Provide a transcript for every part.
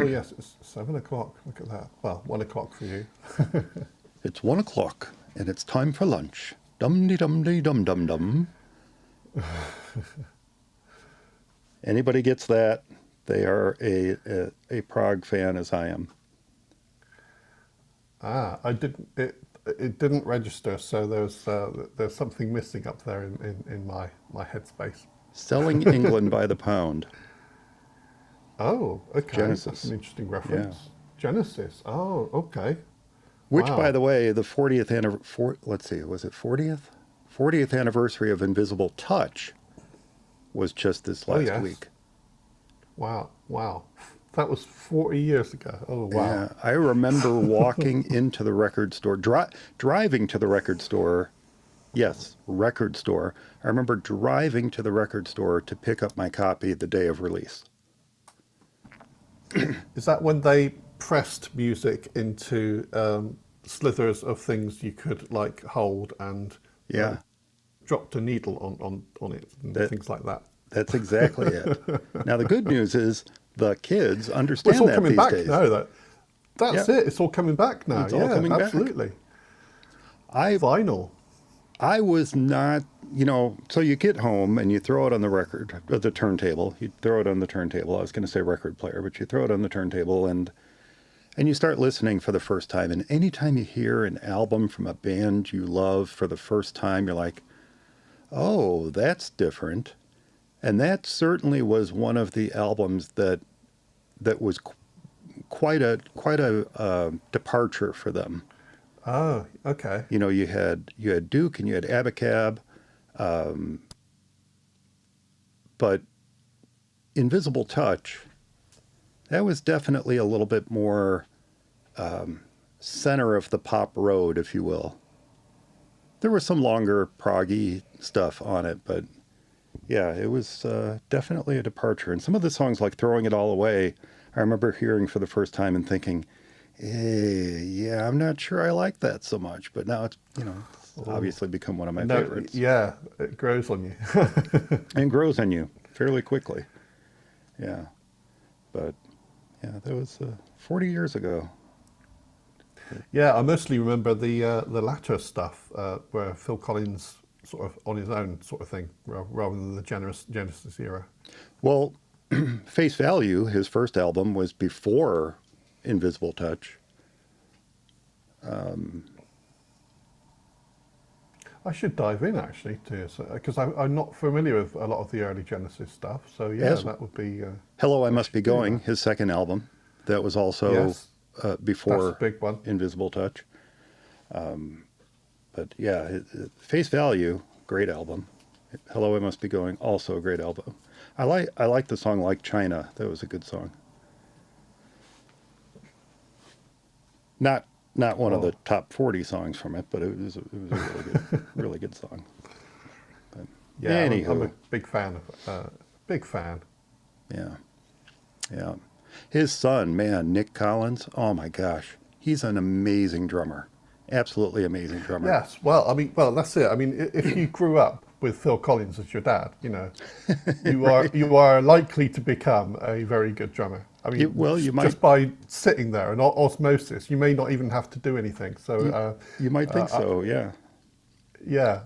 Oh yes, it's 7 o'clock. Look at that. Well, 1 o'clock for you. It's 1 o'clock, and it's time for lunch. Dum-de-dum-de-dum-dum-dum. Anybody gets that, they are a prog fan as I am. I didn't. It didn't register, so there's something missing up there in my headspace. Selling England by the pound. Oh, okay. That's Genesis. an interesting reference. Yeah. Genesis. Oh, okay. Which, Wow. by the way, the 40th anniversary, let's see, was it 40th? 40th anniversary of Invisible Touch was just this last yes. week. Wow. That was 40 years ago. Oh, wow. Yeah, I remember walking into the record store, driving to the record store. Yes, record store. I remember driving to the record store to pick up my copy the day of release. Is that when they pressed music into slithers of things you could like hold and Yeah, dropped a needle on it and things like that? that's exactly it. Now, the good news is the kids Well, understand it's all that coming these back days. now. That's Yeah. it. It's all coming back now. It's all coming back. Absolutely. I Vinyl. was not, so you get home and you throw it on the turntable. You throw it on the turntable. I was going to say record player, but you throw it on the turntable and you start listening for the first time. And anytime you hear an album from a band you love for the first time, you're like, oh, that's different. And that certainly was one of the albums that was quite a departure for them. Oh, okay. You had Duke and you had Abacab, but Invisible Touch, that was definitely a little bit more center of the pop road, if you will. There was some longer proggy stuff on it, but yeah, it was definitely a departure. And some of the songs like Throwing It All Away, I remember hearing for the first time and thinking, yeah, I'm not sure I like that so much. But now it's obviously become one of my favorites. Yeah, it grows on you. And grows on you fairly quickly. Yeah. But yeah, that was 40 years ago. Yeah, I mostly remember the latter stuff where Phil Collins sort of on his own sort of thing, rather than the Genesis era. Well, Face Value, his first album, was before Invisible Touch. I should dive in actually because I'm not familiar with a lot of the early Genesis stuff. So yeah, that would be. Hello, I Must Be Going, his second album. That was also before that's a big one. Invisible Touch. But yeah, Face Value, great album. Hello, I Must Be Going, also a great album. I like the song Like China. That was a good song. Not one of the top 40 songs from it, but it was a really good song. But yeah, anywho. I'm a big fan of big fan. Yeah. His son, man, Nick Collins. Oh my gosh, he's an amazing drummer. Absolutely amazing drummer. Yes, well, that's it. I mean, if you grew up with Phil Collins as your dad, you are likely to become a very good drummer. I mean, you might just by sitting there and osmosis, you may not even have to do anything. So you might think so, yeah. Yeah.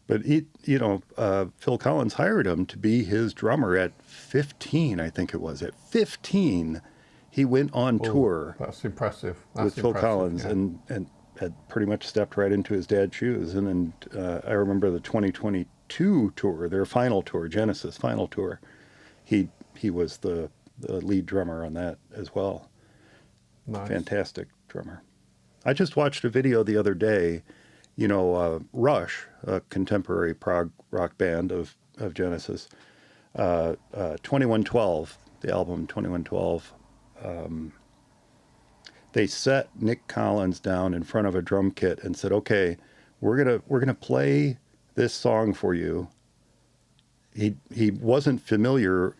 But Phil Collins hired him to be his drummer at 15, I think it was. At 15, he went on tour. That's impressive. With Phil Collins, yeah. and had pretty much stepped right into his dad's shoes. And I remember the 2022 tour, their final tour, Genesis final tour. He was the lead drummer on that as well. Nice. Fantastic drummer. I just watched a video the other day. Rush, a contemporary prog rock band of Genesis, 2112, the album 2112. They set Nick Collins down in front of a drum kit and said, "Okay, we're gonna play this song for you." He wasn't familiar.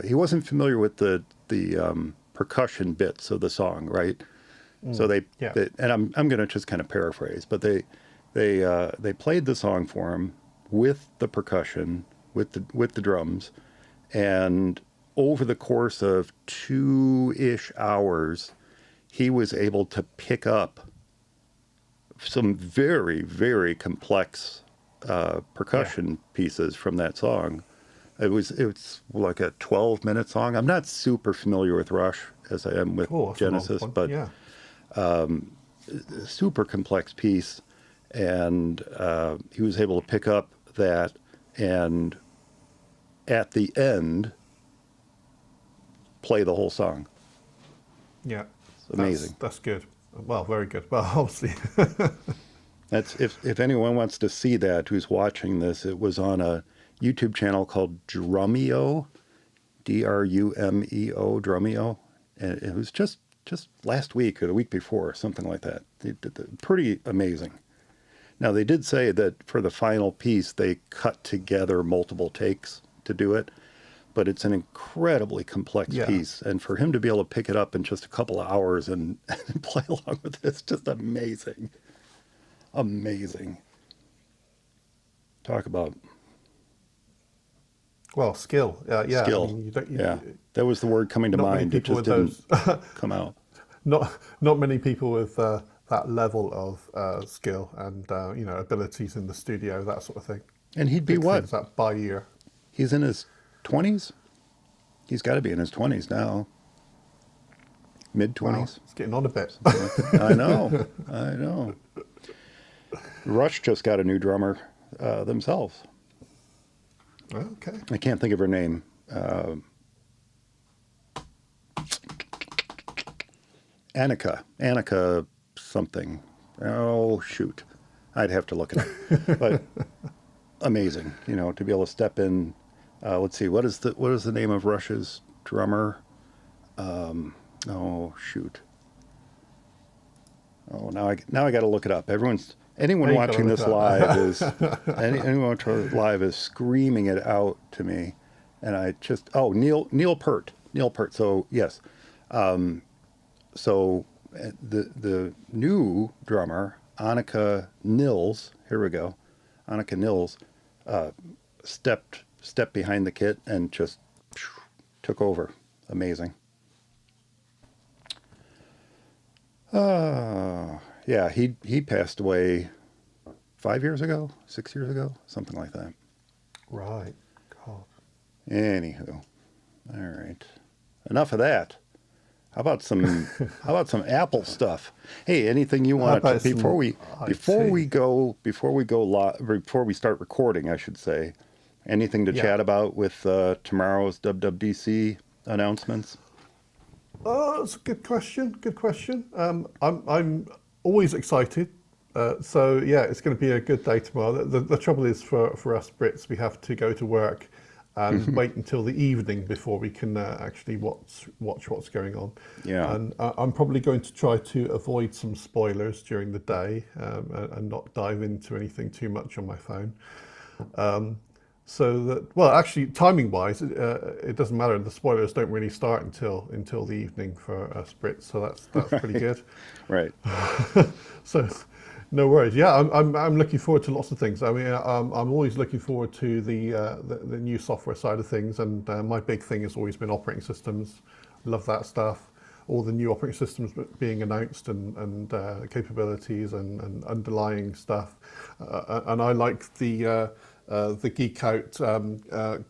He wasn't familiar with the percussion bits of the song, right? So they and I'm going to just kind of paraphrase, but they played the song for him with the percussion, with the drums, and over the course of 2-ish hours, he was able to pick up some very, very complex percussion pieces from that song. It's like a 12-minute song. I'm not super familiar with Rush as I am with Genesis, but super complex piece. And he was able to pick up that, and at the end, play the whole song. Yeah. It's amazing. That's good. Well, very good. Well, obviously. That's if anyone wants to see that who's watching this, it was on a YouTube channel called Drumeo, Drumeo, Drumeo, and it was just last week or the week before, something like that. Pretty amazing. Now, they did say that for the final piece, they cut together multiple takes to do it, but it's an incredibly complex piece. And for him to be able to pick it up in just a couple of hours and play along with it, it's just amazing. Amazing. Talk about... Well, skill. Skill. I mean, that was the word coming to mind. It just didn't come out. Not many people with that level of skill and abilities in the studio, that sort of thing. And he'd be what? That by year. He's in his 20s. He's got to be in his 20s now. Mid 20s. Wow, it's getting on a bit. I know. Rush just got a new drummer themselves. Okay. I can't think of her name. Annika something. Oh, shoot. I'd have to look it up. But amazing, to be able to step in. Let's see, what is the name of Rush's drummer? Oh, shoot. Oh, now I got to look it up. Anyone watching this live is screaming it out to me, and I just Neil Peart. So yes, so the new drummer Annika Nils. Here we go. Annika Nils stepped behind the kit and just took over. Amazing. Yeah, he passed away 5 years ago, 6 years ago, something like that. Right. God. Anywho, all right. Enough of that. How about some Apple stuff? Hey, anything you want to before we start recording, I should say. Anything to chat about with tomorrow's WWDC announcements? That's a good question. I'm always excited. So yeah, it's going to be a good day tomorrow. The trouble is for us Brits, we have to go to work and wait until the evening before we can actually watch what's going on. Yeah. And I'm probably going to try to avoid some spoilers during the day and not dive into anything too much on my phone. So that, well, actually, timing-wise, it doesn't matter. The spoilers don't really start until the evening for us Brits, so that's pretty good. Right. So, no worries. Yeah, I'm looking forward to lots of things. I mean, I'm always looking forward to the new software side of things, and my big thing has always been operating systems. Love that stuff. All the new operating systems being announced and capabilities and underlying stuff, and I like the geek out, the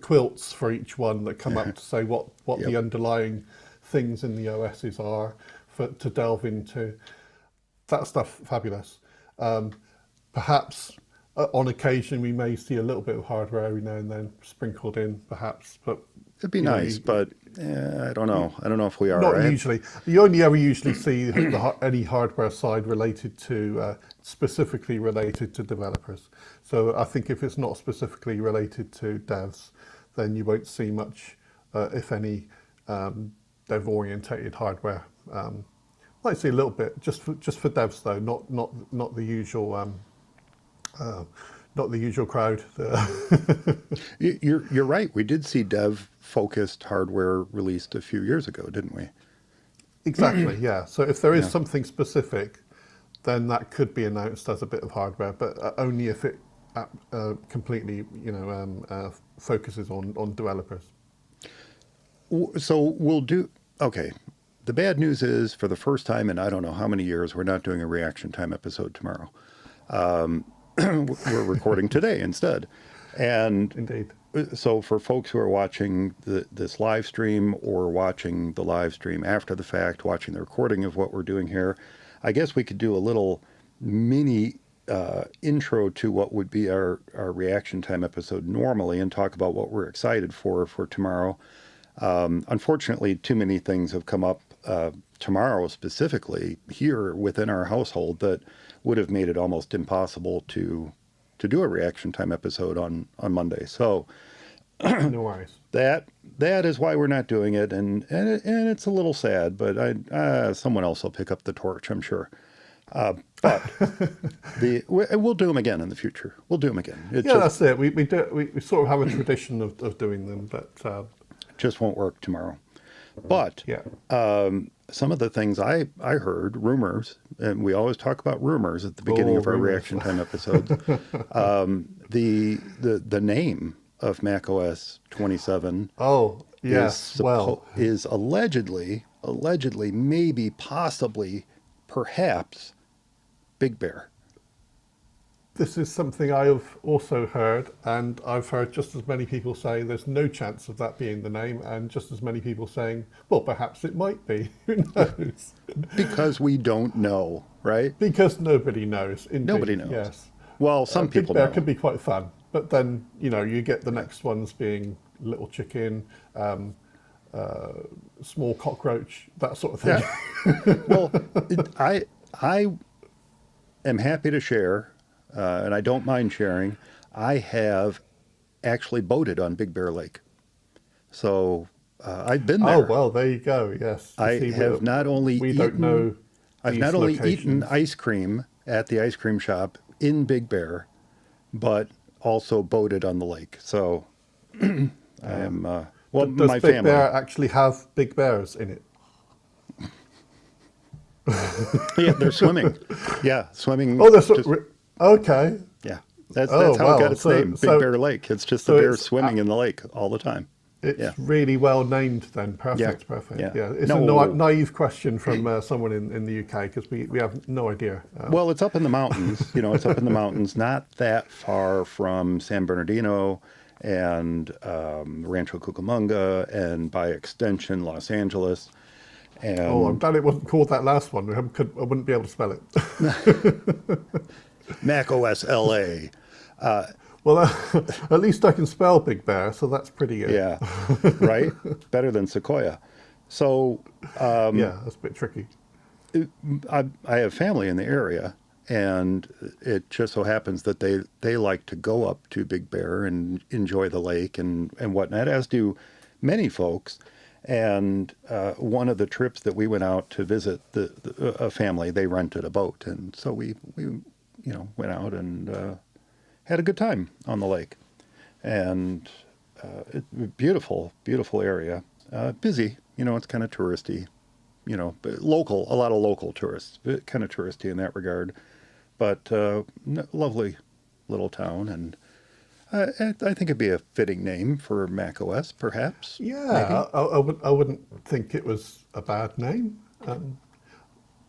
quilts for each one that come up to say what the underlying things in the OSs are to delve into. That stuff, fabulous. Perhaps on occasion we may see a little bit of hardware every now and then sprinkled in, perhaps, but it'd be nice, but I don't know. I don't know if we are. Not usually. You only ever usually see any hardware side related to, specifically related to developers. So I think if it's not specifically related to devs, then you won't see much, if any, dev-orientated hardware. Might see a little bit, just for devs though, not the usual. Not the usual crowd. You're right. We did see dev-focused hardware released a few years ago, didn't we? Exactly. Yeah. So if there is something specific, then that could be announced as a bit of hardware, but only if it completely, focuses on developers. So we'll do, okay. The bad news is, for the first time in I don't know how many years, we're not doing a reaction time episode tomorrow. We're recording today instead. And Indeed. so for folks who are watching this live stream, or watching the live stream after the fact, watching the recording of what we're doing here, I guess we could do a little mini intro to what would be our reaction time episode normally, and talk about what we're excited for tomorrow. Unfortunately, too many things have come up tomorrow specifically here within our household that would have made it almost impossible to do a reaction time episode on Monday. So No worries. that is why we're not doing it, and it's a little sad, but someone else will pick up the torch, I'm sure. But we'll do them again in the future. We'll do them again. That's it. We sort of have a tradition of doing them, but just won't work tomorrow. But yeah. Some of the things I heard, rumors, and we always talk about rumors at the beginning of our rumors. reaction time episodes. The name of macOS 27 Oh, yes. is allegedly, maybe, possibly, perhaps, Big Bear. This is something I have also heard, and I've heard just as many people say there's no chance of that being the name, and just as many people saying, well, perhaps it might be. Who knows? Because we don't know, right? Because nobody knows. Indeed. Nobody knows. Yes. Well, some people Big Bear know. could be quite fun, but then, you get the next ones being Little Chicken, Small Cockroach, that sort of thing. Yeah. Well, I am happy to share, and I don't mind sharing. I have actually boated on Big Bear Lake. So I've been there. Oh, well, there you go. Yes. I have not only we eaten, don't know I've these not only eaten locations. ice cream at the ice cream shop in Big Bear, but also boated on the lake. So I am, well, Does my Big family. Bear actually have big bears in it? Yeah, they're swimming. Yeah, swimming. Oh, that's just- okay. yeah. That's Oh, how it wow. got its So- name, Big so- Bear Lake. It's just so the bear it's, swimming in the lake all the time. It's Yeah. really well named then. Perfect, Yeah. perfect. Yeah. Yeah, it's No. a naive question from someone in the UK because we have no idea. Well, it's up in the mountains. It's up in the mountains, not that far from San Bernardino and Rancho Cucamonga, and by extension, Los Angeles. And I'm glad it wasn't called that last one. I wouldn't be able to spell it. macOS LA. Well, at least I can spell Big Bear, so that's pretty good. Yeah, right? Better than Sequoia. So Yeah, that's a bit tricky. I have family in the area, and it just so happens that they like to go up to Big Bear and enjoy the lake and whatnot, as do many folks. And one of the trips that we went out to visit a family, they rented a boat, and so we went out and had a good time on the lake. And beautiful area, busy. It's kind of touristy. But local, a lot of local tourists, kind of touristy in that regard, but lovely little town, and I think it'd be a fitting name for macOS, perhaps. Yeah, I wouldn't think it was a bad name.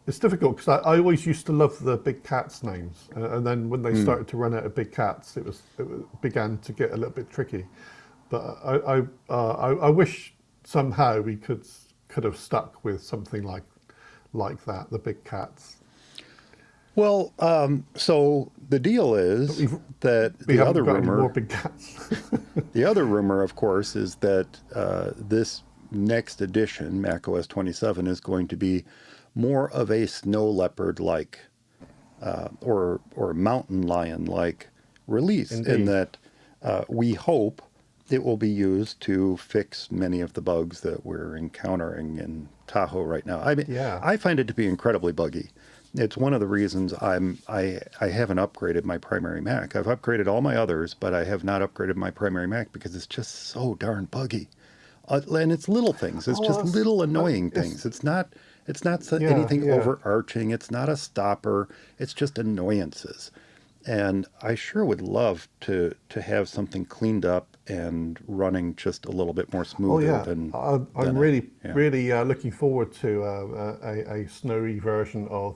It's difficult because I always used to love the big cats names, and then when they started to run out of big cats, it began to get a little bit tricky. But I wish somehow we could have stuck with something like that, the big cats. Well, so the deal is that We the haven't other got any more rumor, big cats. the other rumor, of course, is that this next edition, macOS 27, is going to be more of a snow leopard-like or mountain lion-like release. Indeed. In that we hope it will be used to fix many of the bugs that we're encountering in Tahoe right now. I mean, Yeah. I find it to be incredibly buggy. It's one of the reasons I haven't upgraded my primary Mac. I've upgraded all my others, but I have not upgraded my primary Mac because it's just so darn buggy. And it's little things. It's just little annoying things. It's not anything overarching. It's not a stopper. It's just annoyances. And I sure would love to have something cleaned up and running just a little bit more Oh smoother yeah, than I'm it. really Yeah. really looking forward to a snowy version of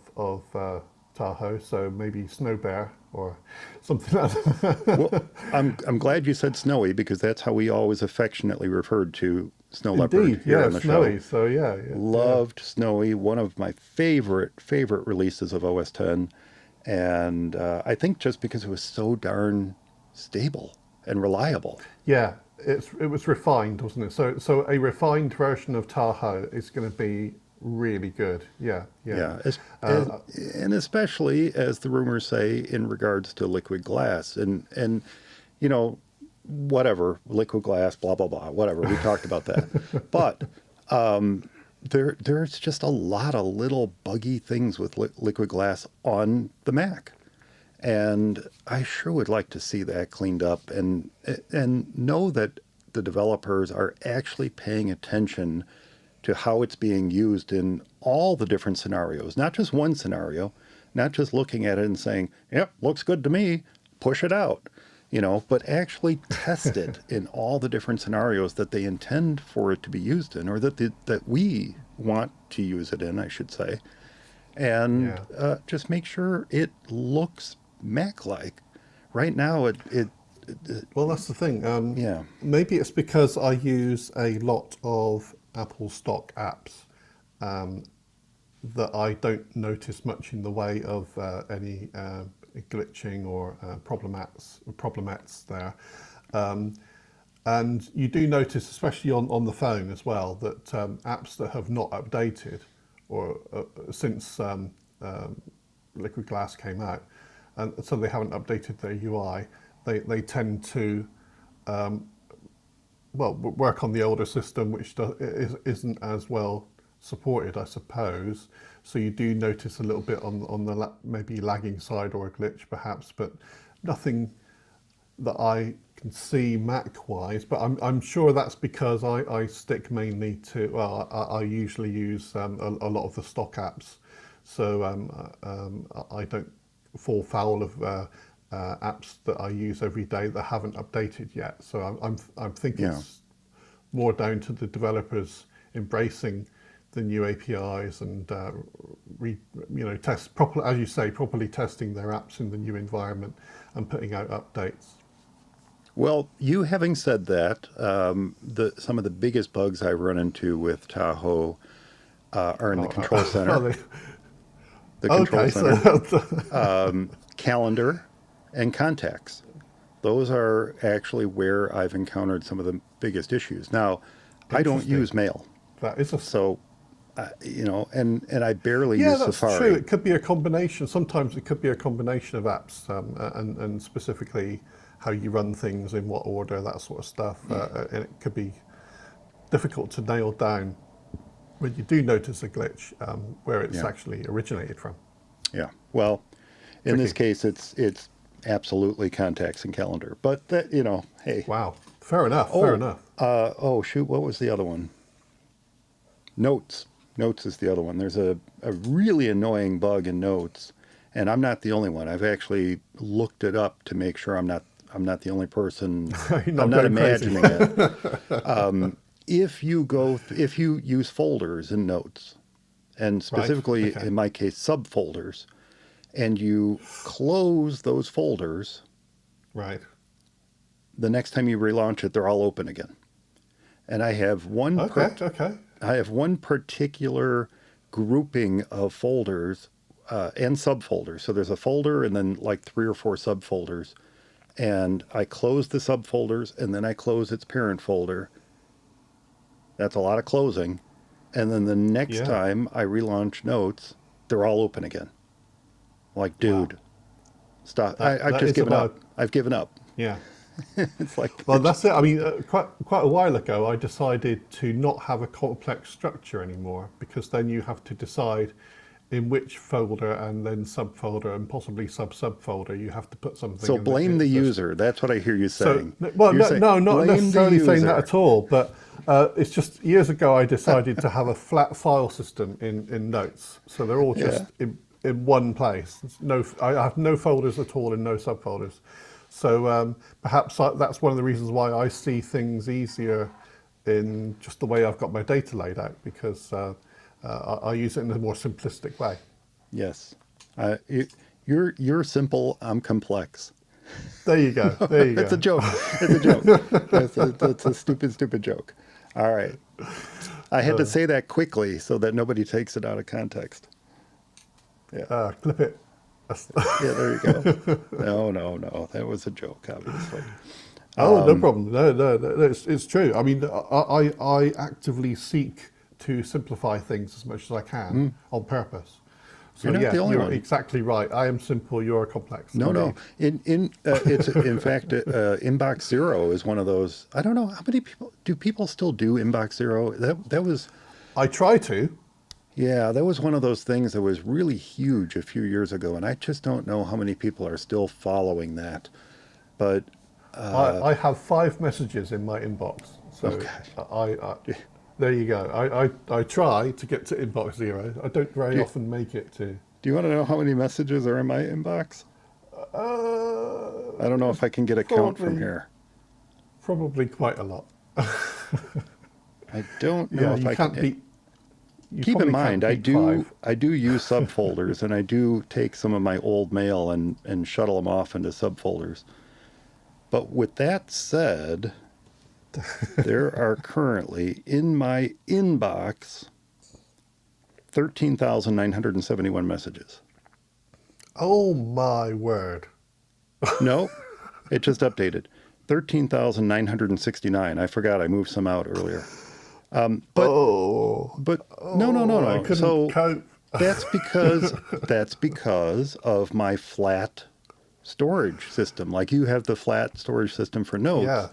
Tahoe. So maybe Snow Bear or something like Well, that. I'm glad you said snowy because that's how we always affectionately referred to Snow Leopard Indeed, here yeah, on the show. snowy. So yeah, yeah, yeah. Loved Snowy, one of my favorite releases of OS 10, and I think just because it was so darn stable and reliable. Yeah, it was refined, wasn't it? So a refined version of Tahoe is going to be really good. Yeah, yeah. Yeah, Uh, and especially as the rumors say in regards to liquid glass and you know whatever liquid glass, blah blah blah, whatever we talked about that, but there's just a lot of little buggy things with liquid glass on the Mac. And I sure would like to see that cleaned up and know that the developers are actually paying attention to how it's being used in all the different scenarios, not just one scenario, not just looking at it and saying, "Yep, looks good to me, push it out." But actually test it in all the different scenarios that they intend for it to be used in, or that we want to use it in, I should say, and yeah. just make sure it looks Mac-like. Right now, Well, that's the thing. yeah, Maybe it's because I use a lot of Apple stock apps that I don't notice much in the way of any glitching or problemats there. Um, and you do notice, especially on the phone as well, that apps that have not updated or since Liquid Glass came out, and so they haven't updated their UI, they tend to work on the older system, which isn't as well supported, I suppose. So you do notice a little bit on the maybe lagging side or a glitch perhaps, but nothing that I can see Mac-wise. But I'm sure that's because I stick mainly to, well, I usually use a lot of the stock apps. So I don't fall foul of apps that I use every day that haven't updated yet. So I'm thinking yeah. it's more down to the developers embracing the new APIs and test properly, as you say, properly testing their apps in the new environment and putting out updates. Well, you having said that, some of the biggest bugs I run into with Tahoe are in the control center. The control Okay, center, so calendar, and contacts. Those are actually where I've encountered some of the biggest issues. Now, I don't interesting. use mail, That is a so and I barely Yeah, use that's Safari. true. It could be a combination. Sometimes it could be a combination of apps, and specifically how you run things in what order, that sort of stuff. And it could be difficult to nail down when you do notice a glitch where it's Yeah. actually originated from. Yeah. Well, in this Tricky. case, it's absolutely contacts and calendar. But that, hey. Wow. Fair enough. Fair Oh, enough. oh shoot, what was the other one? Notes. Notes is the other one. There's a really annoying bug in Notes, and I'm not the only one. I've actually looked it up to make sure I'm not the only person. You're not I'm not going crazy. imagining it. If you use folders in Notes, and specifically Okay. in my case subfolders, and you close those folders, Right. the next time you relaunch it, they're all open again. And I have one Okay. particular grouping of folders and subfolders. So there's a folder and then like 3 or 4 subfolders. And I close the subfolders and then I close its parent folder. That's a lot of closing. And then the next Yeah. time I relaunch Notes, they're all open again. Like, dude, stop. I've that just is given about- up. I've given up. Yeah. It's like, Well, that's it. I mean, quite a while ago, I decided to not have a complex structure anymore, because then you have to decide in which folder and then subfolder and possibly subfolder you have to put something. so in blame the it's just- user. That's what I hear you So, saying. well, You're no, saying, no, not blame the necessarily saying that user. at all. But it's just years ago I decided to have a flat file system in Notes, so they're all just in one place. I have no folders at all and no subfolders. So perhaps that's one of the reasons why I see things easier in just the way I've got my data laid out, because I use it in a more simplistic way. Yes. You're simple, I'm complex. There you go. There you It's a go. joke. It's a joke. That's a stupid joke. All right. I had to say that quickly so that nobody takes it out of context. Yeah. Clip it. Yeah, there you go. No. That was a joke, obviously. Oh, no problem. No, it's true. I mean, I actively seek to simplify things as much as I can on purpose. So You're not the only you're one. exactly right. I am simple. You're complex. No. It's in fact, Inbox Zero is one of those. I don't know how many people still do Inbox Zero. That was. I try to. Yeah, that was one of those things that was really huge a few years ago, and I just don't know how many people are still following that. But I have 5 messages in my inbox. So there you go. I try to get to inbox 0. I don't very often make it to. Do you want to know how many messages are in my inbox? I don't know if I can get a count from here. Probably quite a lot. I don't know if you I can't can. beat. Keep in mind, I do use subfolders, and I do take some of my old mail and shuttle them off into subfolders. But with that said, there are currently in my inbox 13,971 messages. Oh my word! No, it just updated. 13,969. I forgot I moved some out earlier. But no. I couldn't cope. that's because of my flat storage system. Like you have the flat storage system for notes. Yeah.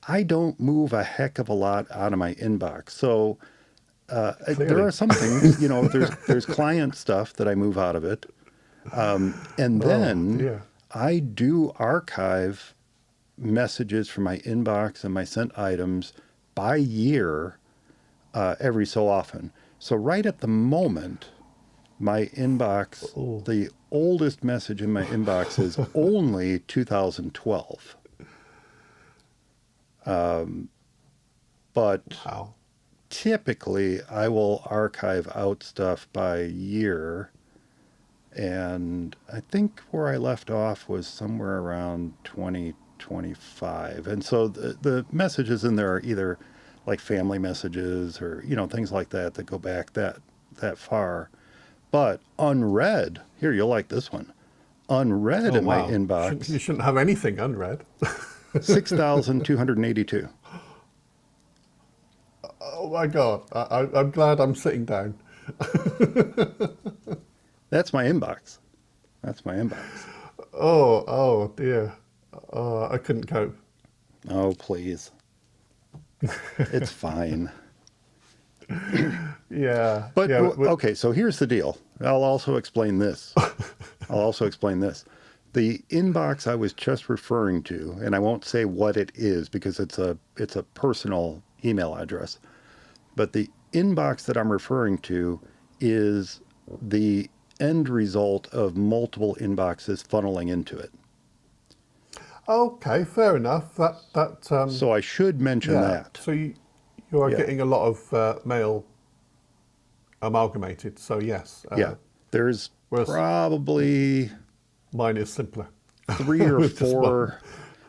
I don't move a heck of a lot out of my inbox. So there are some things, there's client stuff that I move out of it. And then I do archive messages from my inbox and my sent items by year every so often. So right at the moment, my inbox, the oldest message in my inbox is only 2012. But Wow. typically I will archive out stuff by year. And I think where I left off was somewhere around 2025. And so the messages in there are either like family messages or, things like that go back that far. But unread, here, you'll like this one. Unread in my inbox. You shouldn't have anything unread. 6,282. Oh my God. I'm glad I'm sitting down. That's my inbox. That's my inbox. Oh dear. I couldn't cope. Oh, please. It's fine. Yeah. But, yeah, okay, so here's the deal. I'll also explain this. The inbox I was just referring to, and I won't say what it is because it's a personal email address, but the inbox that I'm referring to is the end result of multiple inboxes funneling into it. Okay, fair enough. So I should mention that. So you are getting a lot of mail amalgamated. So yes. There's probably mine is simpler. 3 or 4.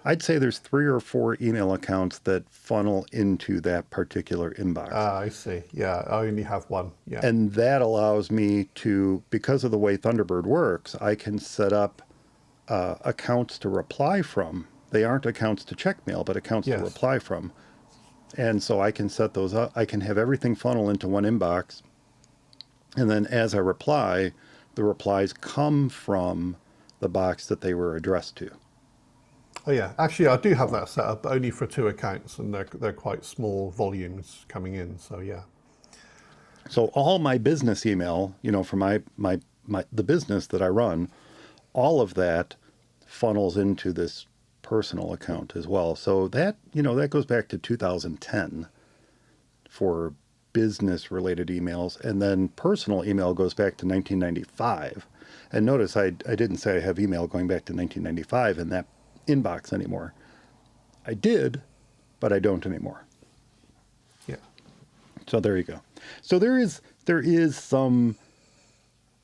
I'd say there's 3 or 4 email accounts that funnel into that particular inbox. I see. Yeah, I only have one. Yeah. And that allows me to, because of the way Thunderbird works, I can set up accounts to reply from. They aren't accounts to check mail, but accounts to reply from. And so I can set those up. I can have everything funnel into one inbox. And then as I reply, the replies come from the box that they were addressed to. Oh yeah, actually I do have that set up, but only for 2 accounts, and they're quite small volumes coming in. So yeah. So all my business email, for the business that I run, all of that funnels into this personal account as well. So that, that goes back to 2010 for business related emails. And then personal email goes back to 1995. And notice I didn't say I have email going back to 1995 in inbox anymore. I did, but I don't anymore. Yeah. So there you go. So there is some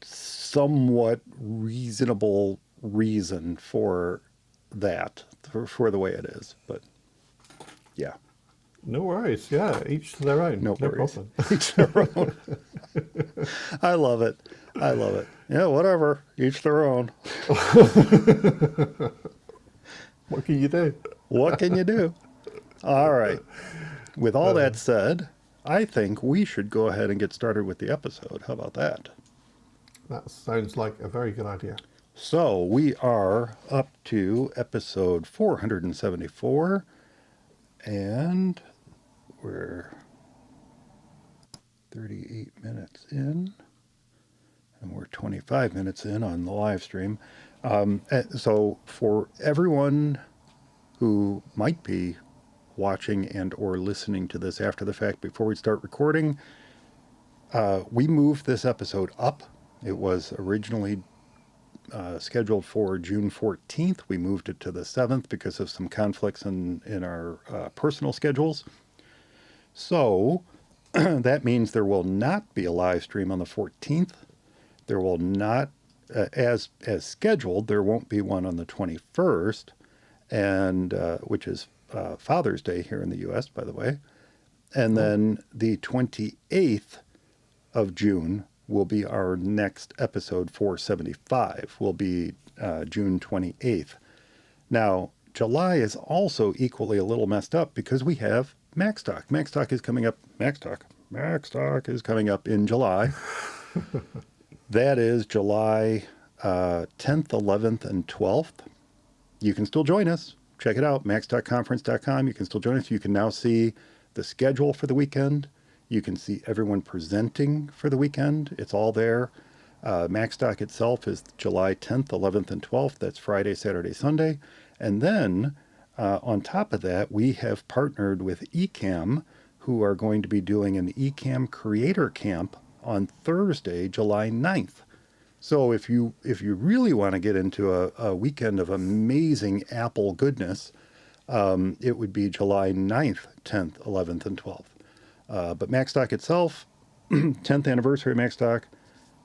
somewhat reasonable reason for that, for the way it is. But yeah. No worries. Yeah, each to their own. No worries. Problem. Each their own. I love it. I love it. Yeah, whatever. Each their own. What can you do? What can you do? All right. With all that said, I think we should go ahead and get started with the episode. How about that? That sounds like a very good idea. So we are up to episode 474, and we're 38 minutes in, and we're 25 minutes in on the live stream. So for everyone who might be watching and or listening to this after the fact, before we start recording, we moved this episode up. It was originally scheduled for June 14th. We moved it to the 7th because of some conflicts in our personal schedules. So that means there will not be a live stream on the 14th. There will not, as scheduled, there won't be one on the 21st, and which is Father's Day here in the U.S., by the way. And then the 28th of June will be our next episode, 475, will be June 28th. Now, July is also equally a little messed up because we have MacStock. MacStock is coming up. MacStock is coming up in July. That is July 10th, 11th, and 12th. You can still join us. Check it out, macstockconference.com. You can still join us. You can now see the schedule for the weekend. You can see everyone presenting for the weekend. It's all there. MacStock itself is July 10th, 11th, and 12th. That's Friday, Saturday, Sunday. And then on top of that, we have partnered with Ecamm, who are going to be doing an Ecamm Creator Camp on Thursday, July 9th. So if you really want to get into a weekend of amazing Apple goodness, it would be July 9th, 10th, 11th, and 12th. But MacStock itself, 10th anniversary of MacStock,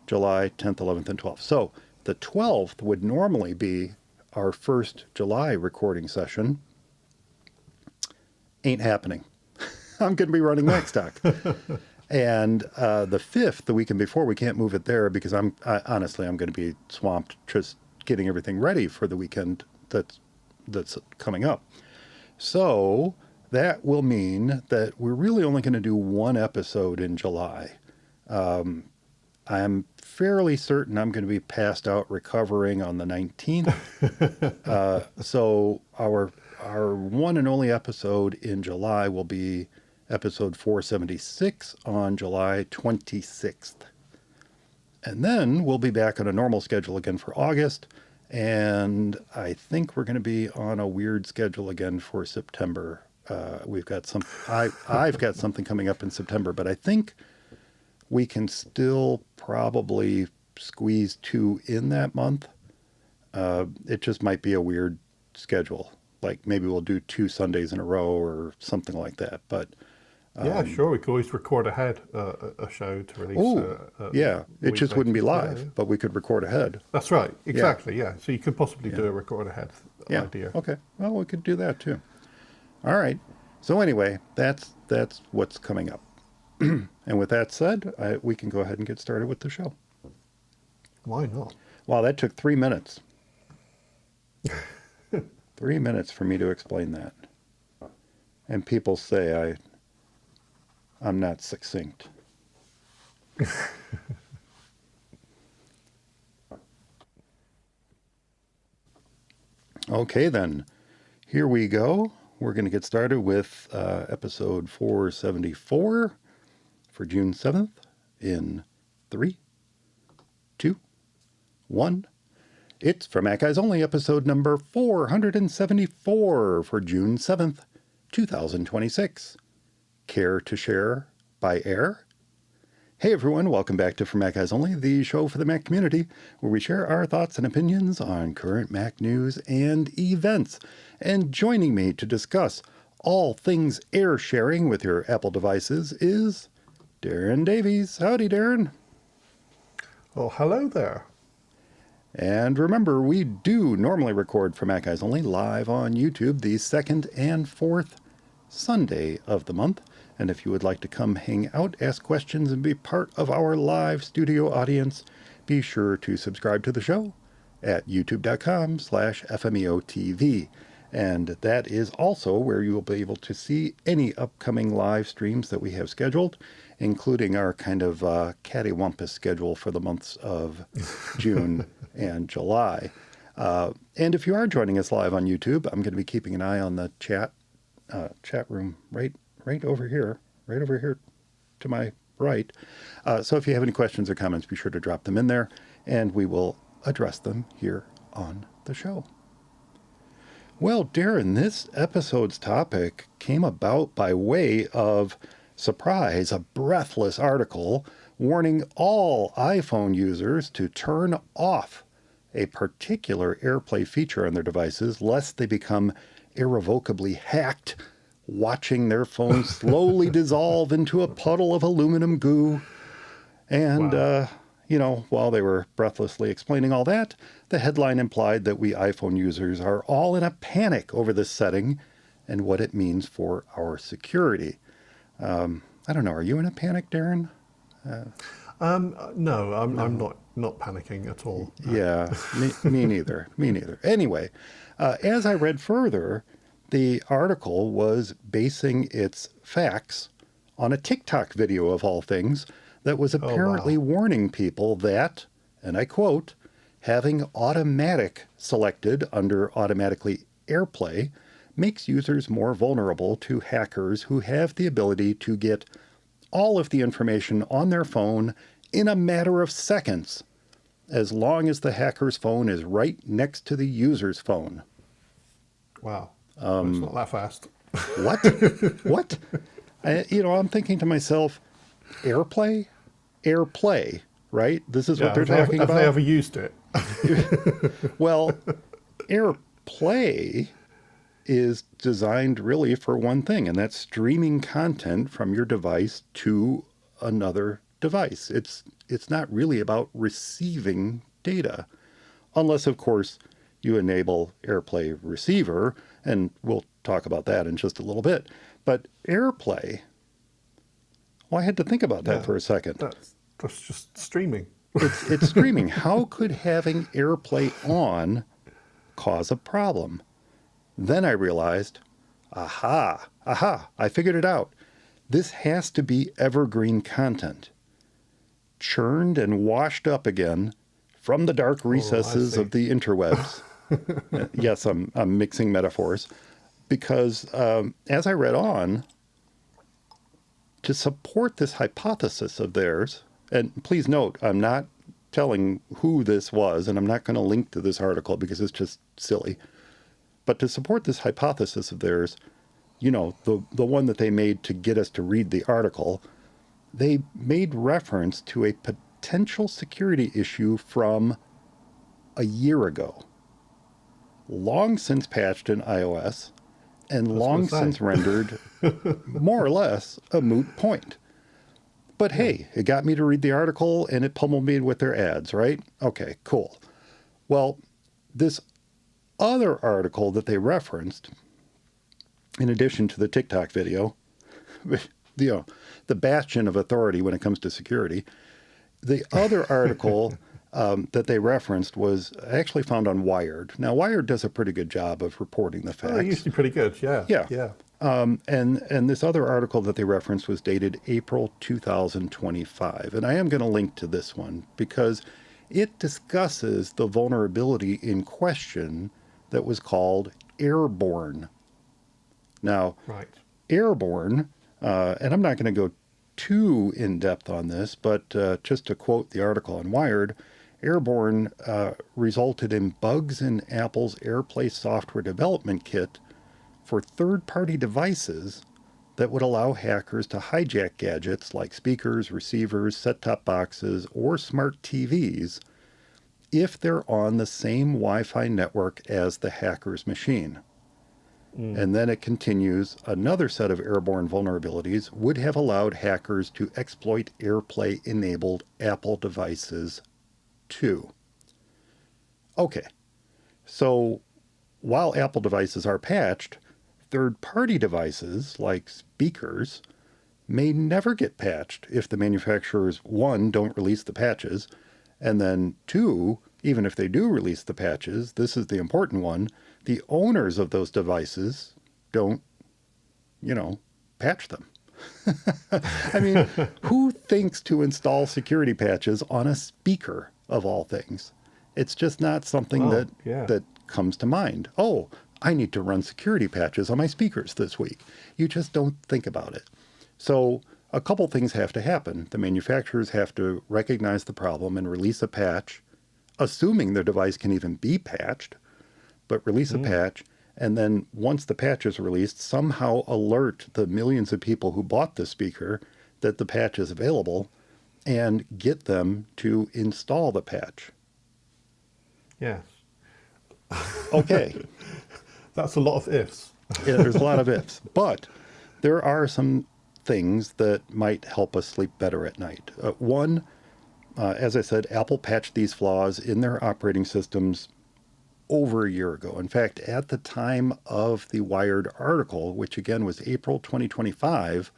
July 10th, 11th, and 12th. So the 12th would normally be our first July recording session. Ain't happening. I'm going to be running MacStock. And the 5th, the weekend before, we can't move it there because honestly, I'm going to be swamped just getting everything ready for the weekend that's coming up. So that will mean that we're really only going to do one episode in July. I'm fairly certain I'm going to be passed out recovering on the 19th. So our one and only episode in July will be episode 476 on July 26th. And then we'll be back on a normal schedule again for August. And I think we're going to be on a weird schedule again for September. We've got I've got something coming up in September, but I think we can still probably squeeze 2 in that month. It just might be a weird schedule. Like maybe we'll do 2 Sundays in a row or something like that. But yeah, sure. We could always record ahead a show to release. Yeah. It just later. wouldn't be live, yeah. but we could record ahead. That's right. Exactly. Yeah. So you could possibly do a record ahead idea. Okay. Well, we could do that too. All right. So anyway, that's what's coming up. And with that said, we can go ahead and get started with the show. Why not? Wow, that took 3 minutes. 3 minutes for me to explain that. And people say I'm not succinct. Okay, then. Here we go. We're going to get started with episode 474 for June 7th in 3, 2, 1. It's For Mac Guys Only, episode number 474 for June 7th, 2026. Care to share by air? Hey everyone, welcome back to For Mac Guys Only, the show for the Mac community, where we share our thoughts and opinions on current Mac news and events. And joining me to discuss all things air sharing with your Apple devices is Darren Davies. Howdy, Darren. Oh, hello there. And remember, we do normally record For Mac Guys Only live on YouTube the second and fourth Sunday of the month. And if you would like to come hang out, ask questions, and be part of our live studio audience, be sure to subscribe to the show at youtube.com/FMEO-TV. And that is also where you will be able to see any upcoming live streams that we have scheduled, including our kind of cattywampus schedule for the months of June and July. And if you are joining us live on YouTube, I'm going to be keeping an eye on the chat room right over here to my right. So if you have any questions or comments, be sure to drop them in there, and we will address them here on the show. Well, Darren, this episode's topic came about by way of surprise, a breathless article warning all iPhone users to turn off a particular AirPlay feature on their devices lest they become irrevocably hacked, watching their phone slowly dissolve into a puddle of aluminum goo. And, Wow. While they were breathlessly explaining all that, the headline implied that we iPhone users are all in a panic over this setting and what it means for our security. I don't know. Are you in a panic, Darren? No, I'm not panicking at all. Yeah, me neither. Me neither. Anyway, as I read further, the article was basing its facts on a TikTok video of all things that was apparently warning people that, and I quote, having automatic selected under automatically AirPlay makes users more vulnerable to hackers who have the ability to get all of the information on their phone in a matter of seconds, as long as the hacker's phone is right next to the user's phone. Wow. It's not that fast. What? What? I'm thinking to myself, AirPlay, right? This is what they're talking about. Have they ever used it? Well, AirPlay is designed really for one thing, and that's streaming content from your device to another device. It's not really about receiving data, unless, of course, you enable AirPlay receiver, and we'll talk about that in just a little bit. But AirPlay, well, I had to think about that for a second. That's just streaming. It's streaming. How could having AirPlay on cause a problem? Then I realized, I figured it out. This has to be evergreen content, churned and washed up again from the dark recesses of the interwebs. Yes, I'm mixing metaphors, because as I read on, to support this hypothesis of theirs, and please note, I'm not telling who this was, and I'm not going to link to this article because it's just silly. But to support this hypothesis of theirs, the one that they made to get us to read the article, they made reference to a potential security issue from a year ago, long since patched in iOS, and long since rendered more or less a moot point. But hey, it got me to read the article, and it pummeled me with their ads, right? Okay, cool. Well, this other article that they referenced, in addition to the TikTok video, the bastion of authority when it comes to security, the other article that they referenced was actually found on Wired. Now, Wired does a pretty good job of reporting the facts. Oh, usually pretty good, yeah. Yeah. And this other article that they referenced was dated April 2025. And I am going to link to this one because it discusses the vulnerability in question that was called Airborne. Now, Airborne, and I'm not going to go too in-depth on this, but just to quote the article on Wired, Airborne resulted in bugs in Apple's AirPlay software development kit for third-party devices that would allow hackers to hijack gadgets like speakers, receivers, set-top boxes, or smart TVs if they're on the same Wi-Fi network as the hacker's machine. And then it continues, another set of airborne vulnerabilities would have allowed hackers to exploit AirPlay-enabled Apple devices too. Okay, so while Apple devices are patched, third-party devices like speakers may never get patched if the manufacturers, one, don't release the patches, and then two, even if they do release the patches, this is the important one, the owners of those devices don't, patch them. I mean, who thinks to install security patches on a speaker of all things? It's just not something that comes to mind. Oh, I need to run security patches on my speakers this week. You just don't think about it. So a couple things have to happen. The manufacturers have to recognize the problem and release a patch, assuming their device can even be patched, but release a patch, and then once the patch is released, somehow alert the millions of people who bought the speaker that the patch is available and get them to install the patch. Yes. Okay. That's a lot of ifs. Yeah, there's a lot of ifs. But there are some things that might help us sleep better at night. One, as I said, Apple patched these flaws in their operating systems over a year ago. In fact, at the time of the Wired article, which again was April 2025,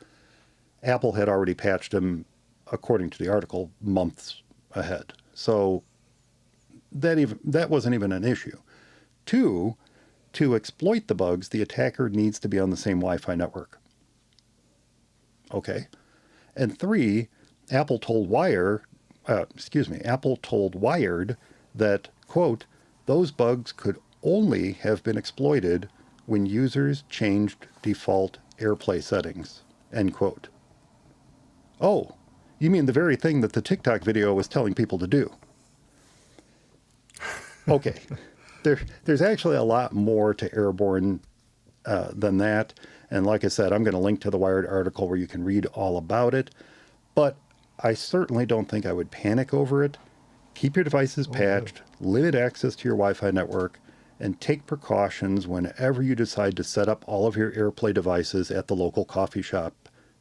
Apple had already patched them, according to the article, months ahead. So that wasn't even an issue. Two, to exploit the bugs, the attacker needs to be on the same Wi-Fi network. Okay. And three, Apple told Wired that, quote, those bugs could only have been exploited when users changed default AirPlay settings, end quote. Oh, you mean the very thing that the TikTok video was telling people to do? Okay. There's actually a lot more to airborne than that. And like I said, I'm going to link to the Wired article where you can read all about it. But I certainly don't think I would panic over it. Keep your devices patched, limit access to your Wi-Fi network, and take precautions whenever you decide to set up all of your AirPlay devices at the local coffee shop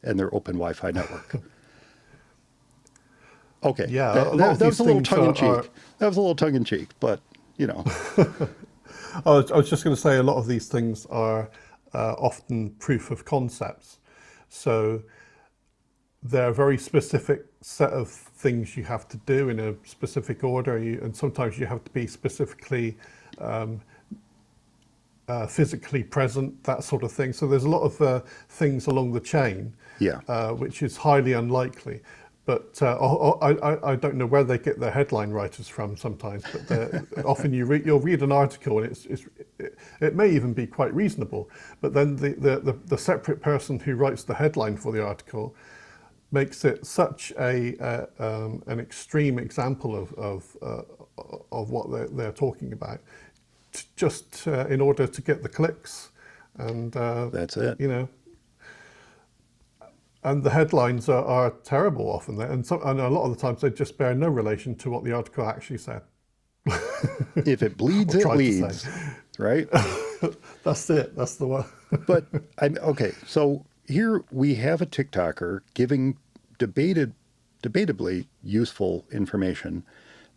and their open Wi-Fi network. Okay, Yeah, that was a little tongue-in-cheek. That was a little tongue-in-cheek, but, I was just going to say a lot of these things are often proof of concepts. So they're a very specific set of things you have to do in a specific order, and sometimes you have to be specifically physically present, that sort of thing. So there's a lot of things along the chain, which is highly unlikely. But I don't know where they get their headline writers from sometimes, but often you'll read an article and it may even be quite reasonable, but then the separate person who writes the headline for the article makes it such an extreme example of what they're talking about, just in order to get the clicks, and that's it. And the headlines are terrible often, and a lot of the times they just bear no relation to what the article actually said. If it bleeds, it leads, right? That's it. That's the one. But okay, so here we have a TikToker giving debatably useful information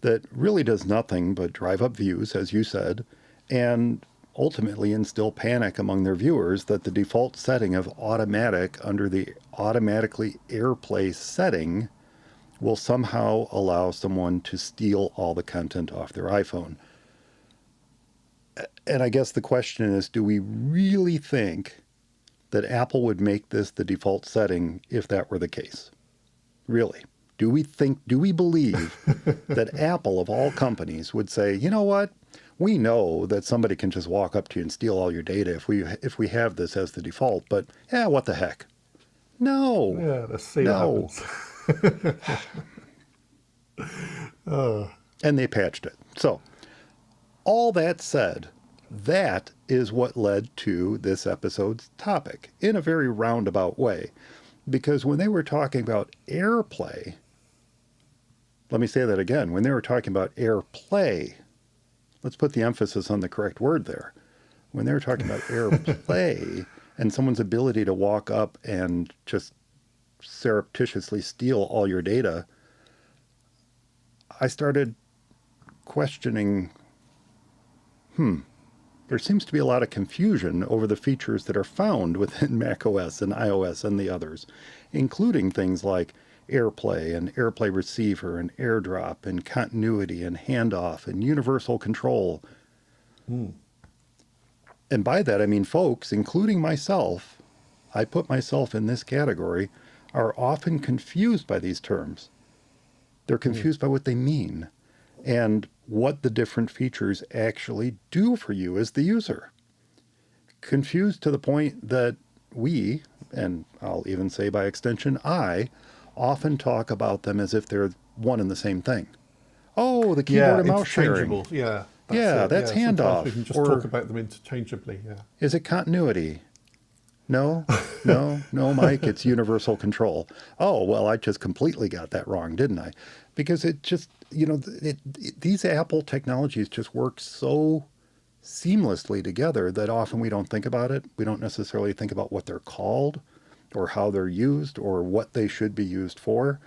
that really does nothing but drive up views, as you said, and ultimately instill panic among their viewers that the default setting of automatic under the automatically AirPlay setting will somehow allow someone to steal all the content off their iPhone. And I guess the question is, do we really think that Apple would make this the default setting if that were the case? Really? Do we believe that Apple, of all companies, would say, you know what? We know that somebody can just walk up to you and steal all your data if we have this as the default, but what the heck? No. Yeah, let's see what happens. And they patched it. So, all that said, that is what led to this episode's topic in a very roundabout way. Because when they were talking about AirPlay, let me say that again. When they were talking about AirPlay, let's put the emphasis on the correct word there. When they were talking about AirPlay and someone's ability to walk up and just surreptitiously steal all your data, I started questioning, there seems to be a lot of confusion over the features that are found within macOS and iOS and the others, including things like AirPlay and AirPlay receiver and AirDrop and continuity and handoff and universal control. And by that, I mean folks, including myself, I put myself in this category, are often confused by these terms. They're confused by what they mean and what the different features actually do for you as the user. Confused to the point that we, and I'll even say by extension I, often talk about them as if they're one and the same thing. Oh, the keyboard and mouse sharing. Yeah, That's handoff. Sometimes we can just talk about them interchangeably. Yeah. Is it continuity? No, Mike, it's universal control. Oh, well, I just completely got that wrong, didn't I? Because it just, these Apple technologies just work so seamlessly together that often we don't think about it. We don't necessarily think about what they're called or how they're used or what they should be used for,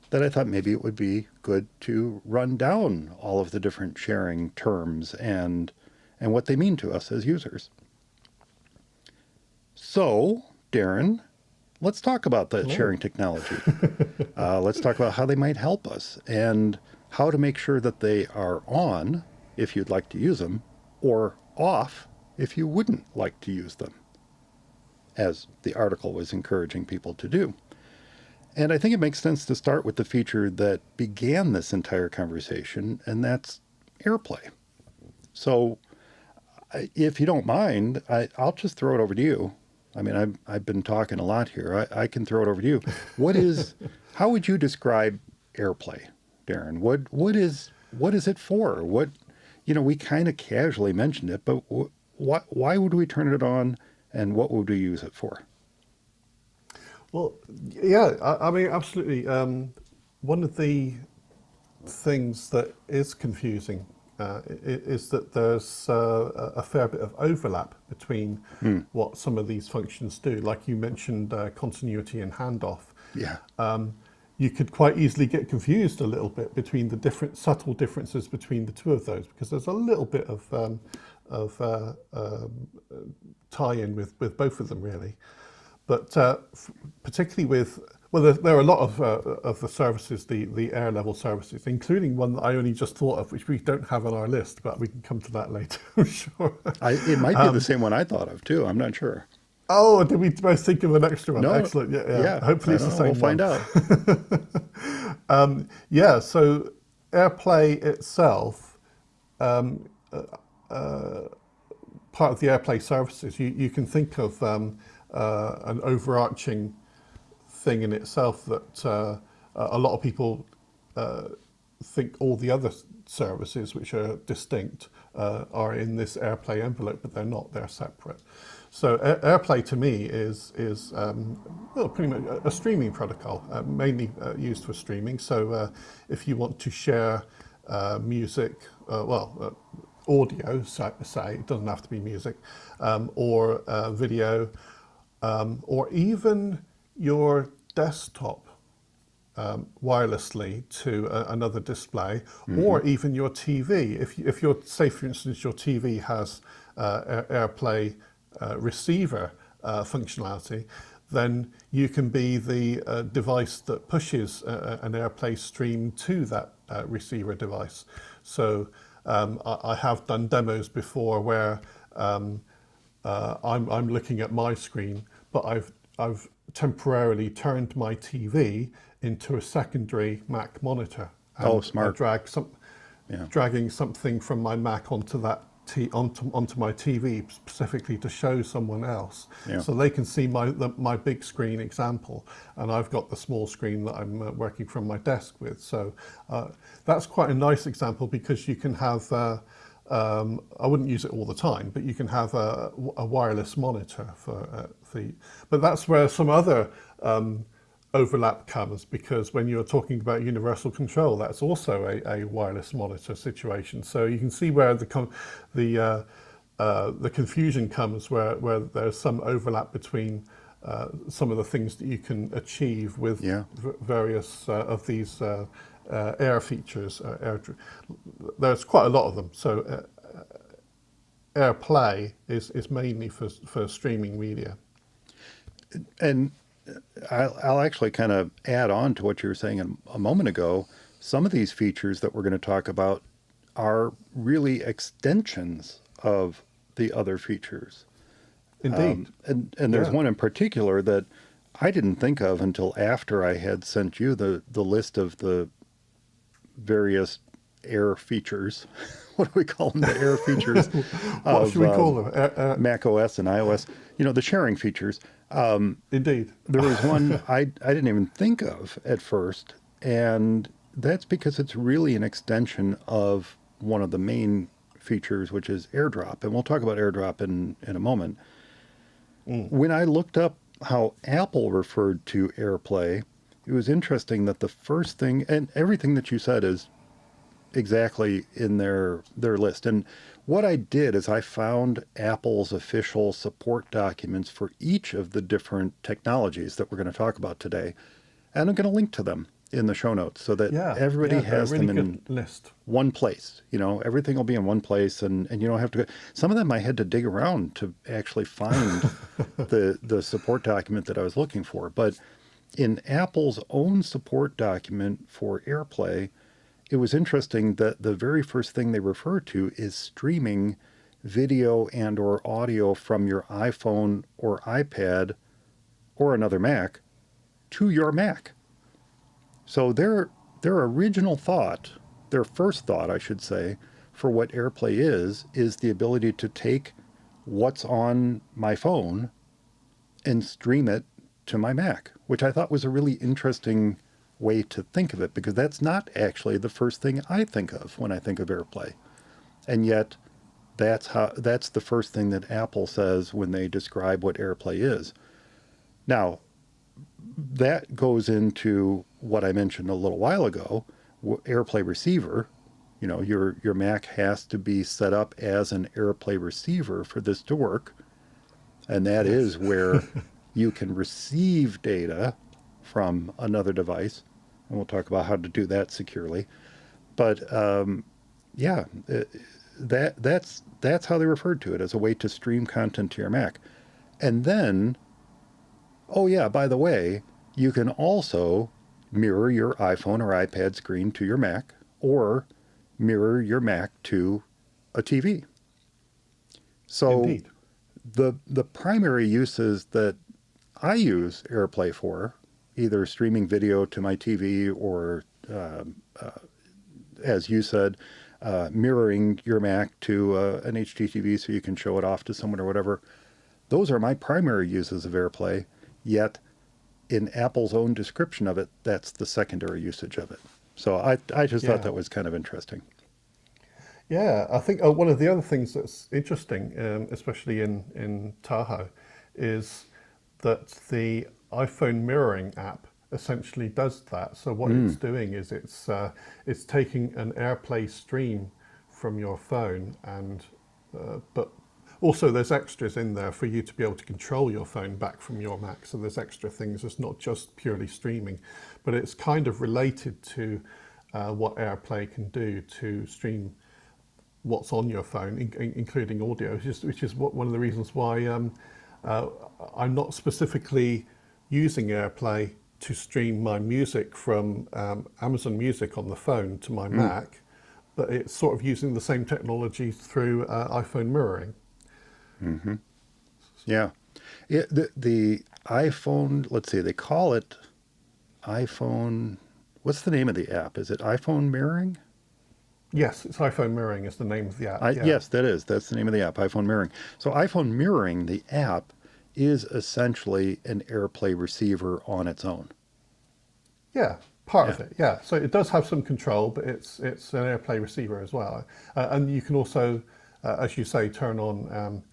that I thought maybe it would be good to run down all of the different sharing terms and what they mean to us as users. So, Darren, let's talk about that sharing technology. Let's talk about how they might help us and how to make sure that they are on if you'd like to use them or off if you wouldn't like to use them, as the article was encouraging people to do. And I think it makes sense to start with the feature that began this entire conversation, and that's AirPlay. So if you don't mind, I'll just throw it over to you. I mean, I've been talking a lot here. I can throw it over to you. How would you describe AirPlay, Darren? What is it for? We kind of casually mentioned it, but why would we turn it on, and what would we use it for? Well, yeah, I mean, absolutely. One of the things that is confusing is that there's a fair bit of overlap between what some of these functions do. Like you mentioned, continuity and handoff. Yeah. You could quite easily get confused a little bit between the different subtle differences between the two of those, because there's a little bit of tie-in with both of them, really. But particularly with, there are a lot of the services, the Air level services, including one that I only just thought of, which we don't have on our list, but we can come to that later, I'm sure. It might be the same one I thought of too. I'm not sure. Oh, did we both think of an extra one? No. Excellent. Yeah. Hopefully it's the same one. We'll find out. So AirPlay itself, part of the AirPlay services, you can think of an overarching thing in itself that a lot of people think all the other services, which are distinct, are in this AirPlay envelope, but they're not. They're separate. So AirPlay to me is pretty much a streaming protocol, mainly used for streaming. So if you want to share music, audio, say, it doesn't have to be music, or video, or even your desktop wirelessly to another display, or even your TV. If your, say for instance, your TV has AirPlay receiver functionality, then you can be the device that pushes an AirPlay stream to that receiver device. So I have done demos before where I'm looking at my screen, but I've temporarily turned my TV into a secondary Mac monitor. And smart. Dragging something from my Mac onto that onto my TV specifically to show someone else, so they can see my big screen example, and I've got the small screen that I'm working from my desk with. So that's quite a nice example, because you can have I wouldn't use it all the time, but you can have a wireless monitor but that's where some other overlap comes, because when you're talking about universal control, that's also a wireless monitor situation. So you can see where the confusion comes, where there's some overlap between some of the things that you can achieve with various of these air features. There's quite a lot of them. So AirPlay is mainly for streaming media. And I'll actually kind of add on to what you were saying a moment ago. Some of these features that we're going to talk about are really extensions of the other features. Indeed. And there's one in particular that I didn't think of until after I had sent you the list of the various air features. What do we call them? The air features. What should we call them? Mac OS and iOS. The sharing features. Indeed. There was one I didn't even think of at first, and that's because it's really an extension of one of the main features, which is AirDrop. And we'll talk about AirDrop in a moment. When I looked up how Apple referred to AirPlay, it was interesting that the first thing, and everything that you said is exactly in their list. And what I did is I found Apple's official support documents for each of the different technologies that we're going to talk about today. And I'm going to link to them in the show notes so that everybody has really them in list. One place. Everything will be in one place, and you don't have to go. Some of them I had to dig around to actually find the support document that I was looking for. But in Apple's own support document for AirPlay, it was interesting that the very first thing they refer to is streaming video and or audio from your iPhone or iPad or another Mac to your Mac. So their original thought, their first thought, I should say, for what AirPlay is the ability to take what's on my phone and stream it to my Mac, which I thought was a really interesting way to think of it, because that's not actually the first thing I think of when I think of AirPlay. And yet that's the first thing that Apple says when they describe what AirPlay is. Now, that goes into what I mentioned a little while ago, AirPlay receiver. Your Mac has to be set up as an AirPlay receiver for this to work. And that is where you can receive data from another device. And we'll talk about how to do that securely. But that's how they referred to it, as a way to stream content to your Mac. And then, by the way, you can also mirror your iPhone or iPad screen to your Mac, or mirror your Mac to a TV. So Indeed. the primary uses that I use AirPlay for, either streaming video to my TV or, as you said, mirroring your Mac to an HDTV so you can show it off to someone or whatever. Those are my primary uses of AirPlay, yet in Apple's own description of it, that's the secondary usage of it. So I just thought that was kind of interesting. Yeah, I think one of the other things that's interesting, especially in Tahoe, is that the iPhone mirroring app essentially does that. So what it's doing is it's taking an AirPlay stream from your phone, and but also there's extras in there for you to be able to control your phone back from your Mac. So there's extra things. It's not just purely streaming, but it's kind of related to what AirPlay can do to stream what's on your phone, including audio, which is one of the reasons why I'm not specifically using AirPlay to stream my music from Amazon Music on the phone to my Mac, but it's sort of using the same technology through iPhone mirroring. Mm-hmm. Yeah. The iPhone, let's see, they call it iPhone, what's the name of the app? Is it iPhone mirroring? Yes, it's iPhone mirroring is the name of the app. Yes, that's the name of the app, iPhone mirroring. So iPhone mirroring, the app, is essentially an AirPlay receiver on its own. Yeah, Part Yeah. of it, yeah. So it does have some control, but it's an AirPlay receiver as well, and you can also, as you say, turn on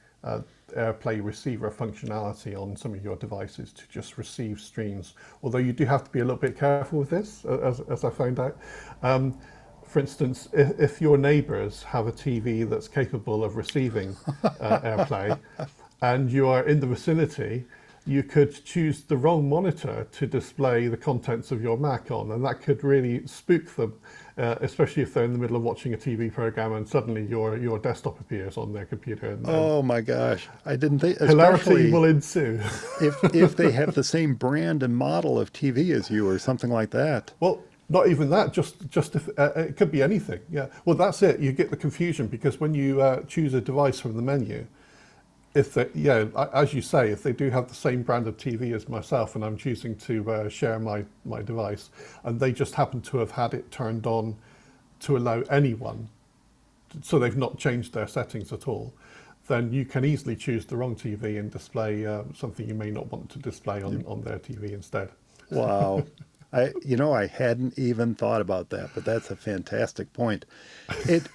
AirPlay receiver functionality on some of your devices to just receive streams. Although you do have to be a little bit careful with this, as I found out. Um, for instance, if your neighbours have a TV that's capable of receiving AirPlay, and you are in the vicinity, you could choose the wrong monitor to display the contents of your Mac on, and that could really spook them, especially if they're in the middle of watching a TV program and suddenly your desktop appears on their computer, and Oh my gosh. I didn't think, hilarity especially will ensue. if they have the same brand and model of TV as you or something like that. Well, not even that. Just if it could be anything. Yeah. Well, that's it. You get the confusion because when you choose a device from the menu, if they, yeah, as you say, if they do have the same brand of TV as myself, and I'm choosing to share my device, and they just happen to have had it turned on to allow anyone, so they've not changed their settings at all, then you can easily choose the wrong TV and display something you may not want to display on their TV instead. Wow. I hadn't even thought about that, but that's a fantastic point. It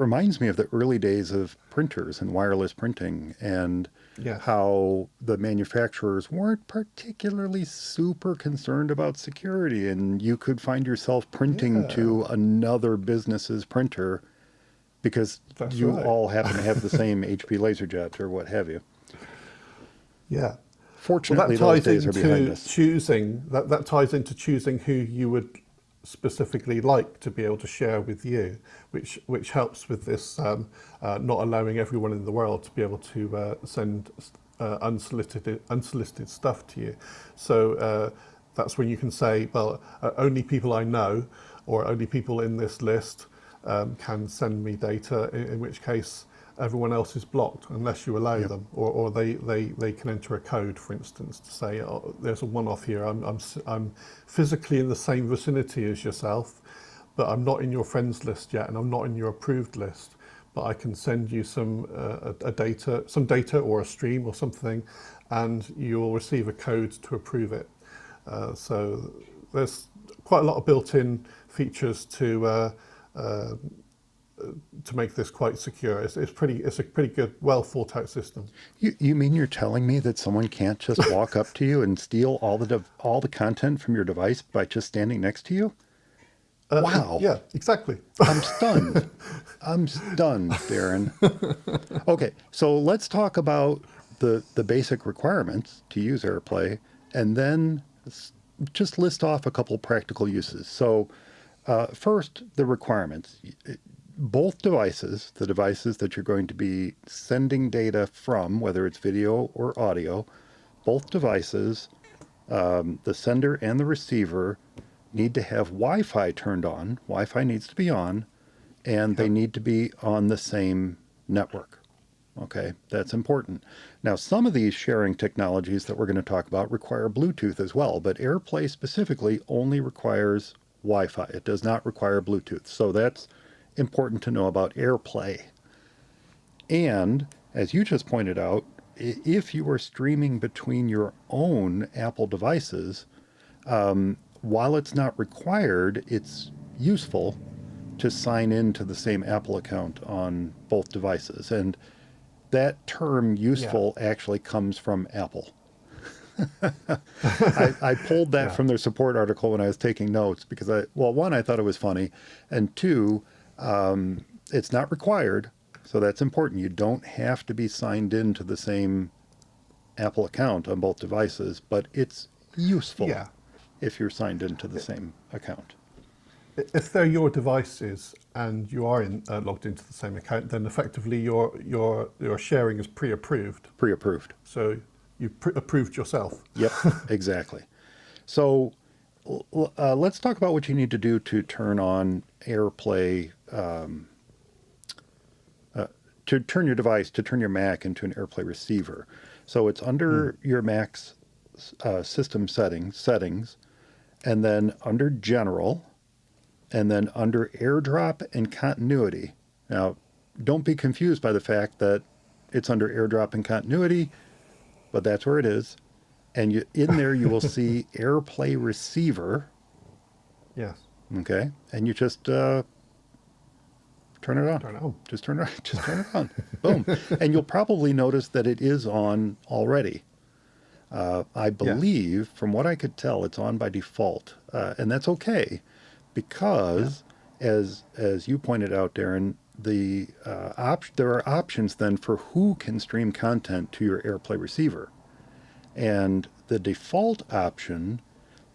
reminds me of the early days of printers and wireless printing and Yes. how the manufacturers weren't particularly super concerned about security, and you could find yourself printing to another business's printer because That's you right. all happen to have the same HP LaserJet or what have you. Yeah. Fortunately, Well, those days are behind us. that ties into choosing who you would specifically like to be able to share with you, which helps with this not allowing everyone in the world to be able to send unsolicited stuff to you. So that's when you can say, well, only people I know or only people in this list can send me data, in which case everyone else is blocked unless you allow them, or they can enter a code, for instance, to say, oh, there's a one-off here. I'm physically in the same vicinity as yourself, but I'm not in your friends list yet, and I'm not in your approved list. But I can send you some data or a stream or something, and you'll receive a code to approve it. So there's quite a lot of built-in features to make this quite secure. It's a pretty good, well thought out system. You mean you're telling me that someone can't just walk up to you and steal all the content from your device by just standing next to you? Wow. Yeah, exactly. I'm stunned. I'm stunned, Darren. Okay, so let's talk about the basic requirements to use AirPlay, and then just list off a couple practical uses. So first, the requirements. Both devices, the devices that you're going to be sending data from, whether it's video or audio, both devices, the sender and the receiver, need to have Wi-Fi turned on. Wi-Fi needs to be on, and they need to be on the same network. Okay, that's important. Now, some of these sharing technologies that we're going to talk about require Bluetooth as well, but AirPlay specifically only requires Wi-Fi. It does not require Bluetooth. So that's important to know about AirPlay. And as you just pointed out, if you are streaming between your own Apple devices, while it's not required, it's useful to sign in to the same Apple account on both devices. And that term useful actually comes from Apple. I pulled that from their support article when I was taking notes because one, I thought it was funny, and two, it's not required, so that's important. You don't have to be signed in to the same Apple account on both devices, but it's useful if you're signed into the same account. If they're your devices and you are logged into the same account, then effectively your sharing is pre-approved. Pre-approved. So you approved yourself. Yep, exactly. So let's talk about what you need to do to turn on AirPlay, to turn your device, to turn your Mac into an AirPlay receiver. So it's under your Mac's system settings, and then under General, and then under AirDrop and Continuity. Now, don't be confused by the fact that it's under AirDrop and Continuity, but that's where it is. And in there you will see AirPlay Receiver, Yes. Okay, and you just turn it on. Turn it on. Just turn it on. Just turn it on. Boom, and you'll probably notice that it is on already. I Yes. believe, from what I could tell, it's on by default, and that's okay, Yeah. because as you pointed out, Darren, there are options then for who can stream content to your AirPlay receiver, and the default option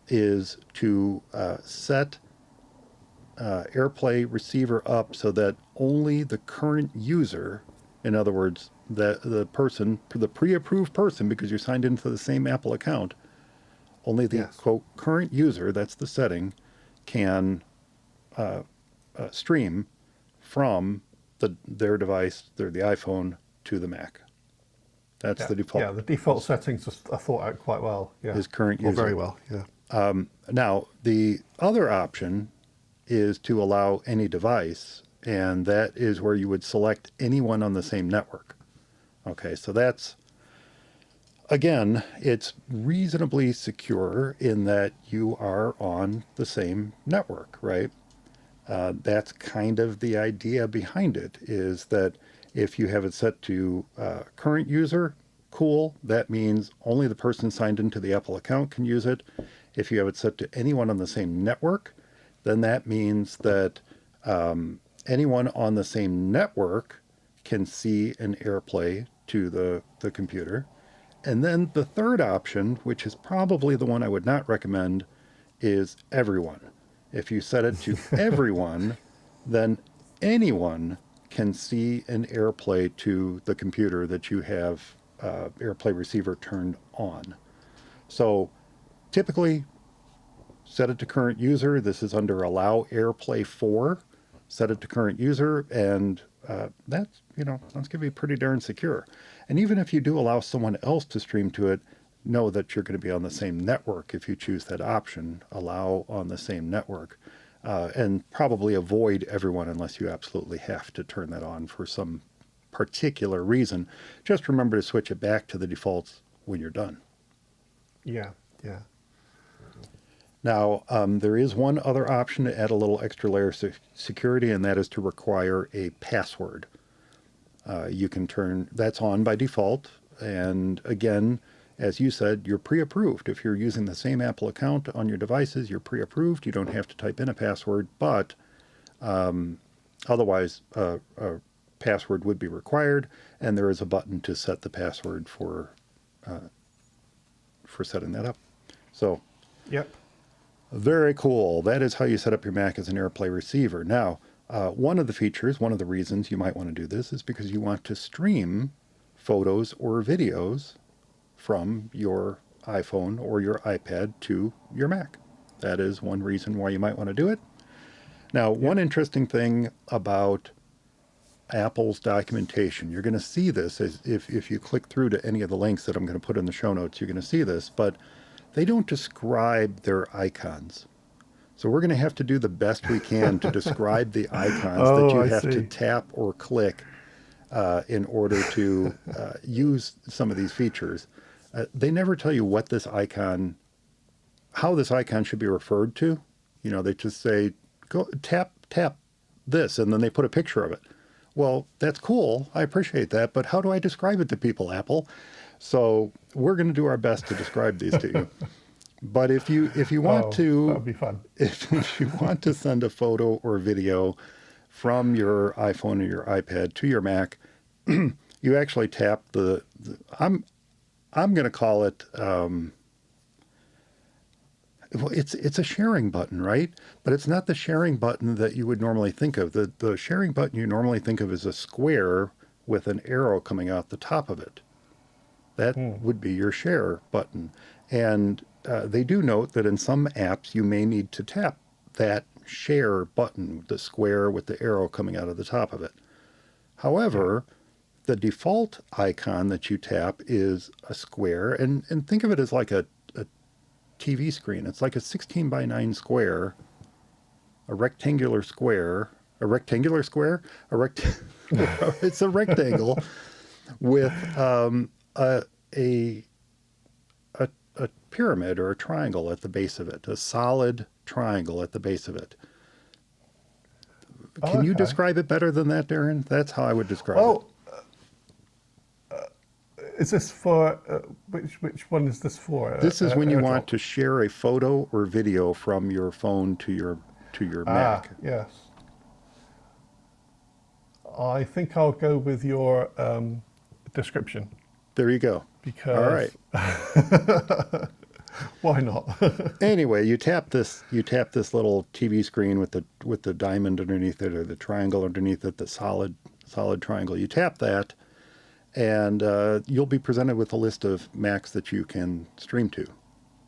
is to set AirPlay receiver up so that only the current user, in other words, the person, the pre-approved person, because you're signed into the same Apple account, only the Yes. quote current user, that's the setting, can stream from their device, the iPhone, to the Mac. That's Yeah. the default. Yeah. The default settings are thought out quite well. Yeah. Is current Or user. very well. Yeah. Now, the other option is to allow any device, and that is where you would select anyone on the same network. Okay, so that's, again, it's reasonably secure in that you are on the same network, right? That's kind of the idea behind it, is that if you have it set to current user, cool, that means only the person signed into the Apple account can use it. If you have it set to anyone on the same network, then that means that anyone on the same network can see an AirPlay to the computer. And then the third option, which is probably the one I would not recommend, is everyone. If you set it to everyone, then anyone can see an AirPlay to the computer that you have AirPlay receiver turned on. So typically, set it to current user. This is under Allow AirPlay 4. Set it to current user, and that's going to be pretty darn secure. And even if you do allow someone else to stream to it, know that you're going to be on the same network if you choose that option, allow on the same network, and probably avoid everyone unless you absolutely have to turn that on for some particular reason. Just remember to switch it back to the defaults when you're done. Yeah. Yeah. Now, there is one other option to add a little extra layer of security, and that is to require a password. You can turn that's on by default, and again, as you said, you're pre-approved. If you're using the same Apple account on your devices, you're pre-approved. You don't have to type in a password, but otherwise, a password would be required, and there is a button to set the password for setting that up. So, Yep. very cool. That is how you set up your Mac as an AirPlay receiver. Now, one of the features, one of the reasons you might want to do this is because you want to stream photos or videos from your iPhone or your iPad to your Mac. That is one reason why you might want to do it. Now, one interesting thing about Apple's documentation, you're going to see this if you click through to any of the links that I'm going to put in the show notes, you're going to see this, but they don't describe their icons. So we're going to have to do the best we can to describe the icons that you have to tap or click in order to use some of these features. They never tell you what this icon, how this icon should be referred to. They just say, go tap this, and then they put a picture of it. Well, that's cool. I appreciate that. But how do I describe it to people, Apple? So we're going to do our best to describe these to you. But if you want to, that'd be fun. If you want to send a photo or video from your iPhone or your iPad to your Mac, you actually tap I'm going to call it. Well, it's a sharing button, right? But it's not the sharing button that you would normally think of. The sharing button you normally think of is a square with an arrow coming out the top of it. That would be your share button. And they do note that in some apps you may need to tap that share button, the square with the arrow coming out of the top of it. However, the default icon that you tap is a square, and think of it as like a TV screen. It's like a 16 by 9 square, a rectangular square, it's a rectangle with a pyramid or a triangle at the base of it, a solid triangle at the base of it. Can you Okay. describe it better than that, Darren? That's how I would describe it. Well, is this for which one is this for? This is when you want AirDrop? to share a photo or video from your phone to your Mac. Yes. I think I'll go with your description There you go. because All right. why not? Anyway, you tap this little TV screen with the diamond underneath it, or the triangle underneath it, the solid triangle. You tap that, and you'll be presented with a list of Macs that you can stream to.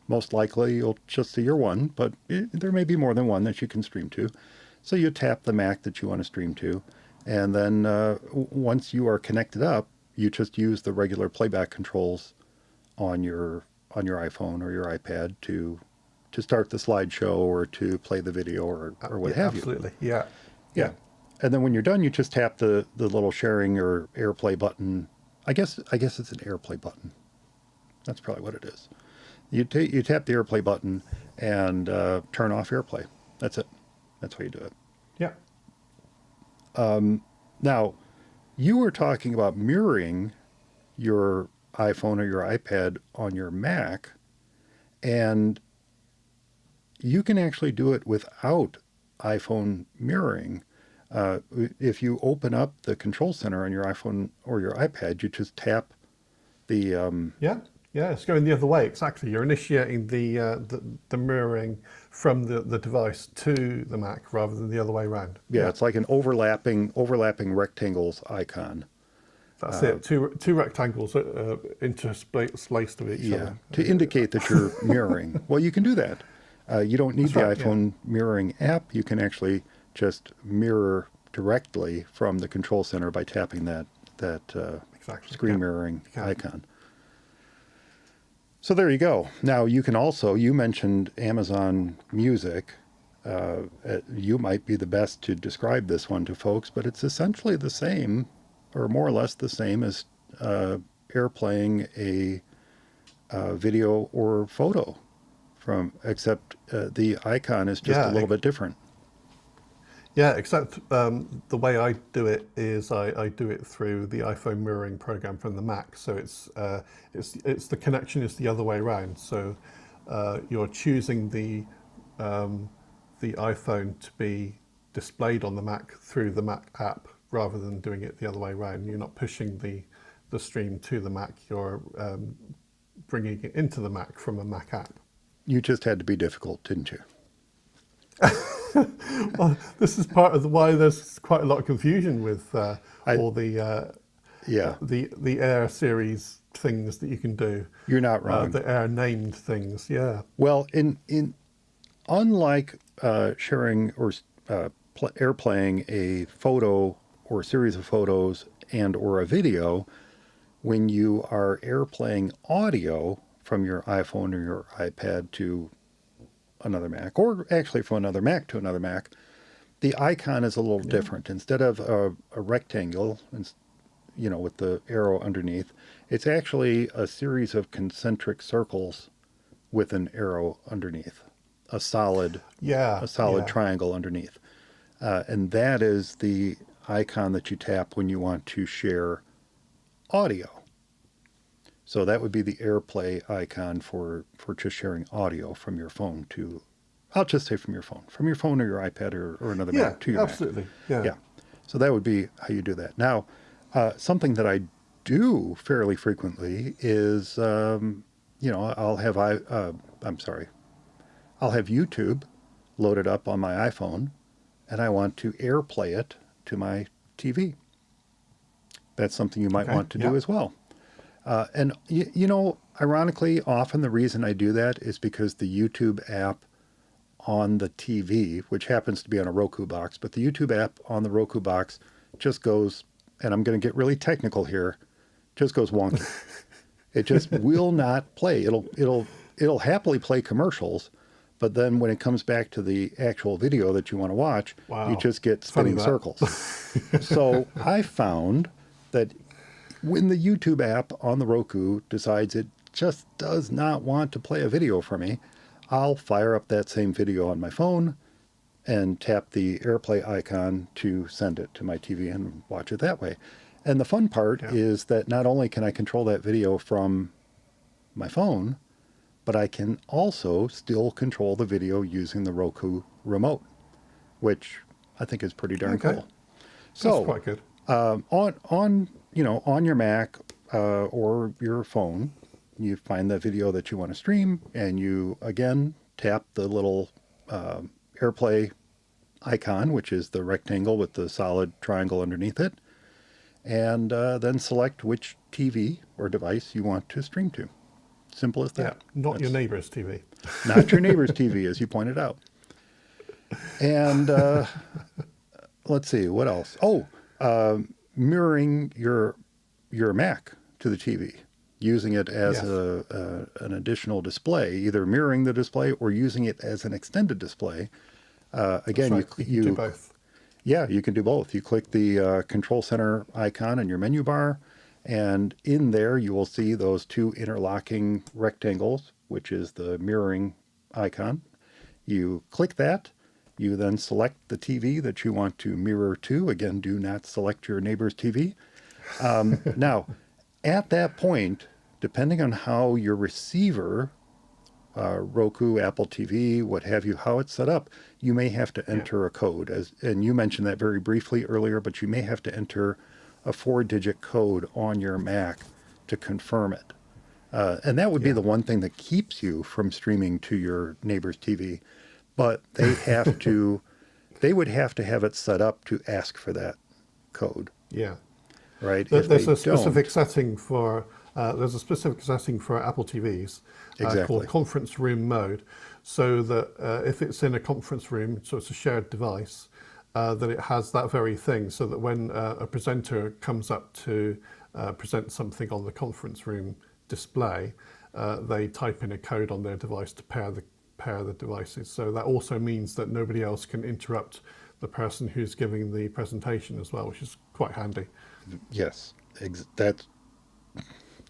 Most likely, you'll just see your one, but there may be more than one that you can stream to. So you tap the Mac that you want to stream to, and then once you are connected up, you just use the regular playback controls on your iPhone or your iPad to start the slideshow or to play the video or what have you. Absolutely. Yeah. Yeah. And then when you're done, you just tap the little sharing or AirPlay button. I guess it's an AirPlay button. That's probably what it is. You tap the AirPlay button and turn off AirPlay. That's it. That's how you do it. Yeah. Now, you were talking about mirroring your iPhone or your iPad on your Mac, and you can actually do it without iPhone mirroring. If you open up the control center on your iPhone or your iPad, you just tap the Yeah, it's going the other way. Exactly. You're initiating the mirroring from the device to the Mac rather than the other way around. it's like an overlapping rectangles icon. That's it. Two rectangles interspaced with each other. To indicate that you're mirroring. Well, you can do that. You don't need That's the right, iPhone mirroring app. You can actually just mirror directly from the control center by tapping that Exactly. screen Yeah. mirroring can. icon. So there you go. Now you can also, you mentioned Amazon Music. You might be the best to describe this one to folks, but it's essentially the same, or more or less the same as AirPlaying a video or photo except the icon is just a little bit different. Yeah, except the way I do it is I do it through the iPhone mirroring program from the Mac. So it's the connection is the other way around. So you're choosing the iPhone to be displayed on the Mac through the Mac app rather than doing it the other way around. You're not pushing the stream to the Mac. You're bringing it into the Mac from a Mac app. You just had to be difficult, didn't you? Well, this is part of why there's quite a lot of confusion with all the Air series things that you can do. You're not wrong. The Air named things, yeah. Well, unlike sharing or AirPlaying a photo or series of photos and or a video, when you are AirPlaying audio from your iPhone or your iPad to another Mac, or actually from another Mac to another Mac, the icon is a little different. Instead of a rectangle, with the arrow underneath, it's actually a series of concentric circles with an arrow underneath, a solid triangle underneath. And that is the icon that you tap when you want to share audio. So that would be the AirPlay icon for just sharing audio from your phone to, I'll just say from your phone or your iPad or another Mac to your absolutely. Mac. Yeah. So that would be how you do that. Now, something that I do fairly frequently is, I'll have YouTube loaded up on my iPhone, and I want to AirPlay it to my TV. That's something you might want to do as well. And ironically, often the reason I do that is because the YouTube app on the TV, which happens to be on a Roku box, but the YouTube app on the Roku box just goes, and I'm going to get really technical here, just goes wonky. It just will not play. It'll happily play commercials, but then when it comes back to the actual video that you want to watch, you just get spinning circles. So I found that when the YouTube app on the Roku decides it just does not want to play a video for me, I'll fire up that same video on my phone and tap the AirPlay icon to send it to my TV and watch it that way. And the fun part is that not only can I control that video from my phone, but I can also still control the video using the Roku remote, which I think is pretty darn cool. So that's quite good. on your Mac or your phone, you find the video that you want to stream, and you again tap the little AirPlay icon, which is the rectangle with the solid triangle underneath it, and then select which TV or device you want to stream to. Simple as that. Not your neighbor's TV. Not your neighbor's TV, as you pointed out. And let's see, what else? Mirroring your Mac to the TV, using it as an additional display, either mirroring the display or using it as an extended display. Again, right. You can do both. Yeah, you can do both. You click the Control Center icon in your menu bar, and in there you will see those two interlocking rectangles, which is the mirroring icon. You click that. You then select the TV that you want to mirror to. Again, do not select your neighbor's TV. Now, at that point, depending on how your receiver, Roku, Apple TV, what have you, how it's set up, you may have to enter a code. And you mentioned that very briefly earlier, but you may have to enter a 4-digit code on your Mac to confirm it. And that would be the one thing that keeps you from streaming to your neighbor's TV. But they would have to have it set up to ask for that code. Yeah. Right. There's a specific setting for Apple TVs called conference room mode, so that if it's in a conference room, so it's a shared device, that it has that very thing, so that when a presenter comes up to present something on the conference room display, they type in a code on their device to pair the devices. So that also means that nobody else can interrupt the person who's giving the presentation as well, which is quite handy. Yes,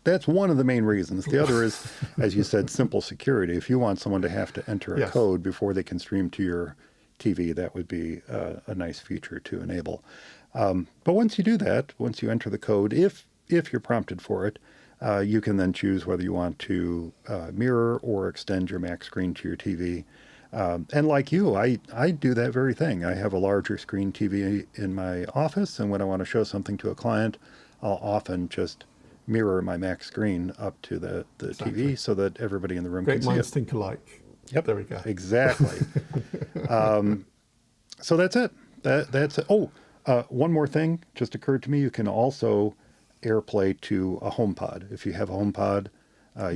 that's one of the main reasons. The other is, as you said, simple security. If you want someone to have to enter a code before they can stream to your TV, that would be a nice feature to enable. But once you do that, once you enter the code, if you're prompted for it, you can then choose whether you want to mirror or extend your Mac screen to your TV. And like you, I do that very thing. I have a larger screen TV in my office, and when I want to show something to a client, I'll often just mirror my Mac screen up to the TV so that everybody in the room can see it. Great minds think alike. Yep, there we go. Exactly. So that's it. That's it. Oh, one more thing just occurred to me. You can also AirPlay to a HomePod. If you have a HomePod,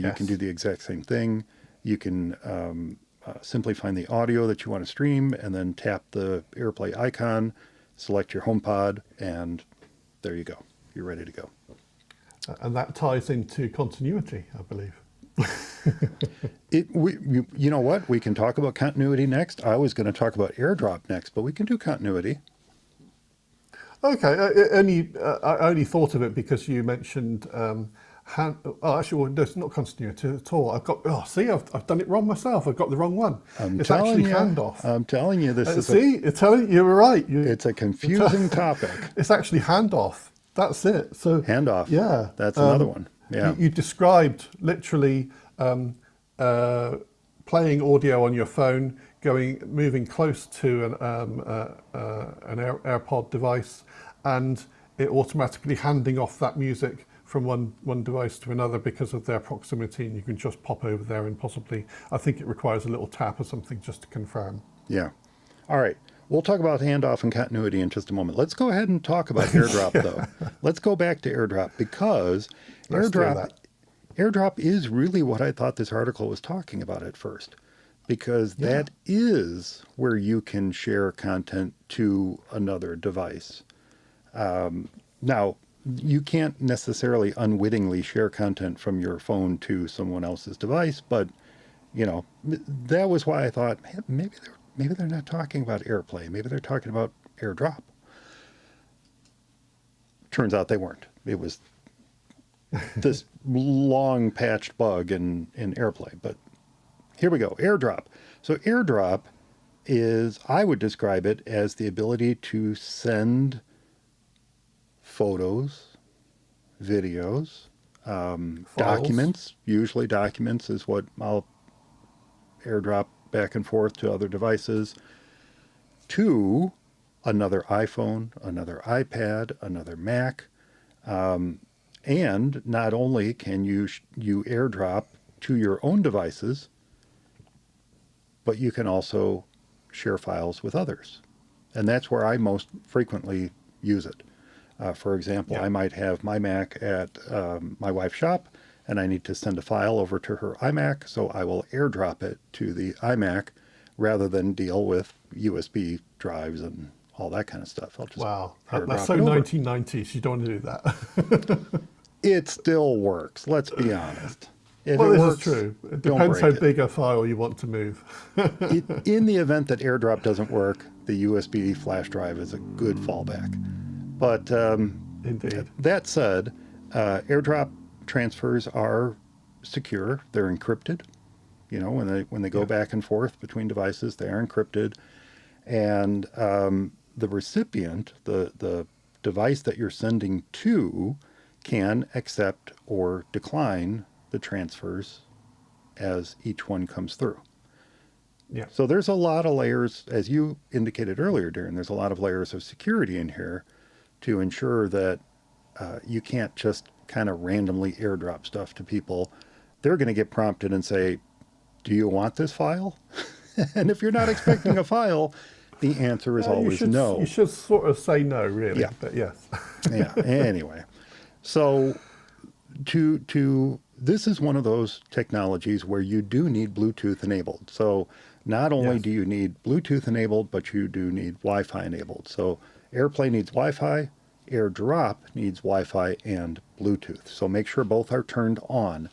you can do the exact same thing. You can simply find the audio that you want to stream and then tap the AirPlay icon, select your HomePod, and there you go. You're ready to go. And that ties into continuity, I believe. You know what? We can talk about continuity next. I was going to talk about AirDrop next, but we can do continuity. Okay. I only thought of it because you mentioned it's not continuity at all. I've done it wrong myself. I've got the wrong one. It's actually handoff. I'm telling you, you were right. It's a confusing topic. It's actually handoff. That's it. So handoff. Yeah, that's another one. Yeah, you described literally playing audio on your phone, moving close to an AirPod device, and it automatically handing off that music from one device to another because of their proximity, and you can just pop over there and possibly, I think it requires a little tap or something just to confirm. Yeah. All right. We'll talk about handoff and continuity in just a moment. Let's go ahead and talk about AirDrop, though. Let's go back to AirDrop, because AirDrop is really what I thought this article was talking about at first, because that is where you can share content to another device. Now, you can't necessarily unwittingly share content from your phone to someone else's device, but, that was why I thought, maybe they're not talking about AirPlay. Maybe they're talking about AirDrop. Turns out they weren't. It was this long patched bug in AirPlay. But here we go. AirDrop. So AirDrop is, I would describe it as the ability to send photos, videos, documents. Usually documents is what I'll AirDrop back and forth to other devices, to another iPhone, another iPad, another Mac. And not only can you AirDrop to your own devices, but you can also share files with others. And that's where I most frequently use it. For example, I might have my Mac at my wife's shop, and I need to send a file over to her iMac, so I will AirDrop it to the iMac rather than deal with USB drives and all that kind of stuff. I'll just that's so 1990s. You don't want to do that. It still works, let's be honest. If well, it this works, is true. It depends how big a file you want to move. In the event that AirDrop doesn't work, the USB flash drive is a good fallback. But Indeed. That said, AirDrop transfers are secure. They're encrypted. You know, when they go back and forth between devices, they are encrypted. And the recipient, the device that you're sending to, can accept or decline the transfers as each one comes through. Yeah. So there's a lot of layers, as you indicated earlier, Darren, there's a lot of layers of security in here to ensure that you can't just kind of randomly AirDrop stuff to people. They're going to get prompted and say, do you want this file? And if you're not expecting a file, the answer is always no. You should sort of say no, really, Yeah. but yes. Yeah, anyway. So this is one of those technologies where you do need Bluetooth enabled. So not only do you need Bluetooth enabled, but you do need Wi-Fi enabled. So AirPlay needs Wi-Fi, AirDrop needs Wi-Fi and Bluetooth. So make sure both are turned on.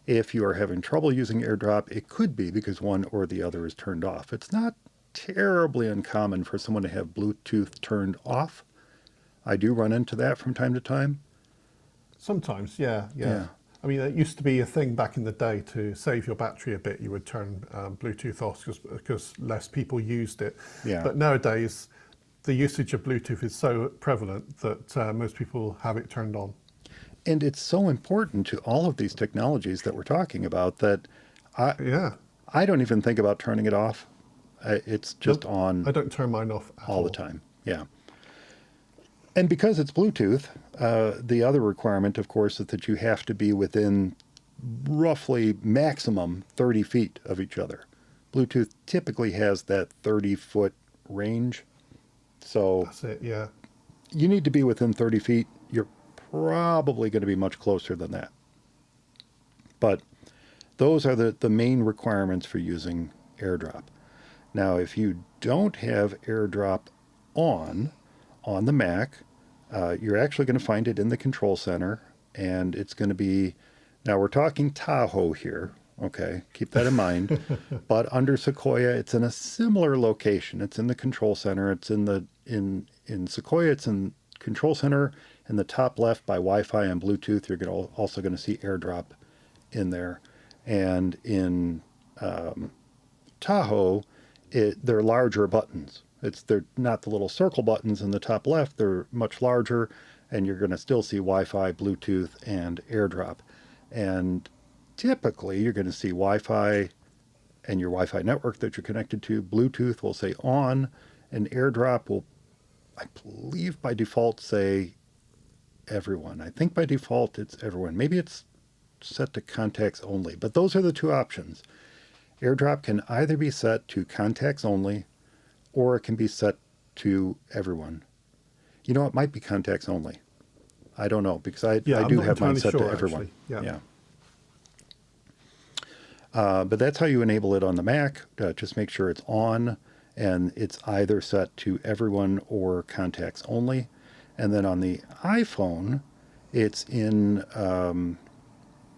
If you are having trouble using AirDrop, it could be because one or the other is turned off. It's not terribly uncommon for someone to have Bluetooth turned off. I do run into that from time to time. Sometimes, yeah. I mean, it used to be a thing back in the day to save your battery a bit. You would turn Bluetooth off because less people used it. Yeah. But nowadays, the usage of Bluetooth is so prevalent that most people have it turned on. And it's so important to all of these technologies that we're talking about that I don't even think about turning it off. It's just on. I don't turn mine off at all the time. Yeah. And because it's Bluetooth, the other requirement, of course, is that you have to be within roughly maximum 30 feet of each other. Bluetooth typically has that 30-foot range. So that's it, yeah. You need to be within 30 feet. You're probably going to be much closer than that. But those are the main requirements for using AirDrop. Now, if you don't have AirDrop on the Mac, you're actually going to find it in the control center, and it's going to be, now we're talking Tahoe here, okay, keep that in mind, but under Sequoia, it's in a similar location. It's in the control center. It's in Sequoia, it's in control center. In the top left by Wi-Fi and Bluetooth, you're also going to see AirDrop in there. And in Tahoe, they're larger buttons. They're not the little circle buttons in the top left. They're much larger, and you're going to still see Wi-Fi, Bluetooth, and AirDrop. And typically, you're going to see Wi-Fi and your Wi-Fi network that you're connected to. Bluetooth will say on, and AirDrop will, I believe by default, say everyone. I think by default it's everyone. Maybe it's set to contacts only, but those are the two options. AirDrop can either be set to contacts only, or it can be set to everyone. You know, it might be contacts only. I don't know, because I do have mine set to everyone. Yeah. But that's how you enable it on the Mac. Just make sure it's on, and it's either set to everyone or contacts only. And then on the iPhone, it's in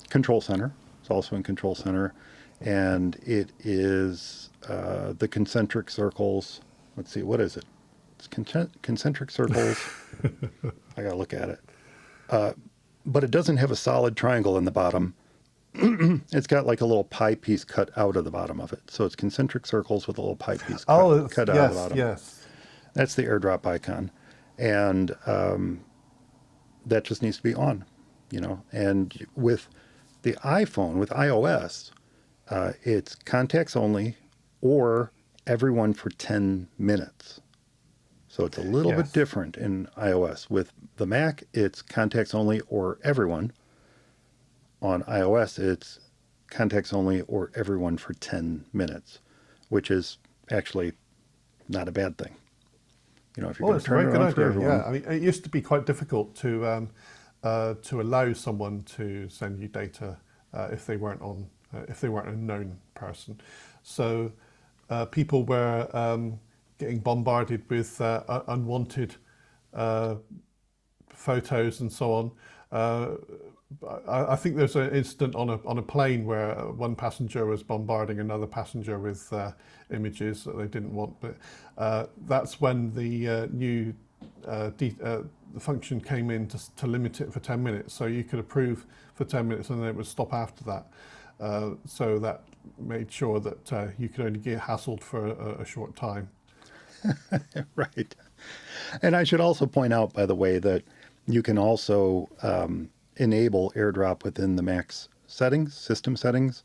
Control Center. It's also in Control Center. And it is the concentric circles. Let's see, what is it? It's concentric circles. I got to look at it. But it doesn't have a solid triangle in the bottom. it's got like a little pie piece cut out of the bottom of it. So it's concentric circles with a little pie piece cut out of the bottom. Yes. That's the AirDrop icon. And that just needs to be on, you know. And with the iPhone, with iOS, it's contacts only or everyone for 10 minutes. So it's a little bit different in iOS. With the Mac, it's contacts only or everyone. On iOS, it's contacts only or everyone for 10 minutes, which is actually not a bad thing. You know, if you're going to turn it on for everyone. Yeah, I mean, it used to be quite difficult to allow someone to send you data if they weren't a known person. So people were getting bombarded with unwanted photos and so on. I think there's an incident on a plane where one passenger was bombarding another passenger with images that they didn't want. But that's when the new the function came in to limit it for 10 minutes. So you could approve for 10 minutes and then it would stop after that. So that made sure that you could only get hassled for a short time. Right. And I should also point out, by the way, that you can also enable AirDrop within the Mac's settings, system settings.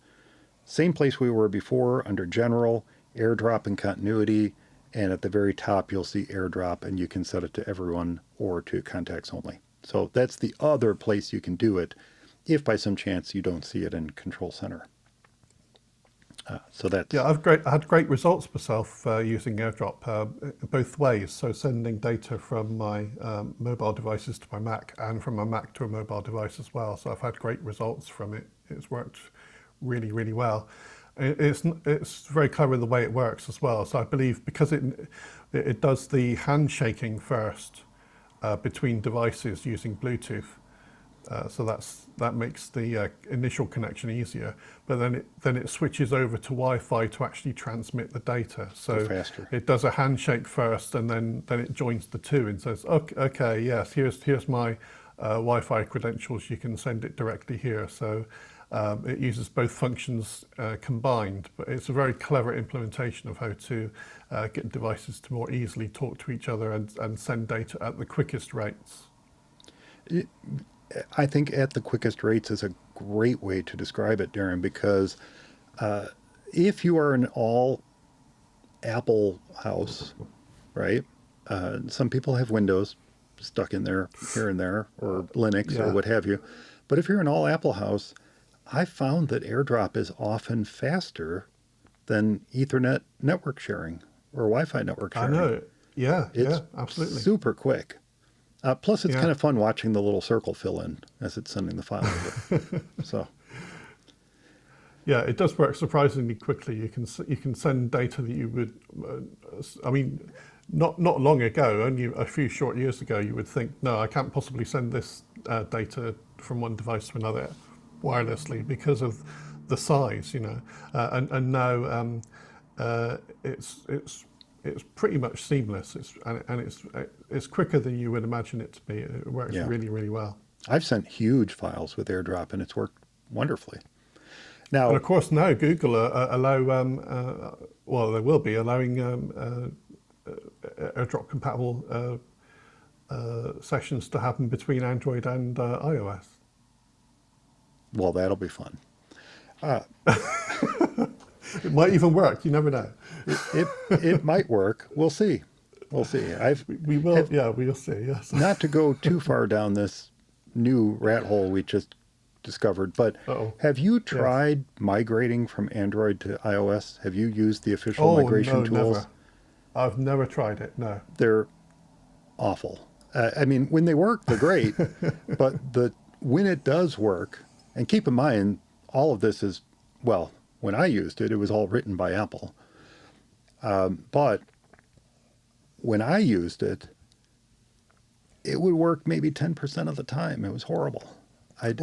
Same place we were before under General, AirDrop and Continuity, and at the very top you'll see AirDrop, and you can set it to everyone or to contacts only. So that's the other place you can do it if by some chance you don't see it in Control Center. So that's... Yeah, I had great results myself using AirDrop both ways. So sending data from my mobile devices to my Mac and from my Mac to a mobile device as well. So I've had great results from it. It's worked really, really well. It's very clever the way it works as well. So I believe because it does the handshaking first between devices using Bluetooth. So that makes the initial connection easier, but then it switches over to Wi-Fi to actually transmit the data. So faster. It does a handshake first, and then it joins the two and says, okay, yes, here's my Wi-Fi credentials. You can send it directly here. So it uses both functions combined, but it's a very clever implementation of how to get devices to more easily talk to each other and send data at the quickest rates. I think at the quickest rates is a great way to describe it, Darren, because if you are an all Apple house, right? Some people have Windows stuck in there here and there, or Linux or what have you. But if you're an all Apple house, I found that AirDrop is often faster than Ethernet network sharing or Wi-Fi network sharing. I know. Yeah, absolutely. Super quick. Plus, it's kind of fun watching the little circle fill in as it's sending the file over. So, yeah, it does work surprisingly quickly. You can send data that you would, I mean, not long ago, only a few short years ago, you would think, no, I can't possibly send this data from one device to another wirelessly because of the size, you know, and now it's pretty much seamless. It's quicker than you would imagine it to be. It works really, really well. I've sent huge files with AirDrop, and it's worked wonderfully. Now, and of course, now Google allow well, they will be allowing AirDrop compatible sessions to happen between Android and iOS. Well, that'll be fun. It might even work. You never know. It might work. We'll see. We'll see. We will. We'll see. Yes. Not to go too far down this new rat hole we just discovered, but have you tried migrating from Android to iOS? Have you used the official migration tools? Never. I've never tried it. No. They're awful. I mean, when they work, they're great, but when it does work, and keep in mind, all of this is, well, when I used it, it was all written by Apple. But when I used it, it would work maybe 10% of the time. It was horrible. I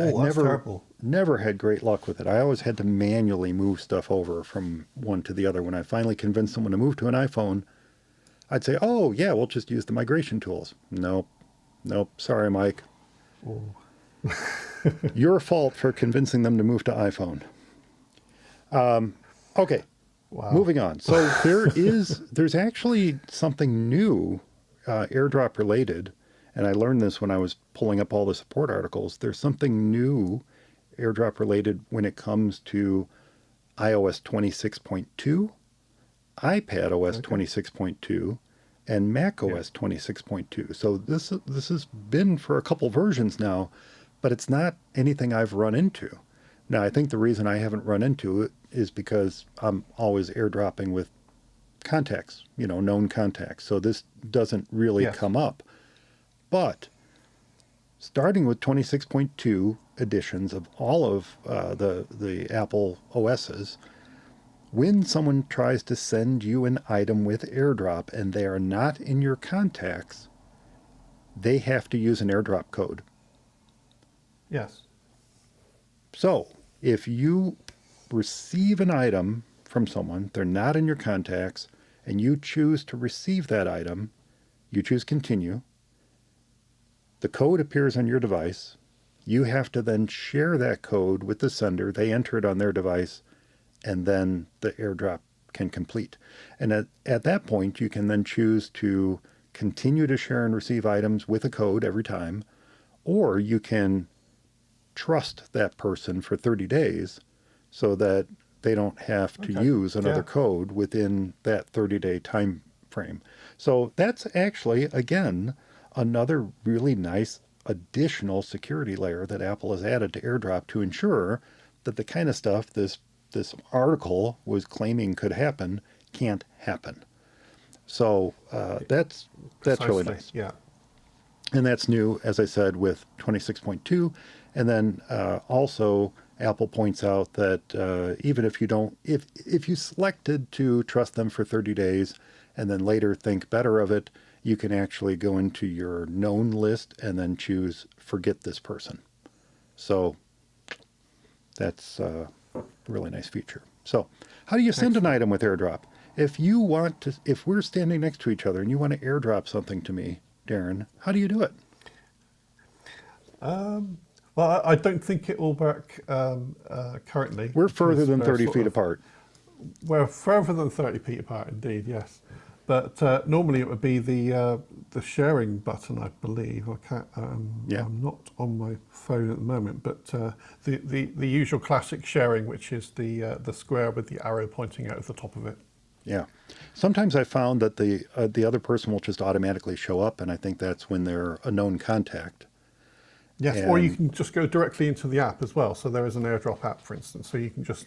never had great luck with it. I always had to manually move stuff over from one to the other. When I finally convinced someone to move to an iPhone, I'd say, oh, yeah, we'll just use the migration tools. Nope. Sorry, Mike. Oh. Your fault for convincing them to move to iPhone. Okay, Wow. moving on. So there's actually something new, AirDrop related, and I learned this when I was pulling up all the support articles. There's something new AirDrop related when it comes to iOS 26.2, iPad OS 26.2, and Mac OS 26.2. So this has been for a couple versions now, but it's not anything I've run into. Now, I think the reason I haven't run into it is because I'm always airdropping with contacts, known contacts. So this doesn't really come up. But starting with 26.2 editions of all of the Apple OSs, when someone tries to send you an item with AirDrop and they are not in your contacts, they have to use an AirDrop code. Yes. So if you receive an item from someone, they're not in your contacts, and you choose to receive that item, you choose continue, the code appears on your device, you have to then share that code with the sender, they enter it on their device, and then the AirDrop can complete. And at that point, you can then choose to continue to share and receive items with a code every time, or you can trust that person for 30 days so that they don't have to use another code within that 30-day time frame. So that's actually, again, another really nice additional security layer that Apple has added to AirDrop to ensure that the kind of stuff this article was claiming could happen can't happen. So that's really nice. Yeah. And that's new, as I said, with 26.2. And then also Apple points out that even if you don't, if you selected to trust them for 30 days and then later think better of it, you can actually go into your known list and then choose forget this person. So that's a really nice feature. So how do you send an item with AirDrop? If we're standing next to each other and you want to AirDrop something to me, Darren, how do you do it? Well, I don't think it will work currently. We're further than 30 feet apart. We're further than 30 feet apart, indeed, yes. But normally it would be the sharing button, I believe. I can't. I'm not on my phone at the moment, but the usual classic sharing, which is the square with the arrow pointing out of the top of it. Yeah. Sometimes I found that the other person will just automatically show up, and I think that's when they're a known contact. Yes, or you can just go directly into the app as well. So there is an AirDrop app, for instance, so you can just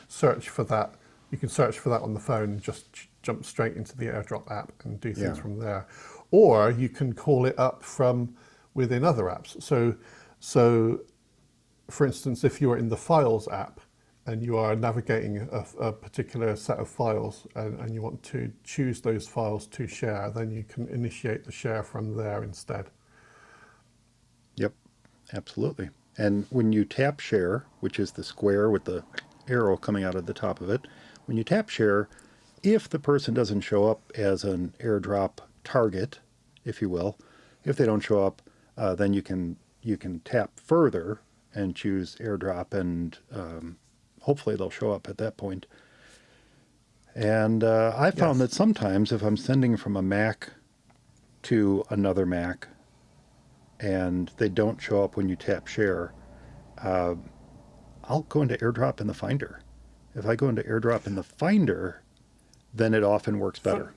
search for that. You can search for that on the phone and just jump straight into the AirDrop app and do things from there. Or you can call it up from within other apps. So for instance, if you're in the Files app and you are navigating a particular set of files and you want to choose those files to share, then you can initiate the share from there instead. Yep, absolutely. And when you tap share, which is the square with the arrow coming out of the top of it, when you tap share, if the person doesn't show up as an AirDrop target, if you will, if they don't show up, then you can tap further and choose AirDrop, and hopefully they'll show up at that point. And I found that sometimes if I'm sending from a Mac to another Mac and they don't show up when you tap share, I'll go into AirDrop in the Finder. If I go into AirDrop in the Finder, then it often works better.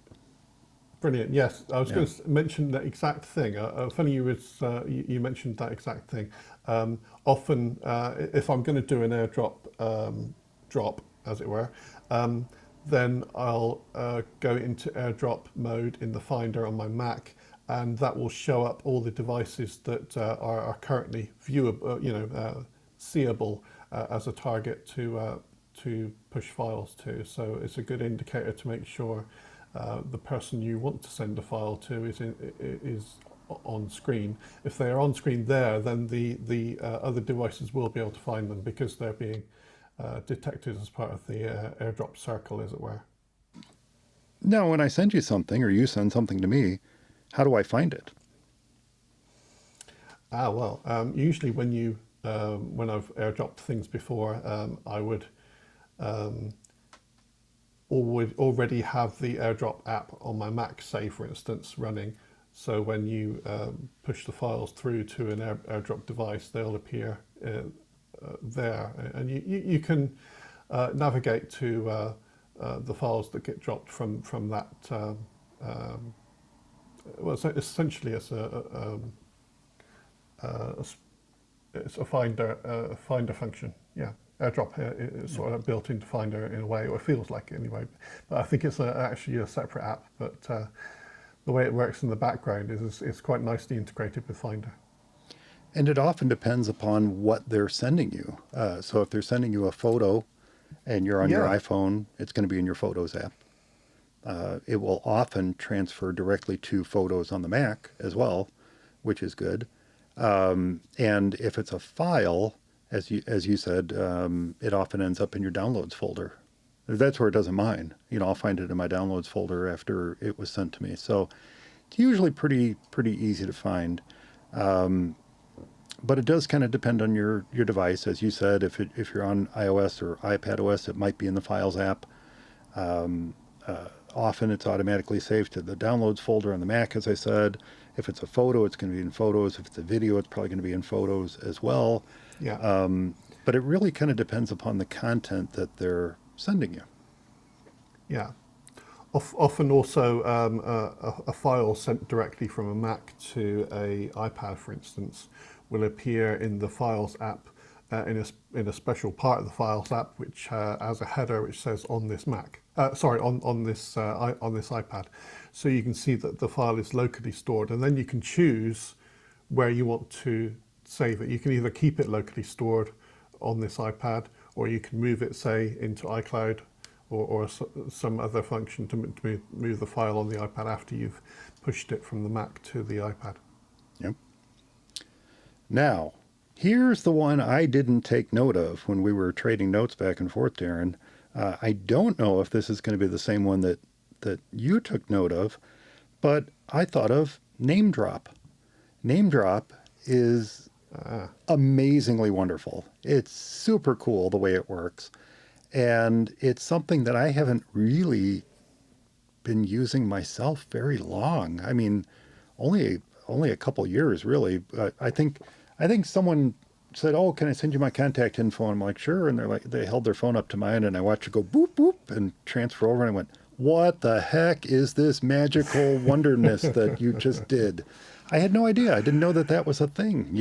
Brilliant. Yes, I was going to mention that exact thing. Funny you mentioned that exact thing. Often, if I'm going to do an AirDrop drop, as it were, then I'll go into AirDrop mode in the Finder on my Mac, and that will show up all the devices that are currently viewable, seeable as a target to push files to. So it's a good indicator to make sure the person you want to send a file to is on screen. If they are on screen there, then the other devices will be able to find them because they're being detected as part of the AirDrop circle, as it were. Now, when I send you something or you send something to me, how do I find it? Usually when I've airdropped things before, I would already have the AirDrop app on my Mac, say for instance, running. So when you push the files through to an AirDrop device, they'll appear there, and you can navigate to the files that get dropped from that. Well, essentially, it's a finder function. Yeah, AirDrop is sort of built into Finder in a way, or it feels like it anyway. But I think it's actually a separate app. But the way it works in the background is quite nicely integrated with Finder. And it often depends upon what they're sending you. So if they're sending you a photo and you're on your iPhone, it's going to be in your Photos app. It will often transfer directly to Photos on the Mac as well, which is good. And if it's a file, as you said, it often ends up in your Downloads folder. That's where it doesn't mine. I'll find it in my Downloads folder after it was sent to me. So it's usually pretty easy to find. But it does kind of depend on your device. As you said, if you're on iOS or iPadOS, it might be in the Files app. Often it's automatically saved to the Downloads folder on the Mac, as I said. If it's a photo, it's going to be in Photos. If it's a video, it's probably going to be in Photos as well. Yeah. But it really kind of depends upon the content that they're sending you. Yeah. Often also a file sent directly from a Mac to a iPad, for instance, will appear in the Files app in a special part of the Files app, which has a header which says on this Mac. On this iPad. So you can see that the file is locally stored, and then you can choose where you want to save it. You can either keep it locally stored on this iPad, or you can move it, say, into iCloud or some other function to move the file on the iPad after you've pushed it from the Mac to the iPad. Yep. Now, here's the one I didn't take note of when we were trading notes back and forth, Darren. I don't know if this is going to be the same one that you took note of, but I thought of Name Drop. Name Drop is amazingly wonderful. It's super cool the way it works. And it's something that I haven't really been using myself very long. I mean, only a couple years, really. I think someone said, "Oh, can I send you my contact info?" And I'm like, "Sure." And they held their phone up to mine, and I watched it go boop boop and transfer over. And I went, "What the heck is this magical wonderness that you just did?" I had no idea. I didn't know that was a thing.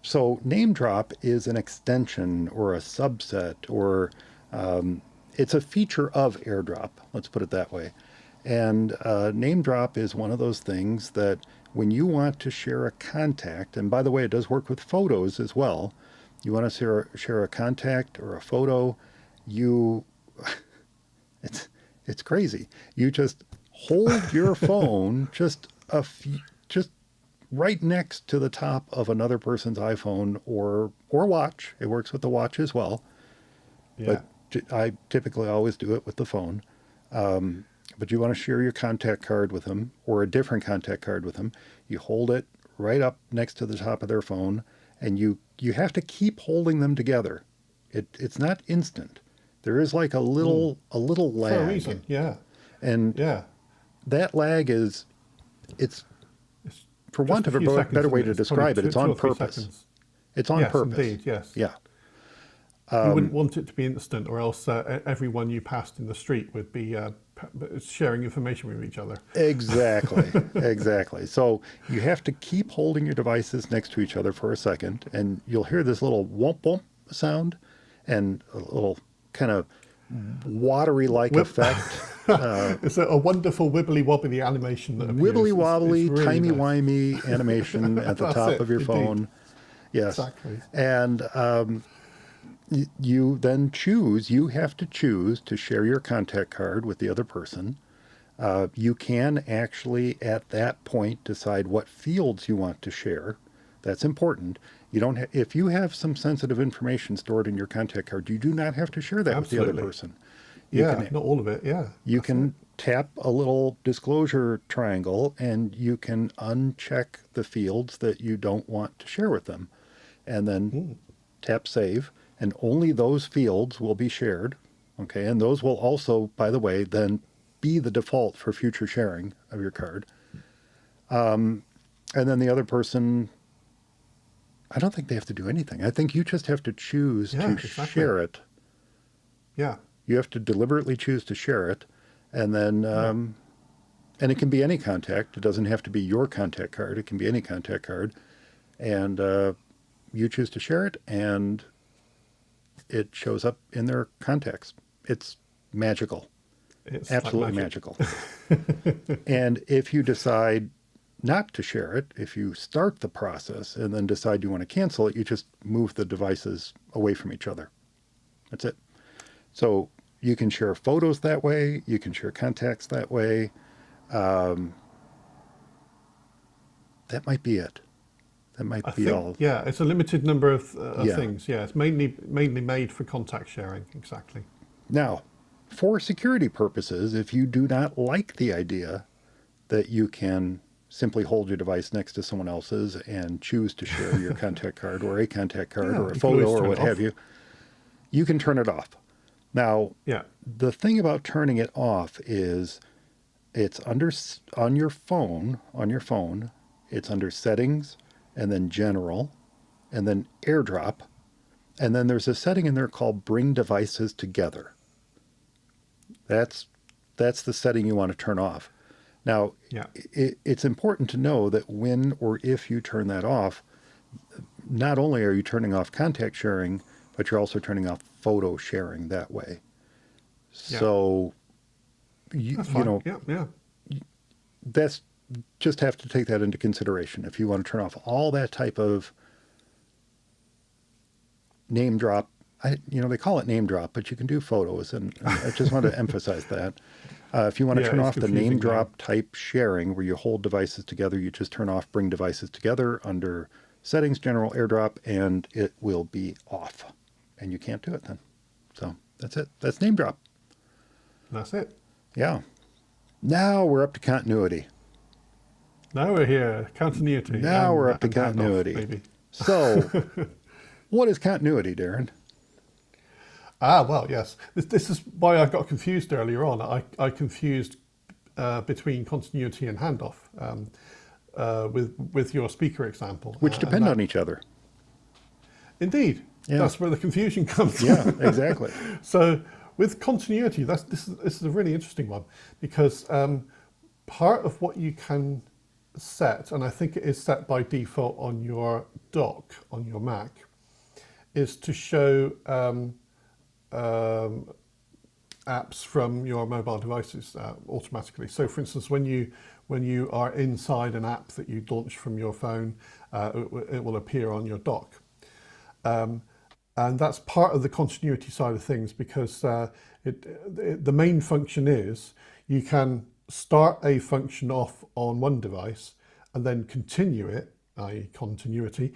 So Name Drop is an extension or a subset, or it's a feature of AirDrop. Let's put it that way. And Name Drop is one of those things that when you want to share a contact, and by the way, it does work with photos as well. You want to share a contact or a photo, it's crazy. You just hold your phone just right next to the top of another person's iPhone or watch. It works with the watch as well. Yeah. But I typically always do it with the phone. But you want to share your contact card with them or a different contact card with them. You hold it right up next to the top of their phone, and you have to keep holding them together. It's not instant. There is like a little lag. For a reason, yeah. And that lag it's for want of a better way to describe it, it's on purpose. It's on purpose. Indeed, yes. Yeah. You wouldn't want it to be instant, or else everyone you passed in the street would be sharing information with each other. Exactly, exactly. So you have to keep holding your devices next to each other for a second, and you'll hear this little womp womp sound and a little kind of watery-like effect. It's a wonderful wibbly-wobbly animation. That Wibbly-wobbly, it's really timey-wimey animation at the top of your indeed. phone. Yes. Exactly. And you have to choose to share your contact card with the other person. You can actually, at that point, decide what fields you want to share. That's important. You don't if you have some sensitive information stored in your contact card, you do not have to share that with the other person. Not all of it, yeah. You can tap a little disclosure triangle and you can uncheck the fields that you don't want to share with them. And then tap save, and only those fields will be shared. Okay, and those will also, by the way, then be the default for future sharing of your card. And then the other person, I don't think they have to do anything. I think you just have to choose to share it. Yeah. You have to deliberately choose to share it. And then, and it can be any contact. It doesn't have to be your contact card. It can be any contact card. And you choose to share it, and it shows up in their contacts. It's magical. It's absolutely like magical. And if you decide not to share it, if you start the process and then decide you want to cancel it, you just move the devices away from each other. That's it. So you can share photos that way. You can share contacts that way. That might be it. That might be all. Yeah, it's a limited number of things. Yeah, it's mainly made for contact sharing. Exactly. Now, for security purposes, if you do not like the idea that you can simply hold your device next to someone else's and choose to share your contact card or a contact card or a photo or what have you, you can turn it off. Now, the thing about turning it off is it's on your phone, it's under settings and then general and then AirDrop. And then there's a setting in there called bring devices together. That's the setting you want to turn off. Now, it's important to know that when or if you turn that off, not only are you turning off contact sharing, but you're also turning off photo sharing that way. So, you know, that's just have to take that into consideration. If you want to turn off all that type of name drop, they call it name drop, but you can do photos, and I just want to emphasize that. If you want to turn off the name drop type sharing where you hold devices together, you just turn off bring devices together under settings, general, AirDrop, and it will be off. And you can't do it then. So that's it. That's name drop. That's it. Yeah. Now we're up to continuity. Now we're here. Continuity. Now we're up to continuity. Maybe. So what is continuity, Darren? Well, yes. This is why I got confused earlier on. I confused between continuity and handoff with your speaker example. Which depend on each other. Indeed. Yeah. That's where the confusion comes from. Yeah, exactly. So with continuity, this is a really interesting one, because part of what you can set, and I think it is set by default on your dock, on your Mac, is to show apps from your mobile devices automatically. So for instance, when you are inside an app that you launch from your phone, it will appear on your dock. And that's part of the continuity side of things, because the main function is you can start a function off on one device and then continue it, i.e. continuity,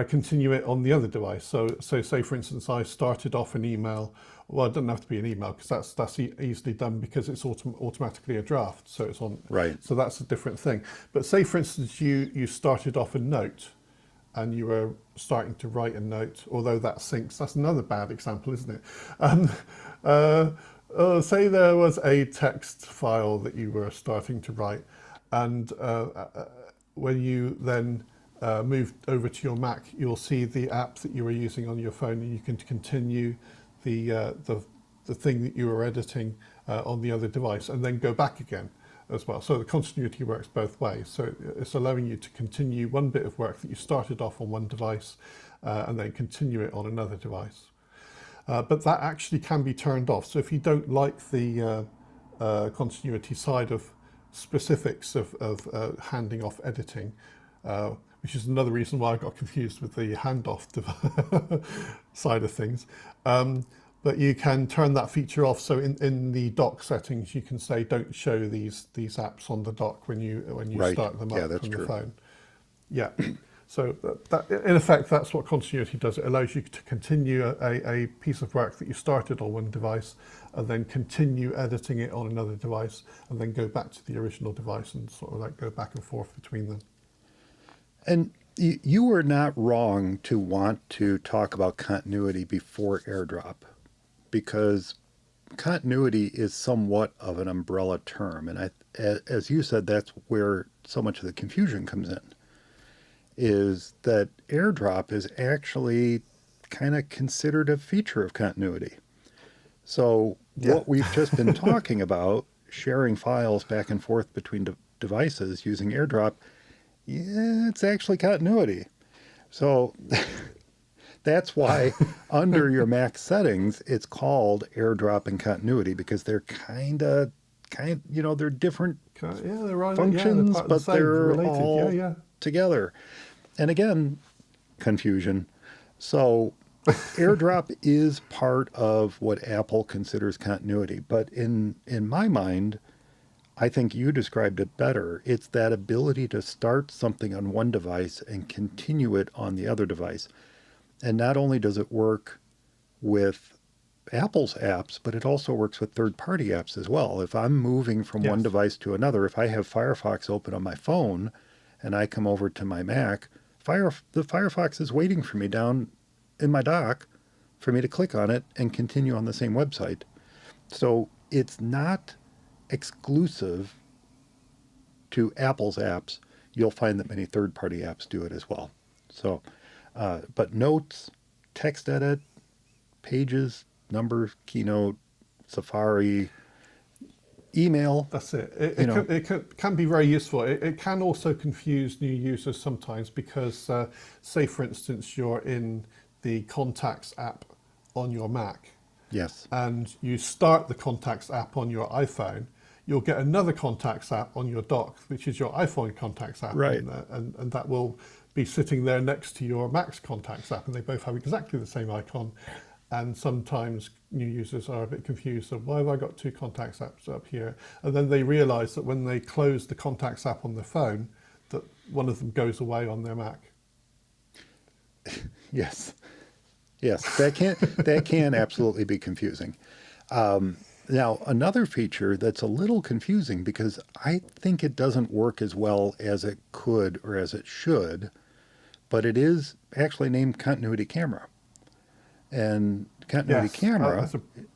continue it on the other device. So say for instance, I started off an email. Well, it doesn't have to be an email, because that's easily done, because it's automatically a draft. So it's on. Right. So that's a different thing. But say for instance, you started off a note, and you were starting to write a note, although that syncs. That's another bad example, isn't it? Say there was a text file that you were starting to write, and when you then move over to your Mac, you'll see the app that you were using on your phone, and you can continue the thing that you were editing on the other device, and then go back again as well. So the continuity works both ways. So it's allowing you to continue one bit of work that you started off on one device and then continue it on another device. But that actually can be turned off. So if you don't like the continuity side of specifics of handing off editing, which is another reason why I got confused with the handoff side of things. But you can turn that feature off. So in the dock settings, you can say don't show these apps on the dock when you right. start them up from true. the phone. Yeah. So in effect, that's what continuity does. It allows you to continue a piece of work that you started on one device and then continue editing it on another device and then go back to the original device and sort of like go back and forth between them. And you were not wrong to want to talk about continuity before AirDrop, because continuity is somewhat of an umbrella term. And as you said, that's where so much of the confusion comes in, is that AirDrop is actually kind of considered a feature of continuity. So what we've just been talking about, sharing files back and forth between devices using AirDrop, it's actually continuity. So that's why under your Mac settings, it's called AirDrop and continuity, because they're they're different they're functions, part of but the same, they're related. all together. And again, confusion. So AirDrop is part of what Apple considers continuity. But in my mind, I think you described it better. It's that ability to start something on one device and continue it on the other device. And not only does it work with Apple's apps, but it also works with third-party apps as well. If I'm moving from one device to another, if I have Firefox open on my phone and I come over to my Mac, the Firefox is waiting for me down in my dock for me to click on it and continue on the same website. So it's not exclusive to Apple's apps. You'll find that many third-party apps do it as well. So, but Notes, Text Edit, Pages, Numbers, Keynote, Safari, email. That's it. It can be very useful. It can also confuse new users sometimes because, say, for instance, you're in the Contacts app on your Mac. Yes. And you start the Contacts app on your iPhone, you'll get another Contacts app on your dock, which is your iPhone Contacts app. Right. And that will be sitting there next to your Mac's Contacts app, and they both have exactly the same icon. And sometimes new users are a bit confused. So why have I got two Contacts apps up here? And then they realize that when they close the Contacts app on their phone, that one of them goes away on their Mac. Yes. Yes, that can absolutely be confusing. Now, another feature that's a little confusing, because I think it doesn't work as well as it could or as it should, but it is actually named Continuity Camera. And Continuity Camera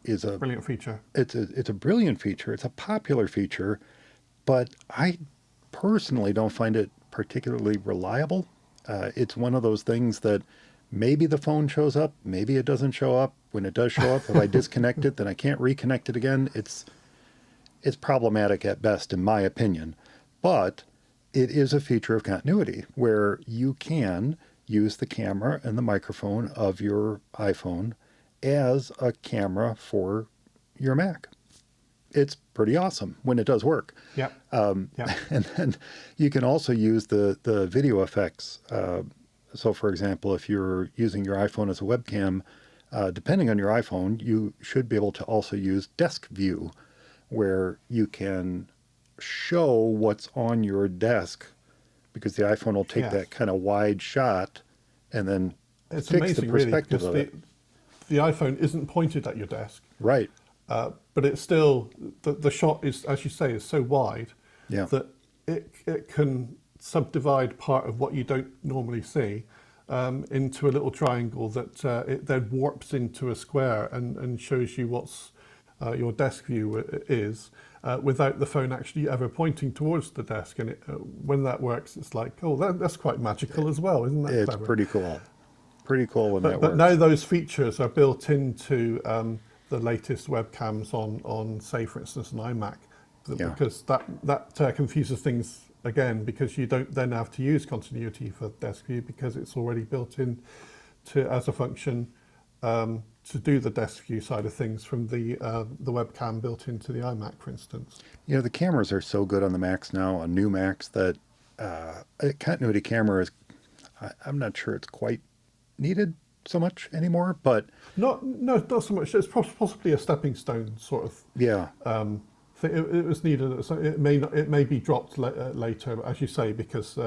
is a brilliant feature. It's a brilliant feature. It's a popular feature, but I personally don't find it particularly reliable. It's one of those things that maybe the phone shows up, maybe it doesn't show up. When it does show up, if I disconnect it, then I can't reconnect it again. It's problematic at best, in my opinion. But it is a feature of continuity where you can use the camera and the microphone of your iPhone as a camera for your Mac. It's pretty awesome when it does work. Yeah. And then you can also use the video effects. So, for example, if you're using your iPhone as a webcam, depending on your iPhone, you should be able to also use desk view, where you can show what's on your desk, because the iPhone will take that kind of wide shot and then it's fix amazing, the perspective really, of it. The iPhone isn't pointed at your desk. Right. But it's still, the shot is, as you say, is so wide that it can subdivide part of what you don't normally see into a little triangle that it then warps into a square and shows you what's your desk view is without the phone actually ever pointing towards the desk. And when that works, it's like, oh, that's quite magical as well, isn't that It's clever? pretty cool. Pretty cool when that works. But now those features are built into the latest webcams on, say, for instance, an iMac, because that confuses things again, because you don't then have to use continuity for desk view, because it's already built in as a function to do the desk view side of things from the webcam built into the iMac, for instance. You know, the cameras are so good on the Macs now, on new Macs, that a continuity camera is, I'm not sure it's quite needed so much anymore, but not so much. It's possibly a stepping stone sort of. Yeah. It was needed. It may be dropped later, as you say, because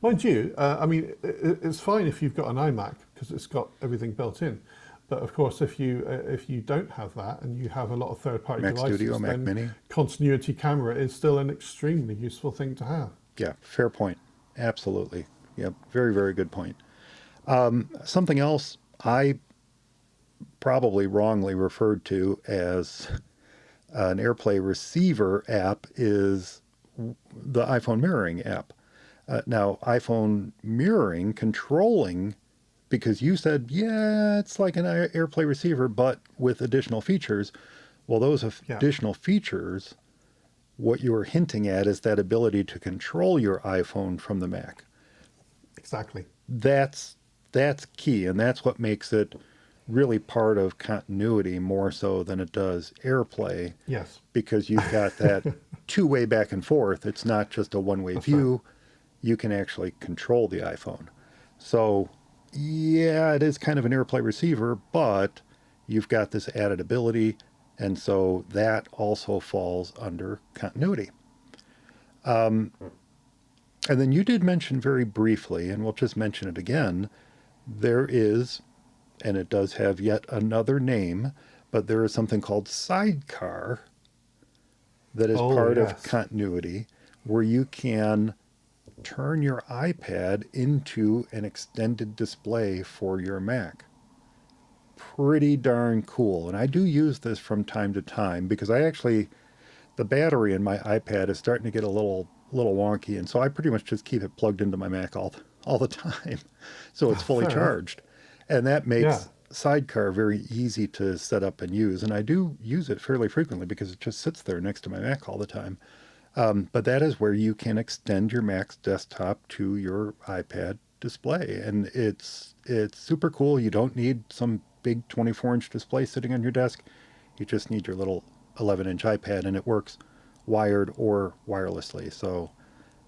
Mind you, I mean, it's fine if you've got an iMac because it's got everything built in. But of course, if you don't have that and you have a lot of third-party Mac devices, Studio, Mac then Mini. continuity camera is still an extremely useful thing to have. Yeah, fair point. Absolutely. Yep, very, very good point. Something else I probably wrongly referred to as an AirPlay receiver app is the iPhone mirroring app. Now, iPhone mirroring, controlling, because you said, yeah, it's like an AirPlay receiver, but with additional features. Well, those Yeah, additional features, what you're hinting at is that ability to control your iPhone from the Mac. exactly. That's key, and that's what makes it really part of continuity more so than it does AirPlay, Yes, because you've got that two-way back and forth. It's not just a one-way that's right. view. You can actually control the iPhone. So, yeah, it is kind of an AirPlay receiver, but you've got this added ability, and so that also falls under continuity. And then you did mention very briefly, and we'll just mention it again, there is, and it does have yet another name, but there is something called Sidecar that is Oh part of yes, continuity, where you can turn your iPad into an extended display for your Mac. Pretty darn cool. And I do use this from time to time because the battery in my iPad is starting to get a little wonky, and so I pretty much just keep it plugged into my Mac all the time, so it's fully fair enough. charged, and that Yeah, makes Sidecar very easy to set up and use. And I do use it fairly frequently because it just sits there next to my Mac all the time. But that is where you can extend your Mac's desktop to your iPad display, and it's super cool. You don't need some big 24-inch display sitting on your desk. You just need your little 11-inch iPad, and it works wired or wirelessly. So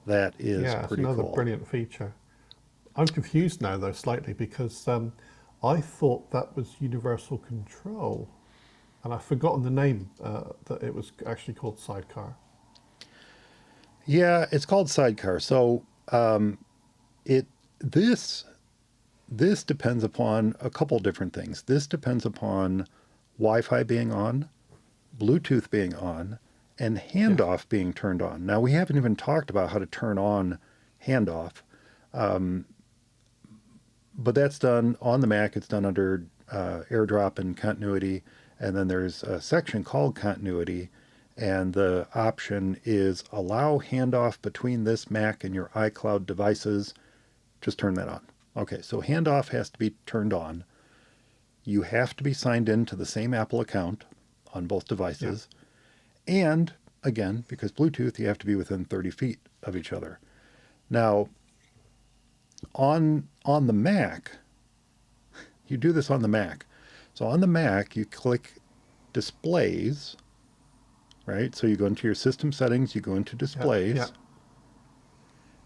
that is yeah, it's pretty another cool. brilliant feature. I'm confused now though slightly because I thought that was universal control, and I've forgotten the name that it was actually called Sidecar. Yeah, it's called Sidecar. So it this this depends upon a couple different things. This depends upon Wi-Fi being on, Bluetooth being on, and Yeah. handoff being turned on. Now, we haven't even talked about how to turn on handoff, but that's done on the Mac. It's done under AirDrop and continuity. And then there's a section called continuity. And the option is allow handoff between this Mac and your iCloud devices. Just turn that on. Okay, so handoff has to be turned on. You have to be signed in to the same Apple account on both Yeah. devices. And again, because Bluetooth, you have to be within 30 feet of each other. Now, on the Mac, you do this on the Mac. So on the Mac, you click Displays, right? So you go into your system settings, you go into Yeah. Yeah. Displays,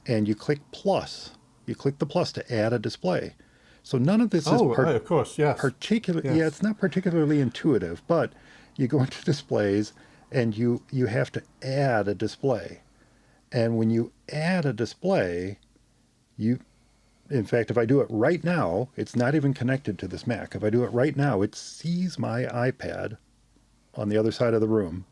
and you click plus. You click the plus to add a display. So none of this is Oh, of course. Yes. yeah, Yes. it's not particularly intuitive, but you go into displays and you have to add a display. And when you add a display, you in fact, if I do it right now, it's not even connected to this Mac. If I do it right now, it sees my iPad on the other side of the room,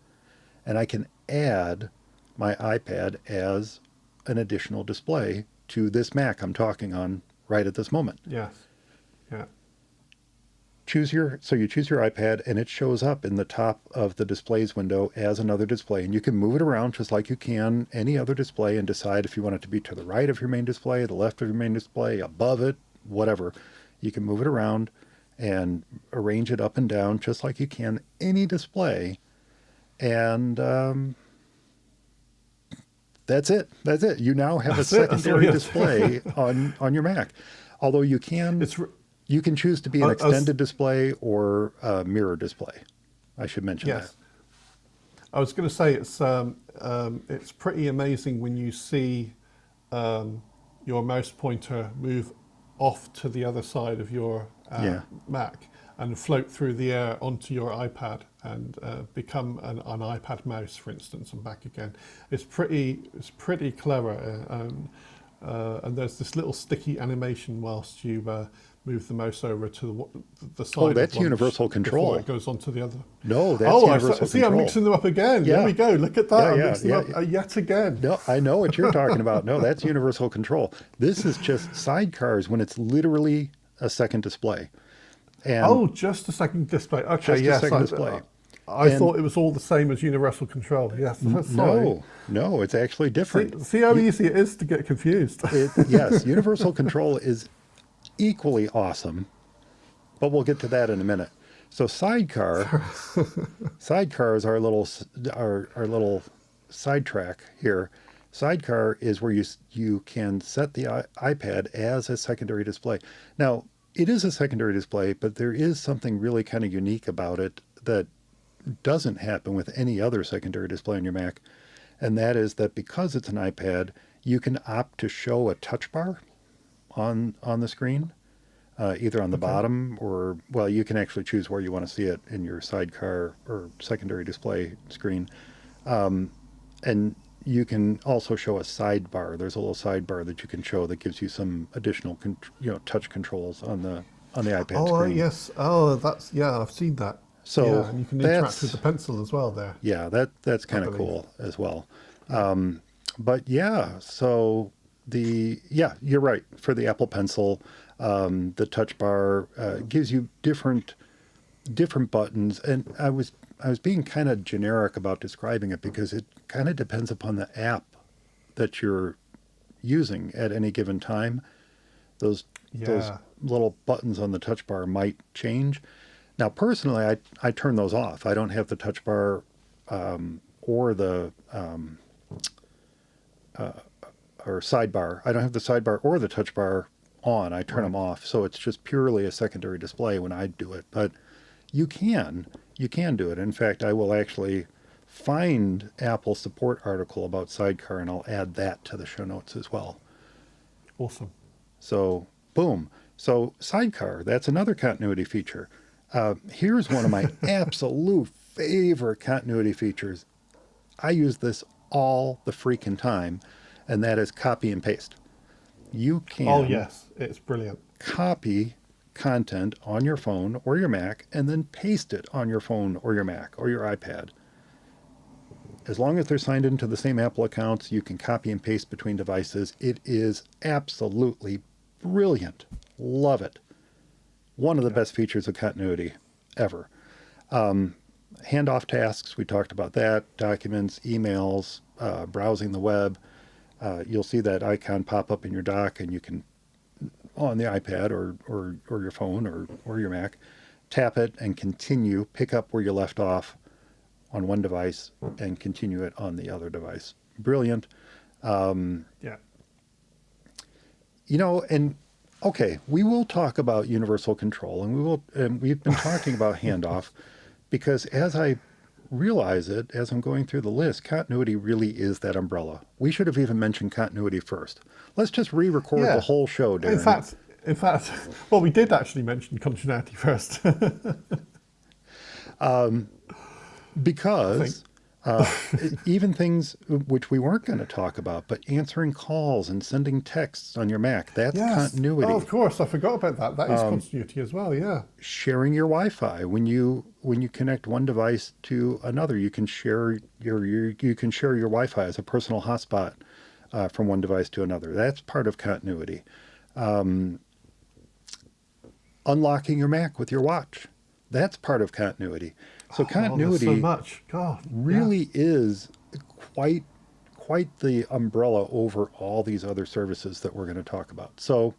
and I can add my iPad as an additional display to this Mac I'm talking on right at this moment. Yes. Yeah. So you choose your iPad, and it shows up in the top of the displays window as another display, and you can move it around just like you can any other display and decide if you want it to be to the right of your main display, the left of your main display, above it, whatever. You can move it around and arrange it up and down just like you can any display. And that's it. That's it. You now have That's a it. That's all secondary you have display on your Mac. Although It's. you can choose to be an I was, extended display or a mirror display. I should mention that. yes. I was going to say it's pretty amazing when you see your mouse pointer move off to the other side of your Yeah. Mac and float through the air onto your iPad and become an iPad mouse, for instance, and back again. It's pretty clever. and there's this little sticky animation whilst you move the mouse over to the side. Oh, of that's one universal control. before it goes on to the other. No, that's Oh, universal see, control. I'm mixing them up again. Yeah. There we go. Look at that. Yeah, I'm yeah, mixing them up yet again. No, I know what you're talking about. No, that's universal control. This is just sidecars when it's literally a second display. And Oh, just a second display. Okay, Just a yes. second display. I And- thought it was all the same as universal control. Yes. Sorry. no, it's actually different. See how easy it is to get confused. Yes, universal control is equally awesome, but we'll get to that in a minute. So sidecar is our little sidetrack here. Sidecar is where you can set the iPad as a secondary display. Now, it is a secondary display, but there is something really kind of unique about it that doesn't happen with any other secondary display on your Mac, and that is that because it's an iPad, you can opt to show a touch bar on the screen, either on the bottom or, well, you can actually choose where you want to see it in your sidecar or secondary display screen. And you can also show a sidebar. There's a little sidebar that you can show that gives you some additional touch controls on the iPad screen. Yes. I've seen that. So yeah, and you can interact with the pencil as well there. Yeah, that's kind of cool as well. But yeah, so you're right. For the Apple Pencil, the touch bar gives you different buttons, and I was being kind of generic about describing it because it kind of depends upon the app that you're using at any given time. Those little buttons on the touch bar might change. Now, personally, I turn those off. I don't have the touch bar or the or sidebar. I don't have the sidebar or the touch bar on. I turn them off, so it's just purely a secondary display when I do it. But you can do it. In fact, I will actually find Apple support article about sidecar, and I'll add that to the show notes as well. Awesome. So, boom. So sidecar, that's another continuity feature. Here's one of my absolute favorite continuity features. I use this all the freaking time, and that is copy and paste. You can Oh, yes. It's brilliant. copy content on your phone or your Mac and then paste it on your phone or your Mac or your iPad. As long as they're signed into the same Apple accounts, you can copy and paste between devices. It is absolutely brilliant. Love it. One of the best features of continuity ever. Handoff tasks, we talked about that. Documents, emails, browsing the web. You'll see that icon pop up in your dock, and you can, on the iPad or your phone or your Mac, tap it and continue, pick up where you left off on one device and continue it on the other device. Brilliant. Yeah. And okay, we will talk about universal control, and we've been talking about handoff because as I realize it, as I'm going through the list, continuity really is that umbrella. We should have even mentioned continuity first. Let's just re-record the whole show, Darren. In fact, well, we did actually mention continuity first. Because even things which we weren't going to talk about, but answering calls and sending texts on your Mac, that's continuity. Oh, of course, I forgot about that. That is continuity as well, yeah. Sharing your Wi-Fi. When you connect one device to another, you can share your Wi-Fi as a personal hotspot from one device to another. That's part of continuity. Unlocking your Mac with your watch. That's part of continuity. So continuity so much. God, really is quite the umbrella over all these other services that we're going to talk about. So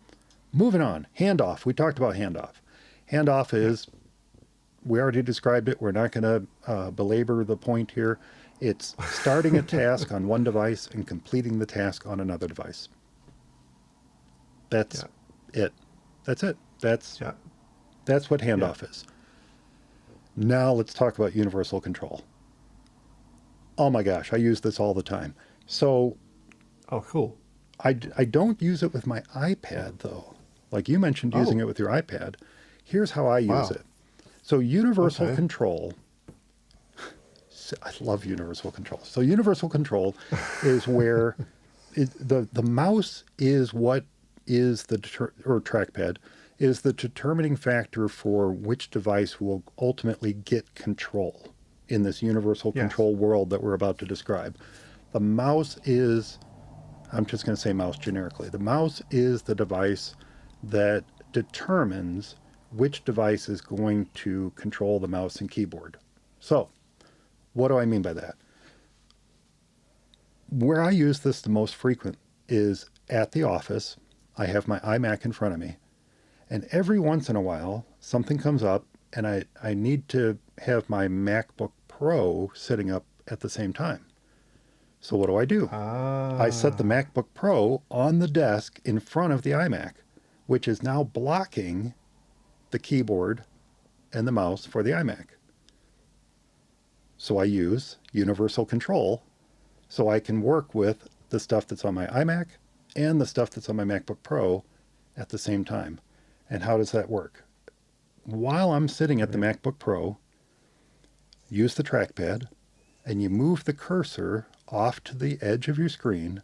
moving on, handoff. We talked about handoff. Handoff is, we already described it. We're not going to belabor the point here. It's starting a task on one device and completing the task on another device. That's it. That's it. That's what handoff is. Now let's talk about universal control. Oh my gosh, I use this all the time. So, oh, cool. I don't use it with my iPad though. Like you mentioned using it with your iPad. Here's how I use it. So universal control, I love universal control. So universal control is where The mouse is what is or trackpad is the determining factor for which device will ultimately get control in this universal control world that we're about to describe. The mouse is, I'm just going to say mouse generically. The mouse is the device that determines which device is going to control the mouse and keyboard. So, what do I mean by that? Where I use this the most frequent is at the office. I have my iMac in front of me, and every once in a while, something comes up, and I need to have my MacBook Pro sitting up at the same time. So what do? I set the MacBook Pro on the desk in front of the iMac, which is now blocking the keyboard and the mouse for the iMac. So I use universal control so I can work with the stuff that's on my iMac and the stuff that's on my MacBook Pro at the same time. And how does that work? While I'm sitting at the MacBook Pro, use the trackpad, and you move the cursor off to the edge of your screen,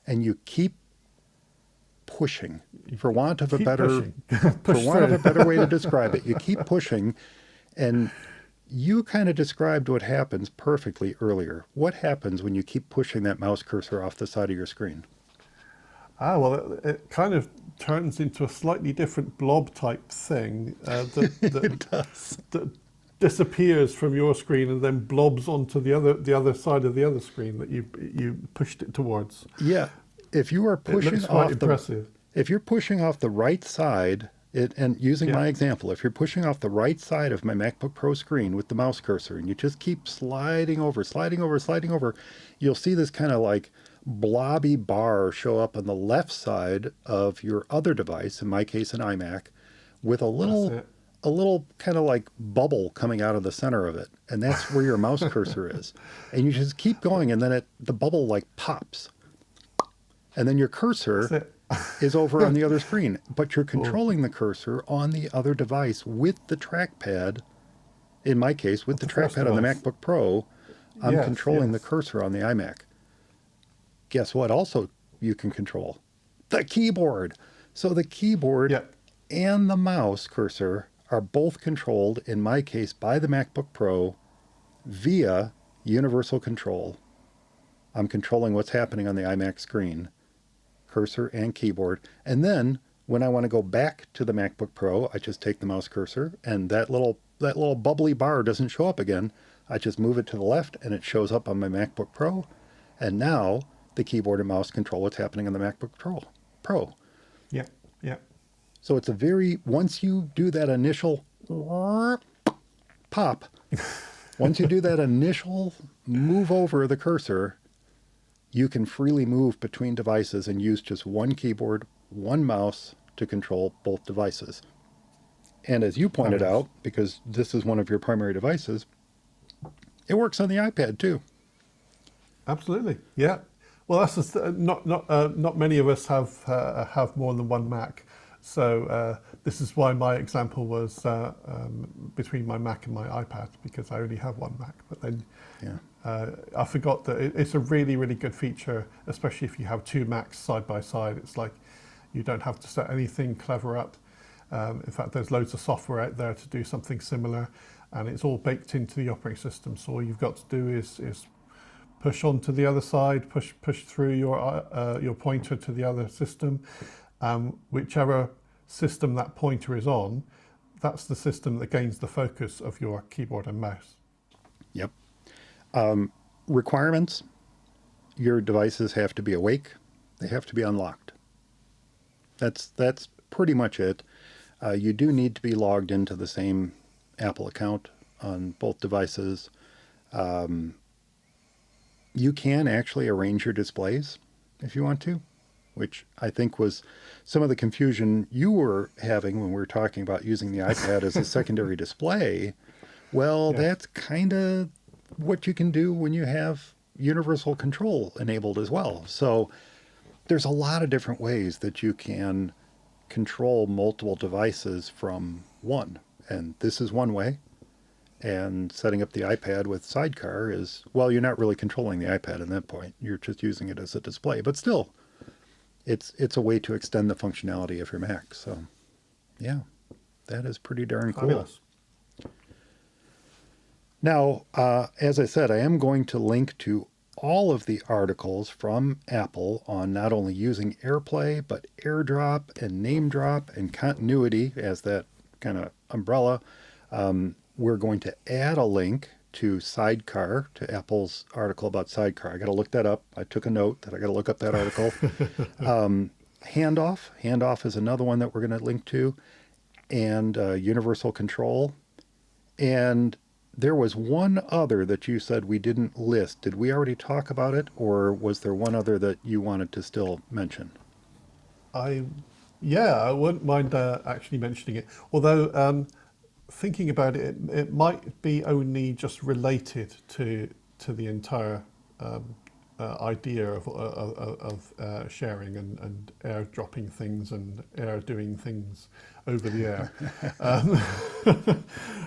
and you keep pushing, for want of a better way to describe it. You keep pushing, and you kind of described what happens perfectly earlier. What happens when you keep pushing that mouse cursor off the side of your screen? Well, it kind of turns into a slightly different blob type thing It does. that disappears from your screen and then blobs onto the other side of the other screen that you pushed it towards. Yeah, if you are pushing if you're pushing off the right side, and using my example, if you're pushing off the right side of my MacBook Pro screen with the mouse cursor, and you just keep sliding over, you'll see this kind of like blobby bar show up on the left side of your other device, in my case an iMac, with a little kind of like bubble coming out of the center of it, and that's where your mouse cursor is. And you just keep going, and then the bubble like pops, and then your cursor is over on the other screen, but you're controlling the cursor on the other device with the trackpad. In my case, with the trackpad on the MacBook Pro, I'm controlling the cursor on the iMac. Guess what also you can control? The keyboard. So the keyboard and the mouse cursor are both controlled, in my case, by the MacBook Pro via universal control. I'm controlling what's happening on the iMac screen, cursor and keyboard. And then when I want to go back to the MacBook Pro, I just take the mouse cursor, and that little bubbly bar doesn't show up again. I just move it to the left, and it shows up on my MacBook Pro. And now the keyboard and mouse control what's happening on the MacBook Pro. Yeah. So it's once you do that initial pop, once you do that initial move over the cursor, you can freely move between devices and use just one keyboard, one mouse to control both devices. And as you pointed out, because this is one of your primary devices, it works on the iPad too. Absolutely, yeah. Well, that's just, not many of us have more than one Mac, so this is why my example was between my Mac and my iPad, because I only have one Mac. But then I forgot that it's a really, really good feature, especially if you have two Macs side by side. It's like you don't have to set anything clever up. In fact, there's loads of software out there to do something similar, and it's all baked into the operating system. So all you've got to do is push onto the other side, push through your pointer to the other system. Whichever system that pointer is on, that's the system that gains the focus of your keyboard and mouse. Yep. Requirements: your devices have to be awake. They have to be unlocked. That's pretty much it. You do need to be logged into the same Apple account on both devices. You can actually arrange your displays if you want to, which I think was some of the confusion you were having when we were talking about using the iPad as a secondary display. Well, that's kind of what you can do when you have universal control enabled as well. So there's a lot of different ways that you can control multiple devices from one. And this is one way. And setting up the iPad with Sidecar is, well, you're not really controlling the iPad at that point. You're just using it as a display. But still, it's a way to extend the functionality of your Mac. So, yeah, that is pretty darn cool. Fabulous. Now, as I said, I am going to link to all of the articles from Apple on not only using AirPlay, but AirDrop and name drop and continuity as that kind of umbrella. We're going to add a link to Sidecar, to Apple's article about Sidecar. I got to look that up. I took a note that I got to look up that article. Handoff is another one that we're going to link to, and Universal Control. And there was one other that you said we didn't list. Did we already talk about it, or was there one other that you wanted to still mention? I wouldn't mind actually mentioning it. Although thinking about it, it might be only just related to the entire idea of sharing and air dropping things and air doing things over the air.